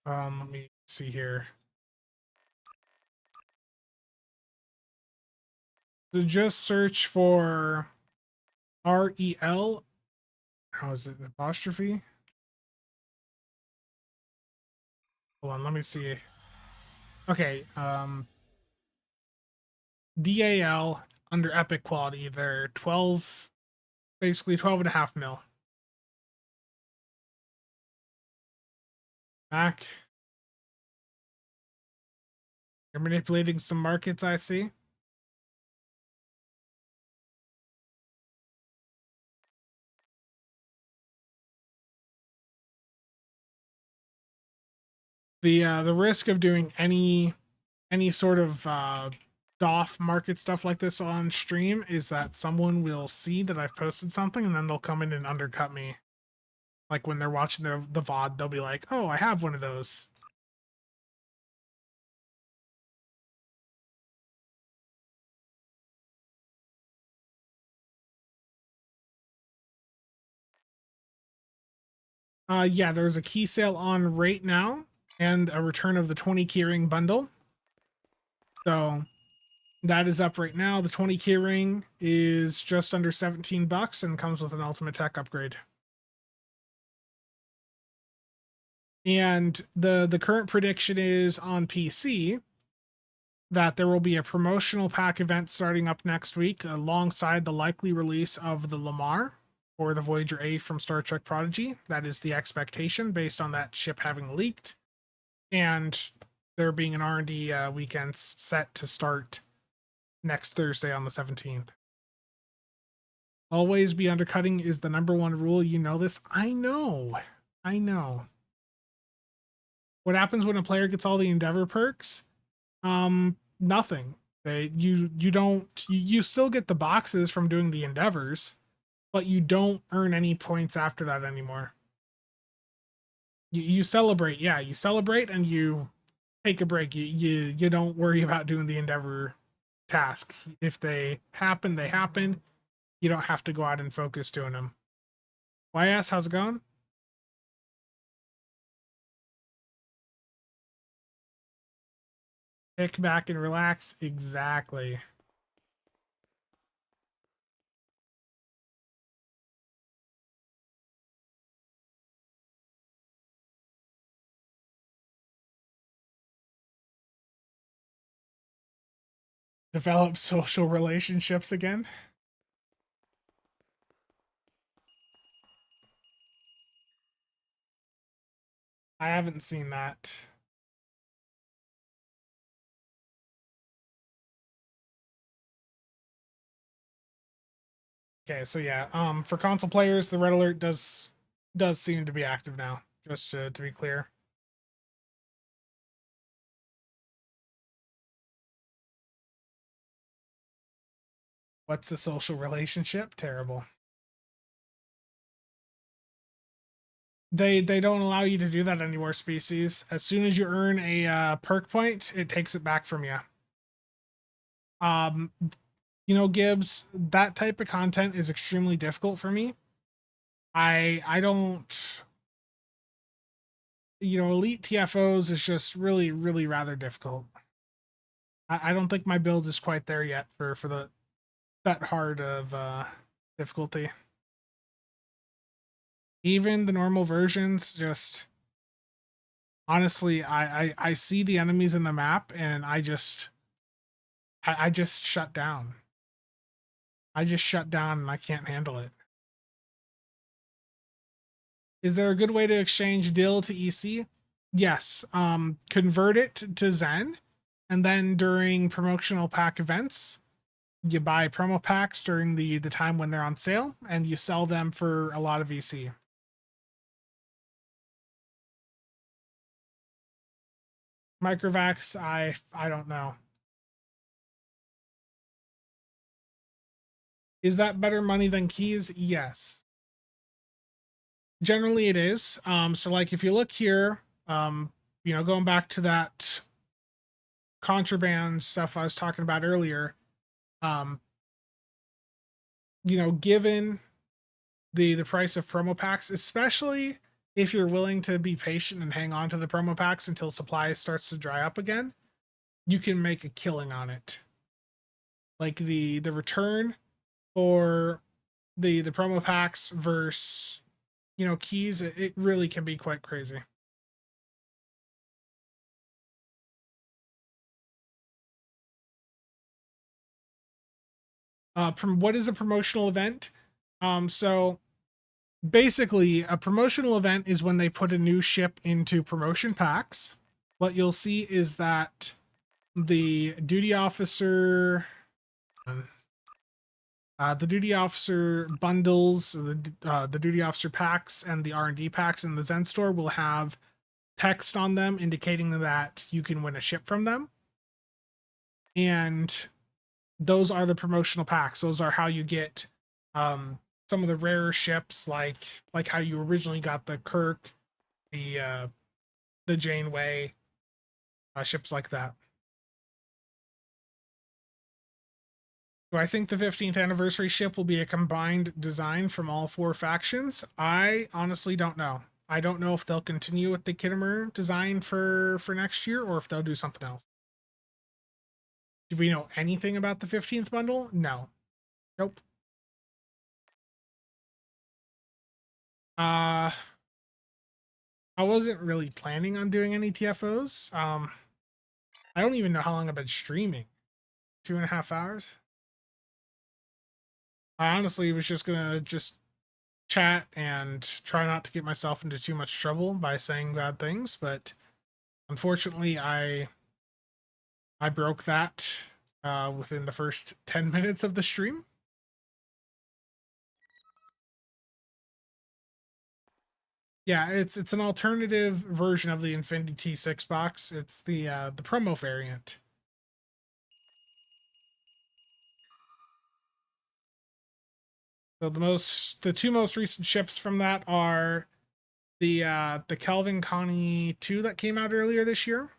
Let me see here. So just search for REL. How is it? Apostrophe? Hold on, let me see. Okay, DAL under epic quality, they're 12, basically 12.5 mil. Back. You're manipulating some markets, I see. The risk of doing any sort of Doff market stuff like this on stream is that someone will see that I've posted something and then they'll come in and undercut me. Like when they're watching the VOD, they'll be like, "Oh, I have one of those." Yeah, there's a key sale on right now and a return of the 20 keyring bundle. So that is up right now. The 20 keyring is just under 17 bucks and comes with an ultimate tech upgrade. And the current prediction is on PC that there will be a promotional pack event starting up next week alongside the likely release of the Lamar or the Voyager A from Star Trek Prodigy. That is the expectation based on that ship having leaked. And there being an R&D weekend set to start next Thursday on the 17th. Always be undercutting is the #1 rule. You know this. I know. What happens when a player gets all the Endeavor perks? Nothing. You still get the boxes from doing the endeavors, but you don't earn any points after that anymore. You celebrate, yeah, you celebrate and you take a break. You don't worry about doing the endeavor task. If they happen, they happen. You don't have to go out and focus doing them. YS, how's it going? Kick back and relax. Exactly. Develop social relationships again. I haven't seen that. Okay, so yeah, for console players, the red alert does seem to be active now. Just to be clear. What's the social relationship? Terrible. They don't allow you to do that anymore, species. As soon as you earn a perk point, it takes it back from you. You know, Gibbs, that type of content is extremely difficult for me. I don't, you know, elite TFOs is just really rather difficult. I don't think my build is quite there yet for that hard of difficulty. Even the normal versions, just honestly, I see the enemies in the map and I just shut down. I just shut down and I can't handle it. Is there a good way to exchange DIL to EC? Yes. Convert it to Zen, and then during promotional pack events, you buy promo packs during the time when they're on sale, and you sell them for a lot of EC. Microvax, I don't know. Is that better money than keys? Yes. Generally it is. So like if you look here, you know, going back to that contraband stuff I was talking about earlier, you know, given the price of promo packs, especially if you're willing to be patient and hang on to the promo packs until supply starts to dry up again, you can make a killing on it. Like the return for the promo packs versus, you know, keys, it really can be quite crazy. From what is a promotional event? So basically, a promotional event is when they put a new ship into promotion packs. What you'll see is that the duty officer, the duty officer bundles, the duty officer packs, and the R&D packs in the Zen store will have text on them indicating that you can win a ship from them. And those are the promotional packs. Those are how you get some of the rarer ships, like how you originally got the Kirk, the Janeway, ships like that. Do I think the 15th anniversary ship will be a combined design from all four factions? I honestly don't know. I don't know if they'll continue with the Kittimer design for next year or if they'll do something else. Do we know anything about the 15th bundle? No. Nope. I wasn't really planning on doing any TFOs. I don't even know how long I've been streaming. 2.5 hours. I honestly was just gonna chat and try not to get myself into too much trouble by saying bad things, but unfortunately I broke that within the first 10 minutes of the stream. Yeah, it's an alternative version of the Infinity T6 box. It's the promo variant. So the two most recent ships from that are the Kelvin Connie 2 that came out earlier this year,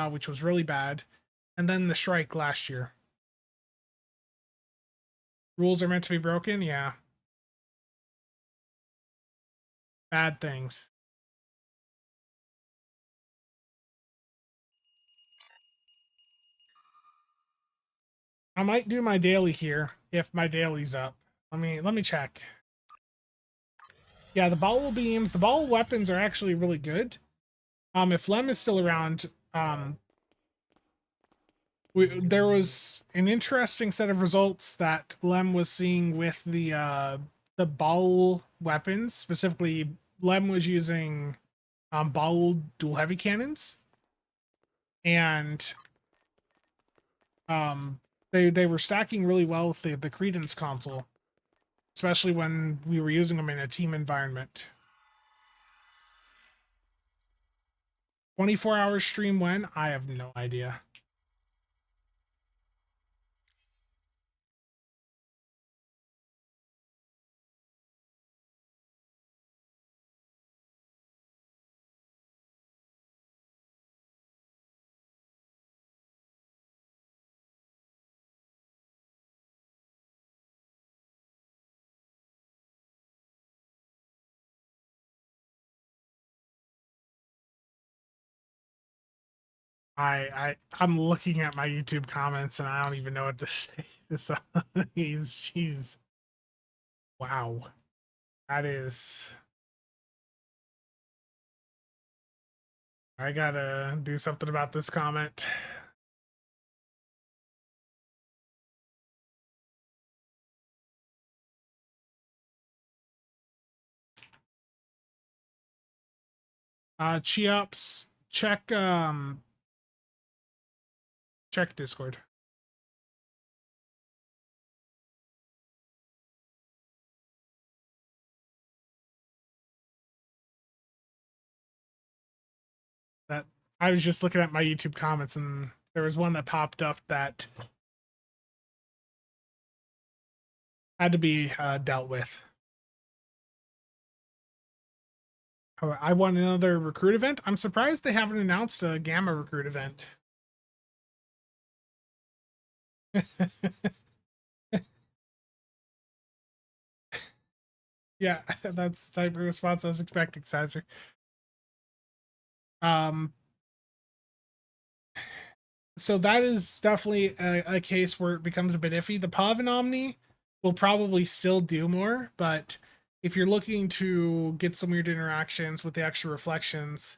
which was really bad, and then the Shrike last year. Rules are meant to be broken, yeah. Bad things. I might do my daily here if my daily's up. Let me check. Yeah, the ball beams, the ball weapons are actually really good. If Lem is still around, there was an interesting set of results that Lem was seeing with the ball weapons. Specifically, Lem was using ball dual heavy cannons, and they were stacking really well with the cadence console, especially when we were using them in a team environment. 24 hours stream when? I have no idea. I'm looking at my YouTube comments and I don't even know what to say. This she's wow. That is, I gotta do something about this comment. Cheops, check check Discord. That I was just looking at my YouTube comments and there was one that popped up that had to be dealt with. Oh, I want another recruit event. I'm surprised they haven't announced a Gamma recruit event. Yeah, that's the type of response I was expecting, Sizer. So that is definitely a case where it becomes a bit iffy. The Pavan Omni will probably still do more, but if you're looking to get some weird interactions with the extra reflections,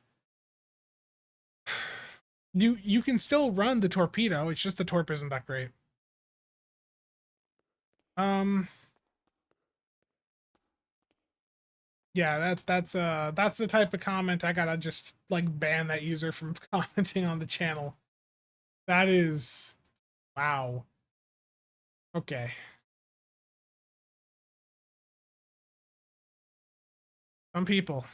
you can still run the torpedo. It's just the torp isn't that great. Yeah, that's the type of comment I gotta just like ban that user from commenting on the channel. That is wow. Okay. Some people.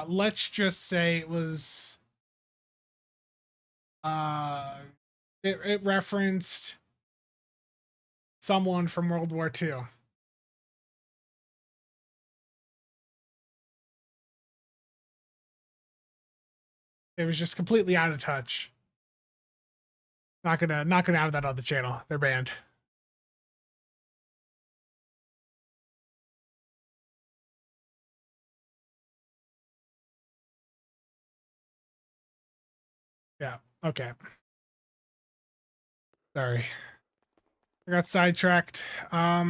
Let's just say it was it referenced someone from World War II. It was just completely out of touch. Not gonna have that on the channel. They're banned. Yeah. Okay. Sorry. I got sidetracked. I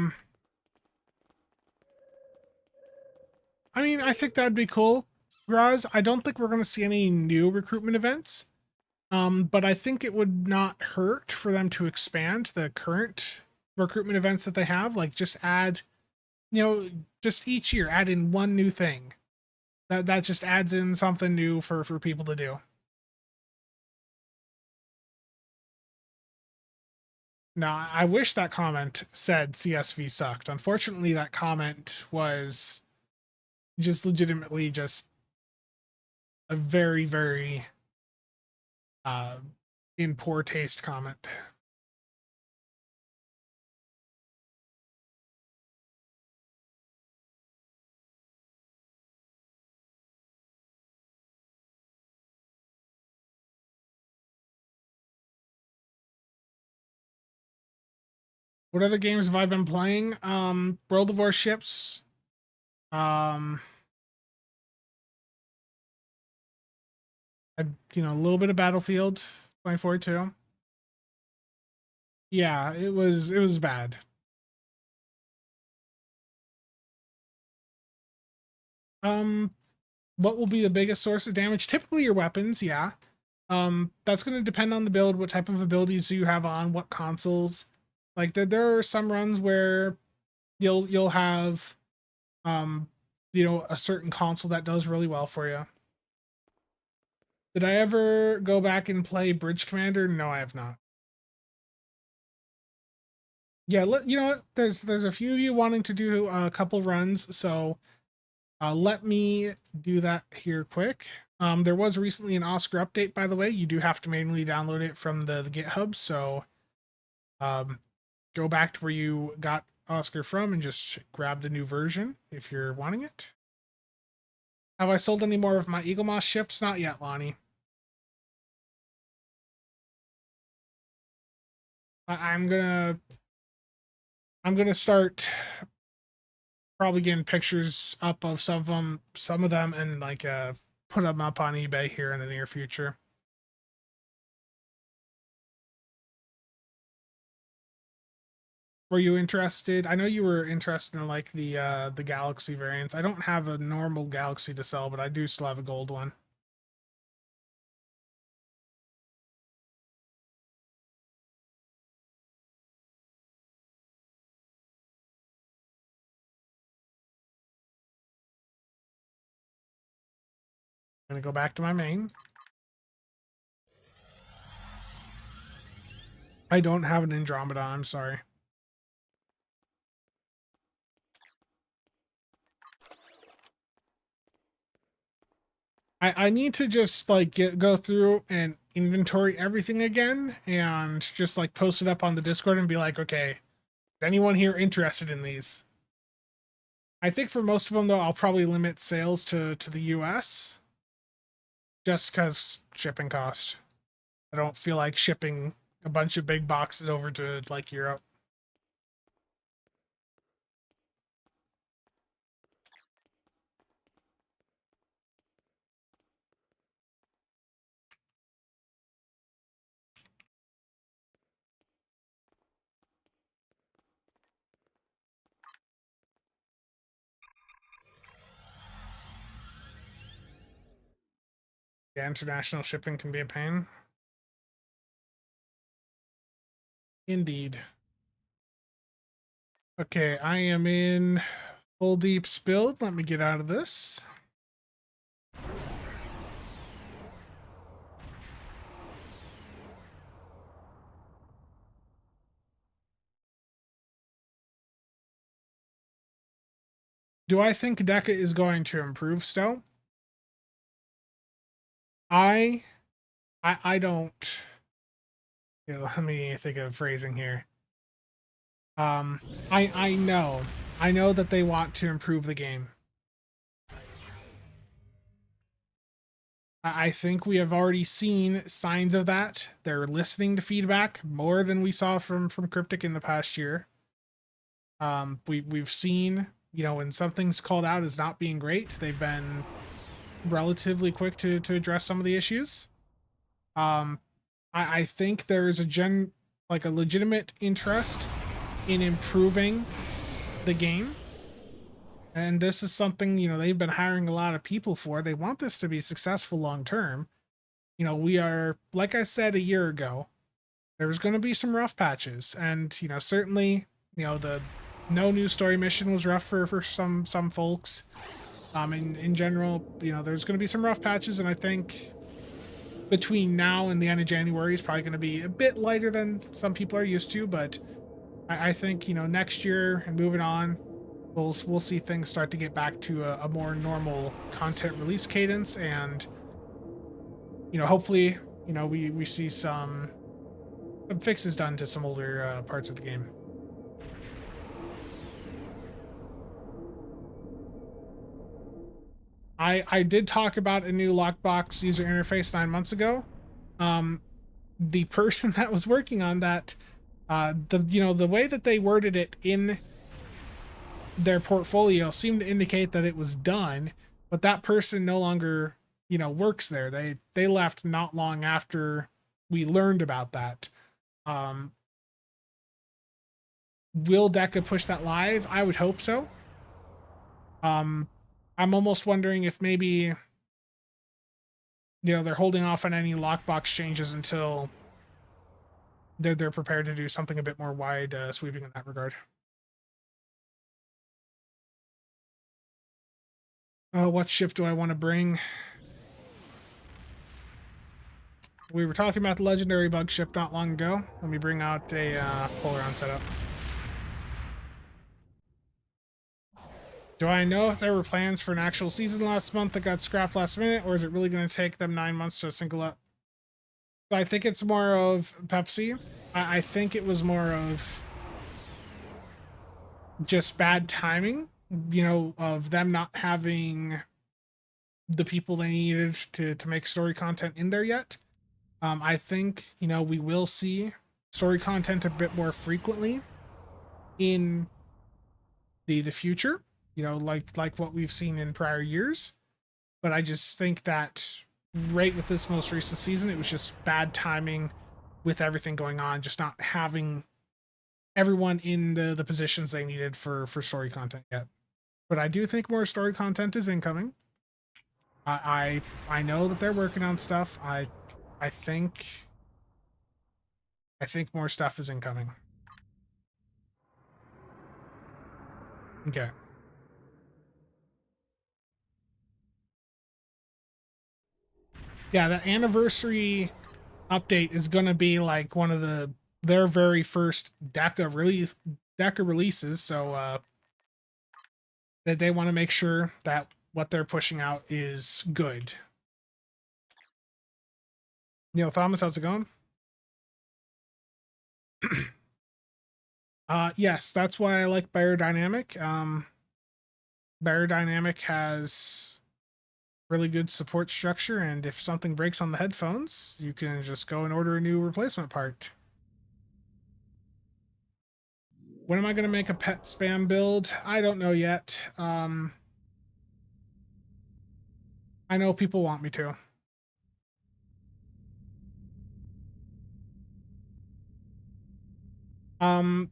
mean, I think that'd be cool. Graz, I don't think we're gonna see any new recruitment events. But I think it would not hurt for them to expand the current recruitment events that they have. Like just add, just each year add in one new thing. That just adds in something new for people to do. Now, I wish that comment said CSV sucked. Unfortunately, that comment was just legitimately just a very, very uh, in poor taste comment. What other games have I been playing? World of Warships. Um, a little bit of Battlefield 2042. Yeah, it was bad. Um, what will be the biggest source of damage? Typically your weapons, yeah. That's going to depend on the build, what type of abilities you have on, what consoles. Like there are some runs where you'll have a certain console that does really well for you. Did I ever go back and play Bridge Commander? No, I have not. Yeah, you know what? There's a few of you wanting to do a couple runs, so let me do that here quick. There was recently an Oscar update, by the way. You do have to manually download it from the GitHub, so go back to where you got Oscar from and just grab the new version if you're wanting it. Have I sold any more of my Eagle Moss ships? Not yet, Lonnie. I'm gonna start probably getting pictures up of some of them, and like put them up on eBay here in the near future. Were you interested? I know you were interested in like the Galaxy variants. I don't have a normal Galaxy to sell, but I do still have a gold one. I'm gonna go back to my main. I don't have an Andromeda, I'm sorry. I need to just like go through and inventory everything again and just like post it up on the Discord and be like, okay, is anyone here interested in these? I think for most of them though, I'll probably limit sales to the US just because shipping cost. I don't feel like shipping a bunch of big boxes over to like Europe. Yeah, international shipping can be a pain. Indeed. Okay, I am in full deep spilled. Let me get out of this. Do I think Deca is going to improve Stow? I don't. Yeah, let me think of phrasing here. I know that they want to improve the game. I think we have already seen signs of that. They're listening to feedback more than we saw from Cryptic in the past year. We've seen, when something's called out as not being great, they've been relatively quick to address some of the issues. I think there's a legitimate interest in improving the game. And this is something, they've been hiring a lot of people for. They want this to be successful long term. We are, like I said a year ago, there's going to be some rough patches. And, certainly, the no news story mission was rough for some folks. In general, there's going to be some rough patches. And I think between now and the end of January is probably going to be a bit lighter than some people are used to, but I think, you know, next year and moving on, we'll see things start to get back to a more normal content release cadence, and you know, hopefully, you know, we see some fixes done to some older parts of the game. I did talk about a new Lockbox user interface 9 months ago. The person that was working on that, the way that they worded it in their portfolio seemed to indicate that it was done, but that person no longer, you know, works there. They left not long after we learned about that. Will Deca push that live? I would hope so. I'm almost wondering if maybe, you know, they're holding off on any lockbox changes until they're prepared to do something a bit more wide sweeping in that regard. What ship do I want to bring? We were talking about the legendary bug ship not long ago. Let me bring out a Polaron setup. Do I know if there were plans for an actual season last month that got scrapped last minute, or is it really going to take them 9 months to single up? So I think it's more of Pepsi. I think it was more of just bad timing, you know, of them not having the people they needed to make story content in there yet. I think, you know, we will see story content a bit more frequently in the future, you know, like what we've seen in prior years. But I just think that right with this most recent season, it was just bad timing with everything going on, just not having everyone in the positions they needed for story content yet. But I do think more story content is incoming. I know that they're working on stuff. I think more stuff is incoming. Okay. Yeah, the anniversary update is going to be like one of their very first Deca releases, so that they want to make sure that what they're pushing out is good. Neil Thomas, how's it going? Yes, that's why I like Biodynamic. Biodynamic has really good support structure, and if something breaks on the headphones, you can just go and order a new replacement part. When am I going to make a pet spam build? I don't know yet. I know people want me to.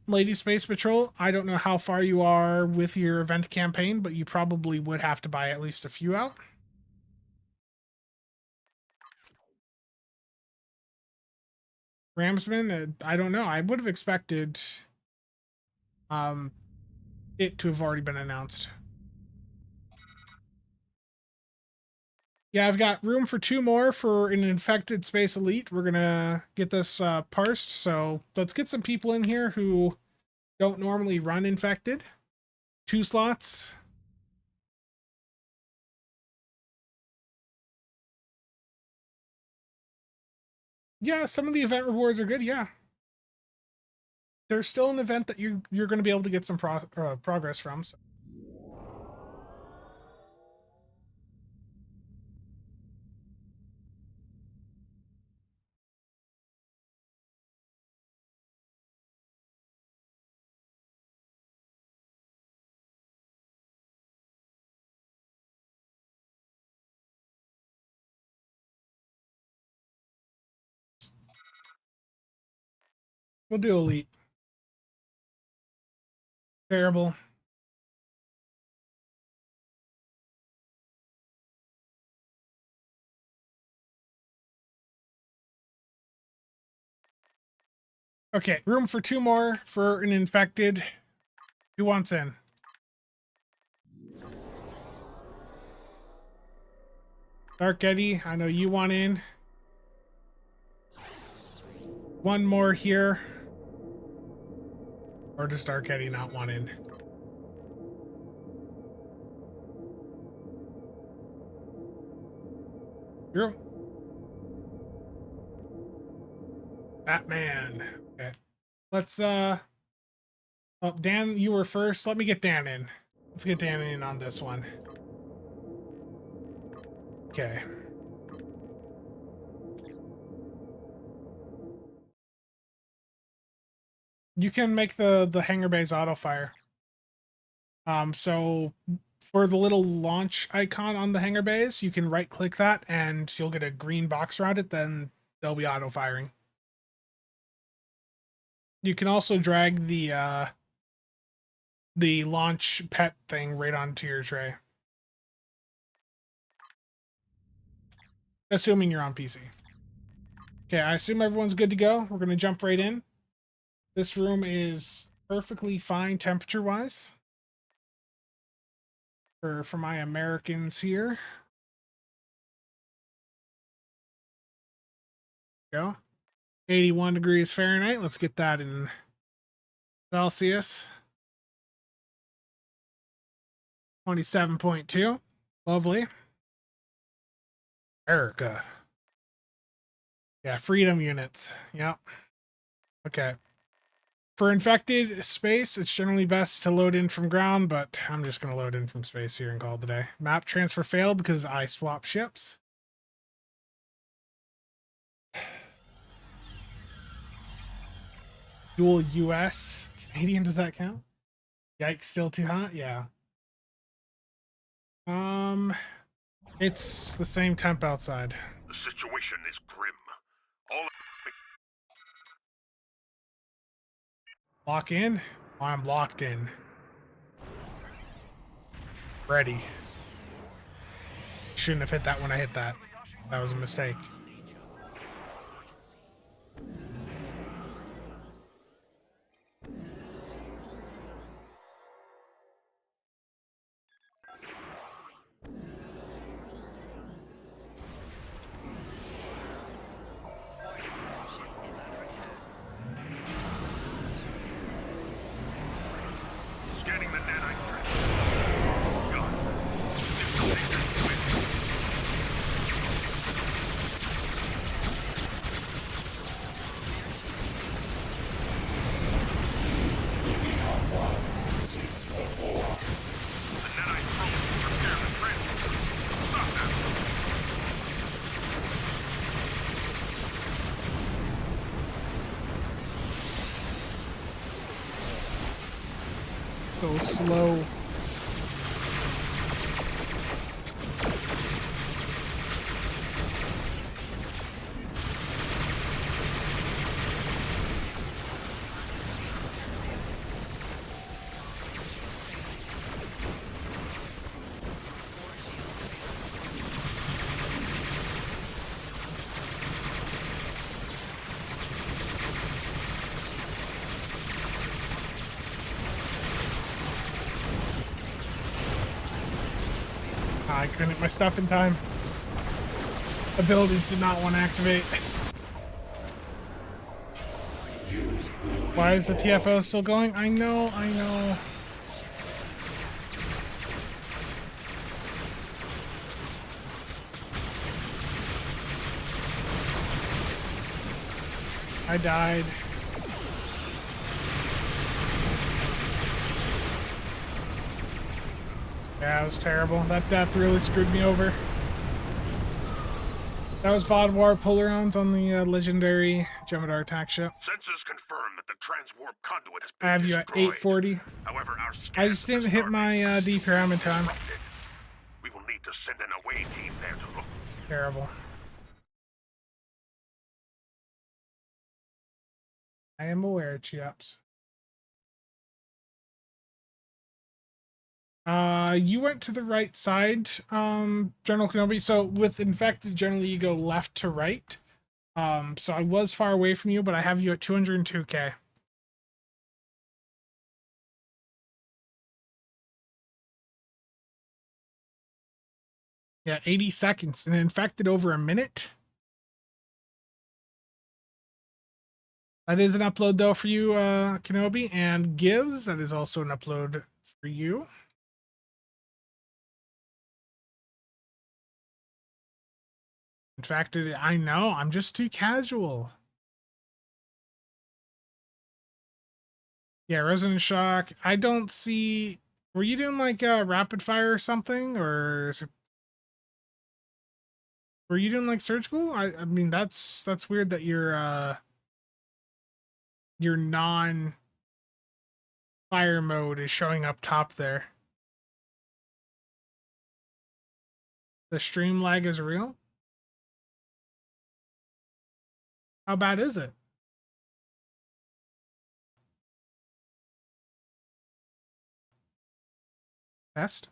Lady Space Patrol, I don't know how far you are with your event campaign, but you probably would have to buy at least a few out. Ramsman, I don't know. I would have expected it to have already been announced. Yeah, I've got room for 2 more for an infected space elite. We're gonna get this parsed, so let's get some people in here who don't normally run infected. 2 slots. Yeah, some of the event rewards are good, yeah. There's still an event that you're going to be able to get some progress from. So. We'll do elite. Terrible. Okay, room for 2 more for an infected. Who wants in? Dark Eddie, I know you want in. one more here. Or does Dark Eddie not want in? True. Batman. Okay. Let's oh, Dan, you were first. Let me get Dan in. Let's get Dan in on this one. Okay. You can make the hangar bays auto fire. So for the little launch icon on the hangar bays, you can right click that and you'll get a green box around it, then they'll be auto firing. You can also drag the launch pet thing right onto your tray. Assuming you're on PC. Okay, I assume everyone's good to go. We're going to jump right in. This room is perfectly fine temperature-wise. For my Americans here. Go. 81 degrees Fahrenheit. Let's get that in Celsius. 27.2. Lovely. America. Yeah, freedom units. Yep. Okay. For infected space, it's generally best to load in from ground, but I'm just going to load in from space here and call it a day. Map transfer failed because I swapped ships. Dual US. Canadian, does that count? Yikes, still too hot? Yeah. It's the same temp outside. The situation is grim. All Lock in? I'm locked in. Ready. Shouldn't have hit that when I hit that. That was a mistake. scanning the nanite threat. God. The nanite probe will repair the transport. Stop that. So slow. I couldn't get my stuff in time. Abilities did not want to activate. Why is the TFO still going? I know. I died. Yeah, it was terrible. That death really screwed me over. That was VOD War Polarons on the legendary Jem'Hadar attack ship. Sensors confirm that the transwarp conduit has I been have you at destroyed. 840. However, our I scans just of the didn't hit my starbase DPRM in time. disrupted. We will need to send an away team there to look. Terrible. I am aware, Chiaps. You went to the right side, General Kenobi. So with infected, generally you go left to right. So I was far away from you, but I have you at 202K. Yeah, 80 seconds and infected over a minute. That is an upload though for you, Kenobi, and Gives. That is also an upload for you. In fact, I know I'm just too casual. Yeah, Resonant Shock. I don't see. Were you doing like rapid fire or something, or were you doing like surgical? I mean that's weird that your non fire mode is showing up top there. The stream lag is real. How bad is it? Test.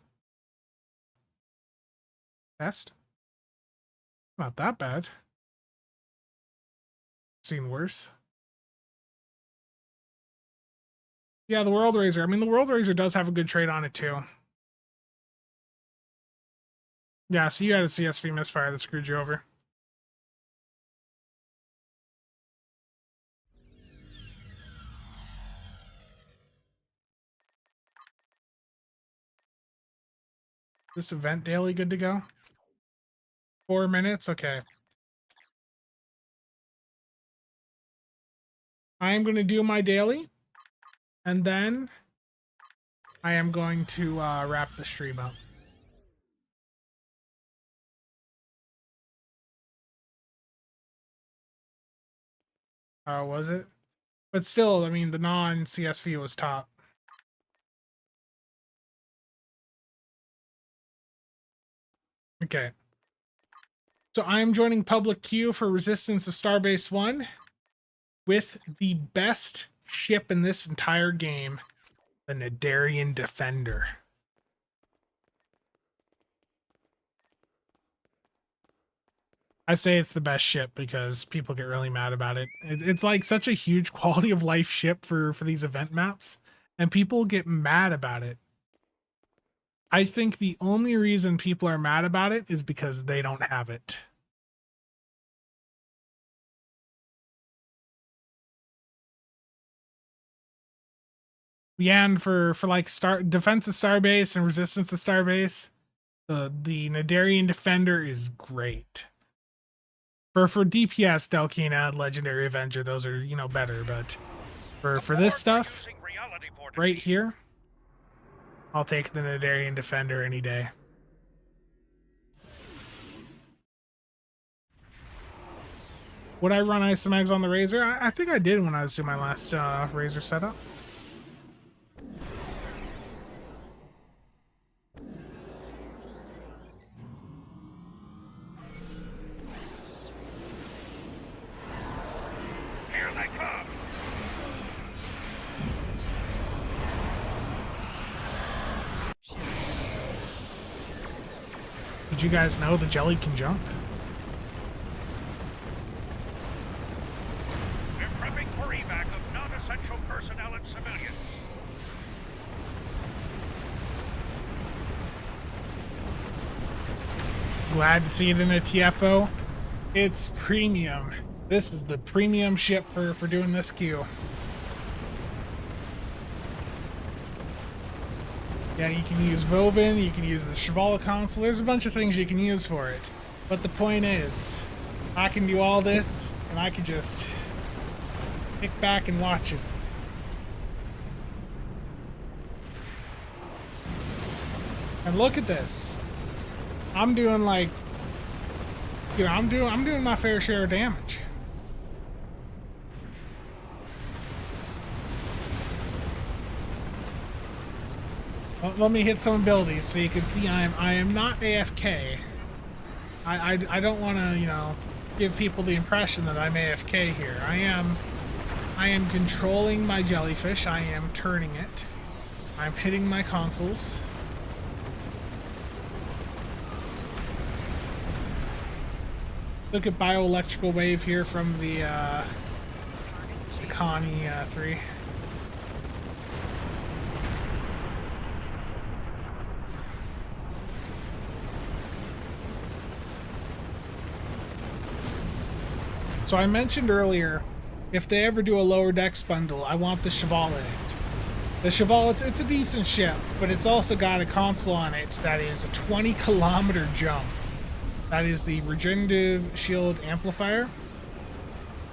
Test. Not that bad. Seen worse. Yeah, the World Razor. I mean, the World Razor does have a good trade on it too. Yeah, so you had a CSV misfire that screwed you over. This event daily good to go? 4 minutes? Okay. I am going to do my daily, and then I am going to wrap the stream up. Was it? But still, I mean, the non-CSV was top. Okay. So I am joining public queue for Resistance to Starbase 1 with the best ship in this entire game, the Narian Defender. I say it's the best ship because people get really mad about it. It's like such a huge quality of life ship for these event maps, and people get mad about it. I think the only reason people are mad about it is because they don't have it. Yeah, and for like defense of Starbase and resistance to Starbase, the Narian Defender is great. For DPS, Delkina, Legendary Avenger, those are, you know, better, but for this stuff right here, I'll take the Narian Defender any day. Would I run Isomags on the Razor? I think I did when I was doing my last Razor setup. Here they come. Did you guys know the jelly can jump? They're prepping for evac of non-essential personnel and civilians. Glad to see it in a TFO. It's premium. This is the premium ship for doing this queue. Yeah, you can use Vovin, you can use the Shivala console, there's a bunch of things you can use for it. But the point is, I can do all this, and I can just kick back and watch it. And look at this. I'm doing like, you know, I'm doing my fair share of damage. Well, let me hit some abilities so you can see I am not AFK. I don't want to, you know, give people the impression that I'm AFK here. I am controlling my jellyfish. I am turning it. I'm hitting my consoles. Look at bioelectrical wave here from the Connie 3. So I mentioned earlier if they ever do a lower decks bundle, I want the Cheval in it. The Cheval, it's a decent ship, but it's also got a console on it that is a 20-kilometer jump. That is the regenerative shield amplifier.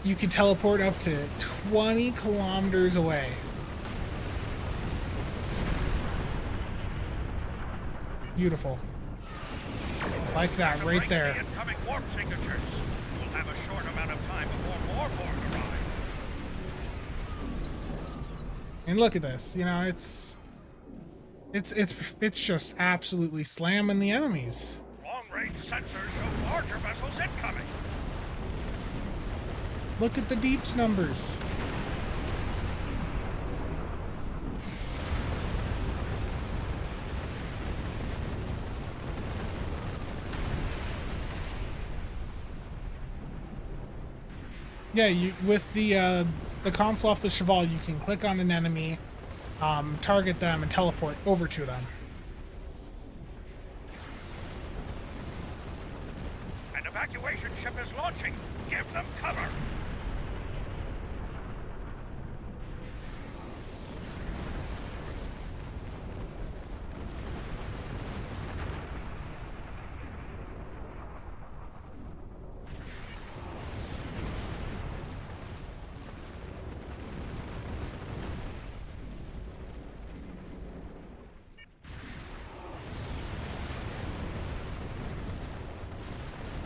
You can teleport up to 20 kilometers away. Beautiful. Like that, right there. The incoming warp signatures. We'll have a short amount of time before more Borg arrive. And look at this, you know, it's just absolutely slamming the enemies. Long-range sensors show larger vessels incoming. Look at the deeps numbers. Yeah, you with the console off the Cheval, you can click on an enemy, target them, and teleport over to them. An evacuation ship is launching. Give them cover.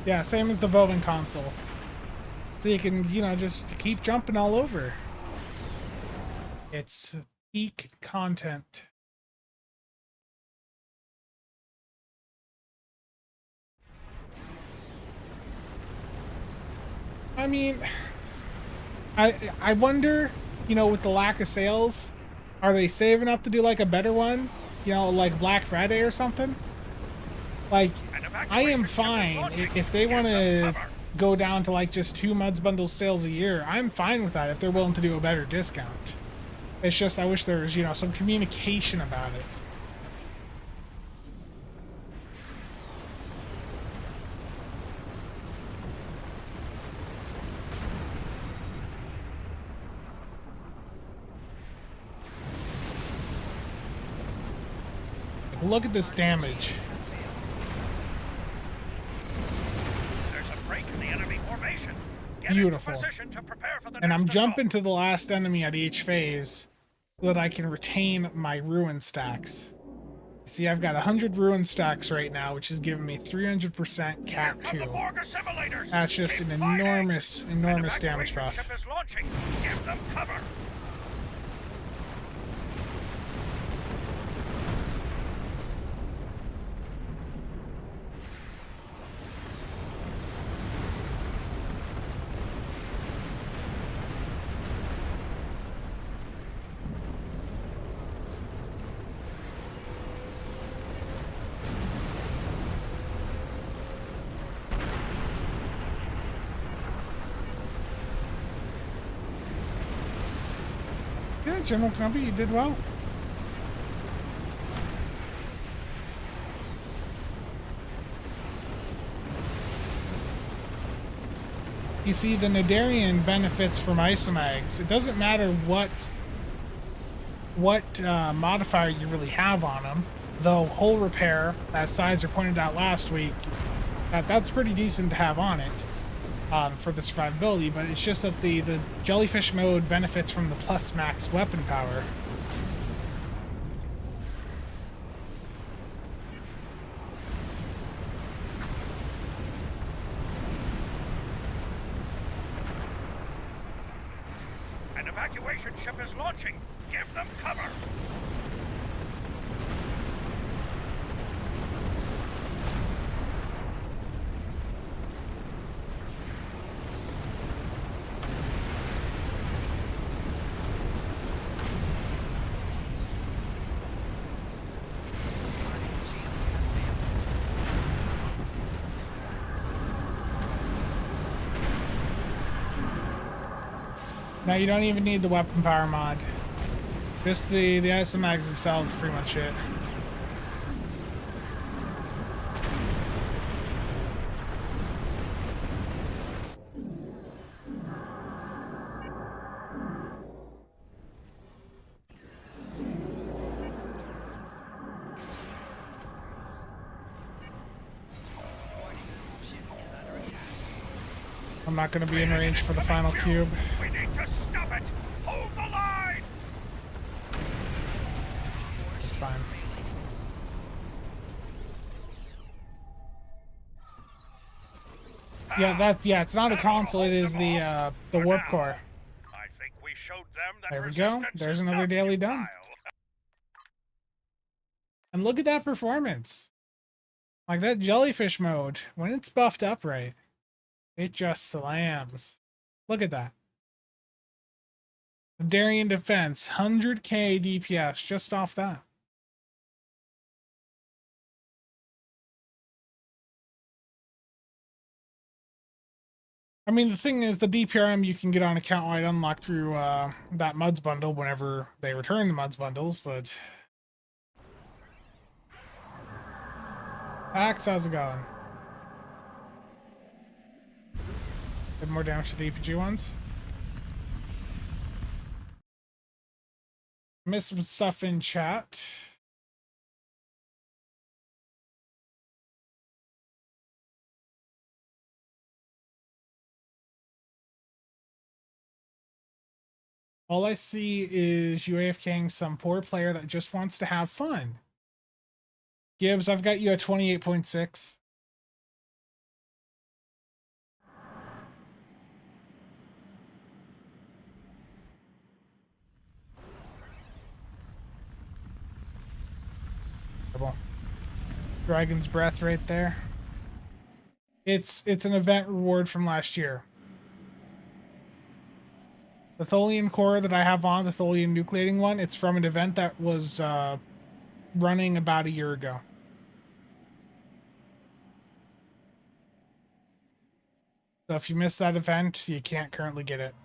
Yeah, same as the Voven console. So you can, you know, just keep jumping all over. It's peak content. I mean, I wonder, you know, with the lack of sales, are they saving up to do like a better one? You know, like Black Friday or something? Like, I am fine if they want to go down to like just 2 Muds bundle sales a year. I'm fine with that if they're willing to do a better discount. It's just I wish there was, you know, some communication about it. Look at this damage. Beautiful. And I'm jumping to the last enemy at each phase so that I can retain my ruin stacks. See, I've got 100 ruin stacks right now, which is giving me 300% Cat 2. That's just an enormous damage buff. Give them cover. Yeah, General Knuppy, you did well. You see, the Narian benefits from isomags. It doesn't matter what modifier you really have on them, though hull repair, as Sizer pointed out last week, that's pretty decent to have on it. For the survivability, but it's just that the jellyfish mode benefits from the plus max weapon power. An evacuation ship is launching. Give them cover. Now you don't even need the weapon power mod. Just the isomags themselves is pretty much it. I'm not going to be in range for the final cube. We need to stop it! Hold the line! It's fine. Yeah, it's not a console, it is the warp core. I think we showed them that There we go. resistance There's is another not daily futile. done. And look at that performance. Like that jellyfish mode, when it's buffed up right, it just slams. Look at that. Narian Defense, 100k DPS just off that. I mean, the thing is, the DPRM you can get on account-wide unlock through that Muds bundle whenever they return the Muds bundles, but... Axe, how's it going? Did more damage to the EPG ones? Missed some stuff in chat. All I see is you AFKing some poor player that just wants to have fun. Gibbs, I've got you at 28.6. Dragon's Breath right there. It's an event reward from last year. The Tholian core that I have on, the Tholian nucleating one, it's from an event that was running about a year ago. So if you missed that event, you can't currently get it.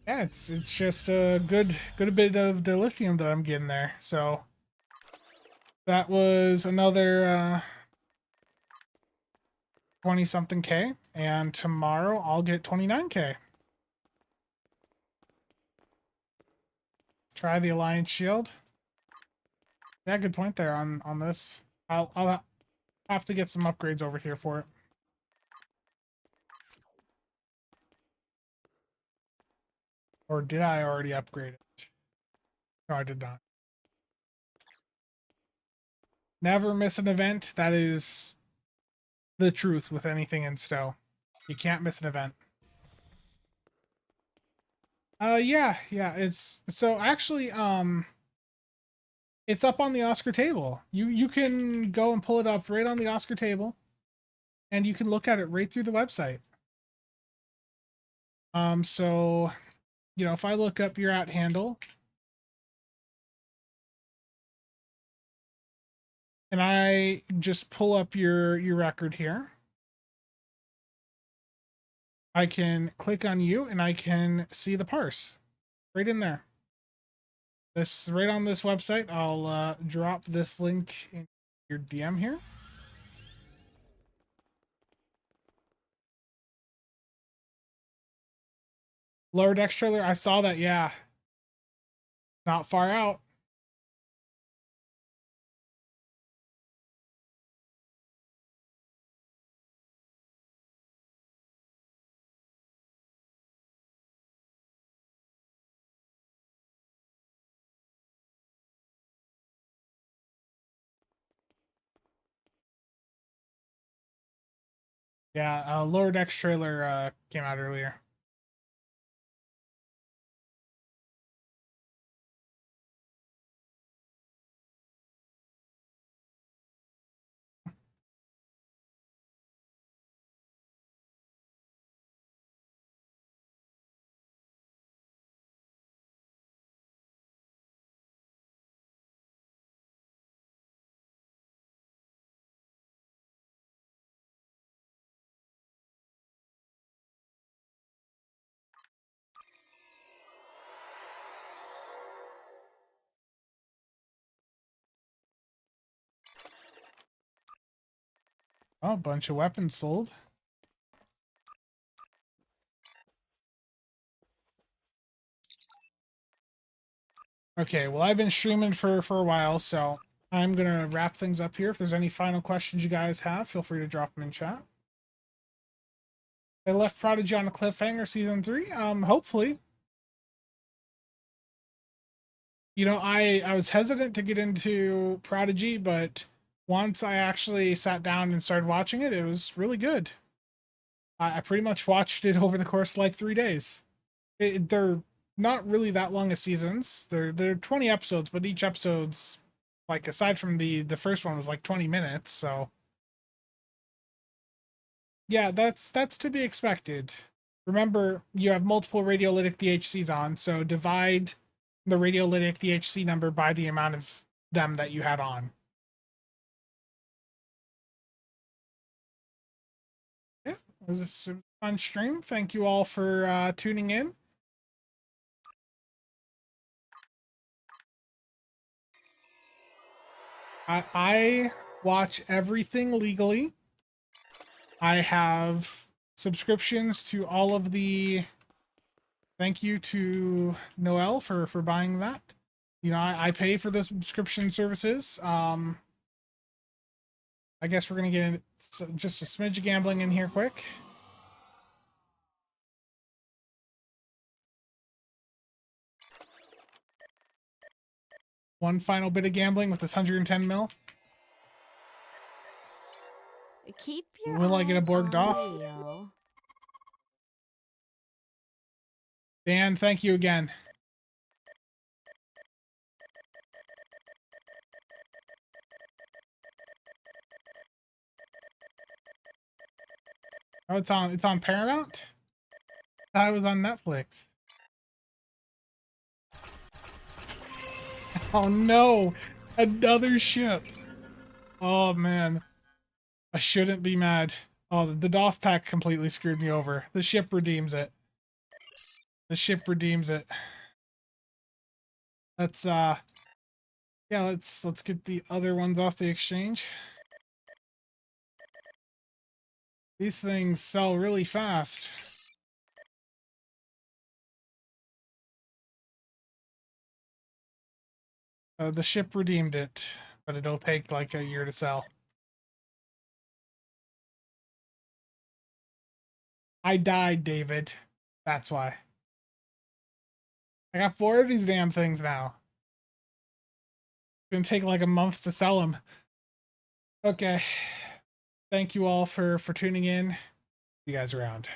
Yeah, it's just a good bit of dilithium that I'm getting there. So that was another 20 something K, and tomorrow I'll get 29K. Try the Alliance Shield. Yeah, good point there on this. I'll have to get some upgrades over here for it. Or did I already upgrade it? No, I did not. Never miss an event. That is the truth with anything in Stow. You can't miss an event. Yeah, it's so actually it's up on the Oscar table. You can go and pull it up right on the Oscar table, and you can look at it right through the website. So you know, if I look up your handle and I just pull up your record here, I can click on you and I can see the parse right in there. This right on this website. I'll drop this link in your DM here. Lower Decks trailer, I saw that, yeah. Not far out. Yeah, Lower Decks trailer came out earlier. Oh, a bunch of weapons sold. Okay, well, I've been streaming for a while, so I'm gonna wrap things up here. If there's any final questions you guys have, feel free to drop them in chat. I left Prodigy on a cliffhanger season 3. Hopefully. You know, I was hesitant to get into Prodigy, but once I actually sat down and started watching it, it was really good. I pretty much watched it over the course of like 3 days. They're not really that long of seasons. They're 20 episodes, but each episode's like, aside from the first one was like 20 minutes, so yeah, that's to be expected. Remember, you have multiple radiolytic DHCs on, so divide the radiolytic DHC number by the amount of them that you had on. Yeah, it was a fun stream. Thank you all for tuning in. I watch everything legally. I have subscriptions to all of the... Thank you to Noel for buying that. You know, I pay for the subscription services. I guess we're gonna get just a smidge of gambling in here quick. One final bit of gambling with this 110 mil. Keep your Will I get a eyes Borg on Doff? the wheel. Dan, thank you again. Oh, it's on Paramount? I was on Netflix. Oh no, another ship. Oh man, I shouldn't be mad. Oh, the Doff pack completely screwed me over. The ship redeems it. The ship redeems it. Let's yeah, let's get the other ones off the exchange. These things sell really fast. The ship redeemed it, but it'll take like a year to sell. I died, David. That's why. I got 4 of these damn things now. It's gonna take like a month to sell them. Okay. Thank you all for tuning in. See you guys around.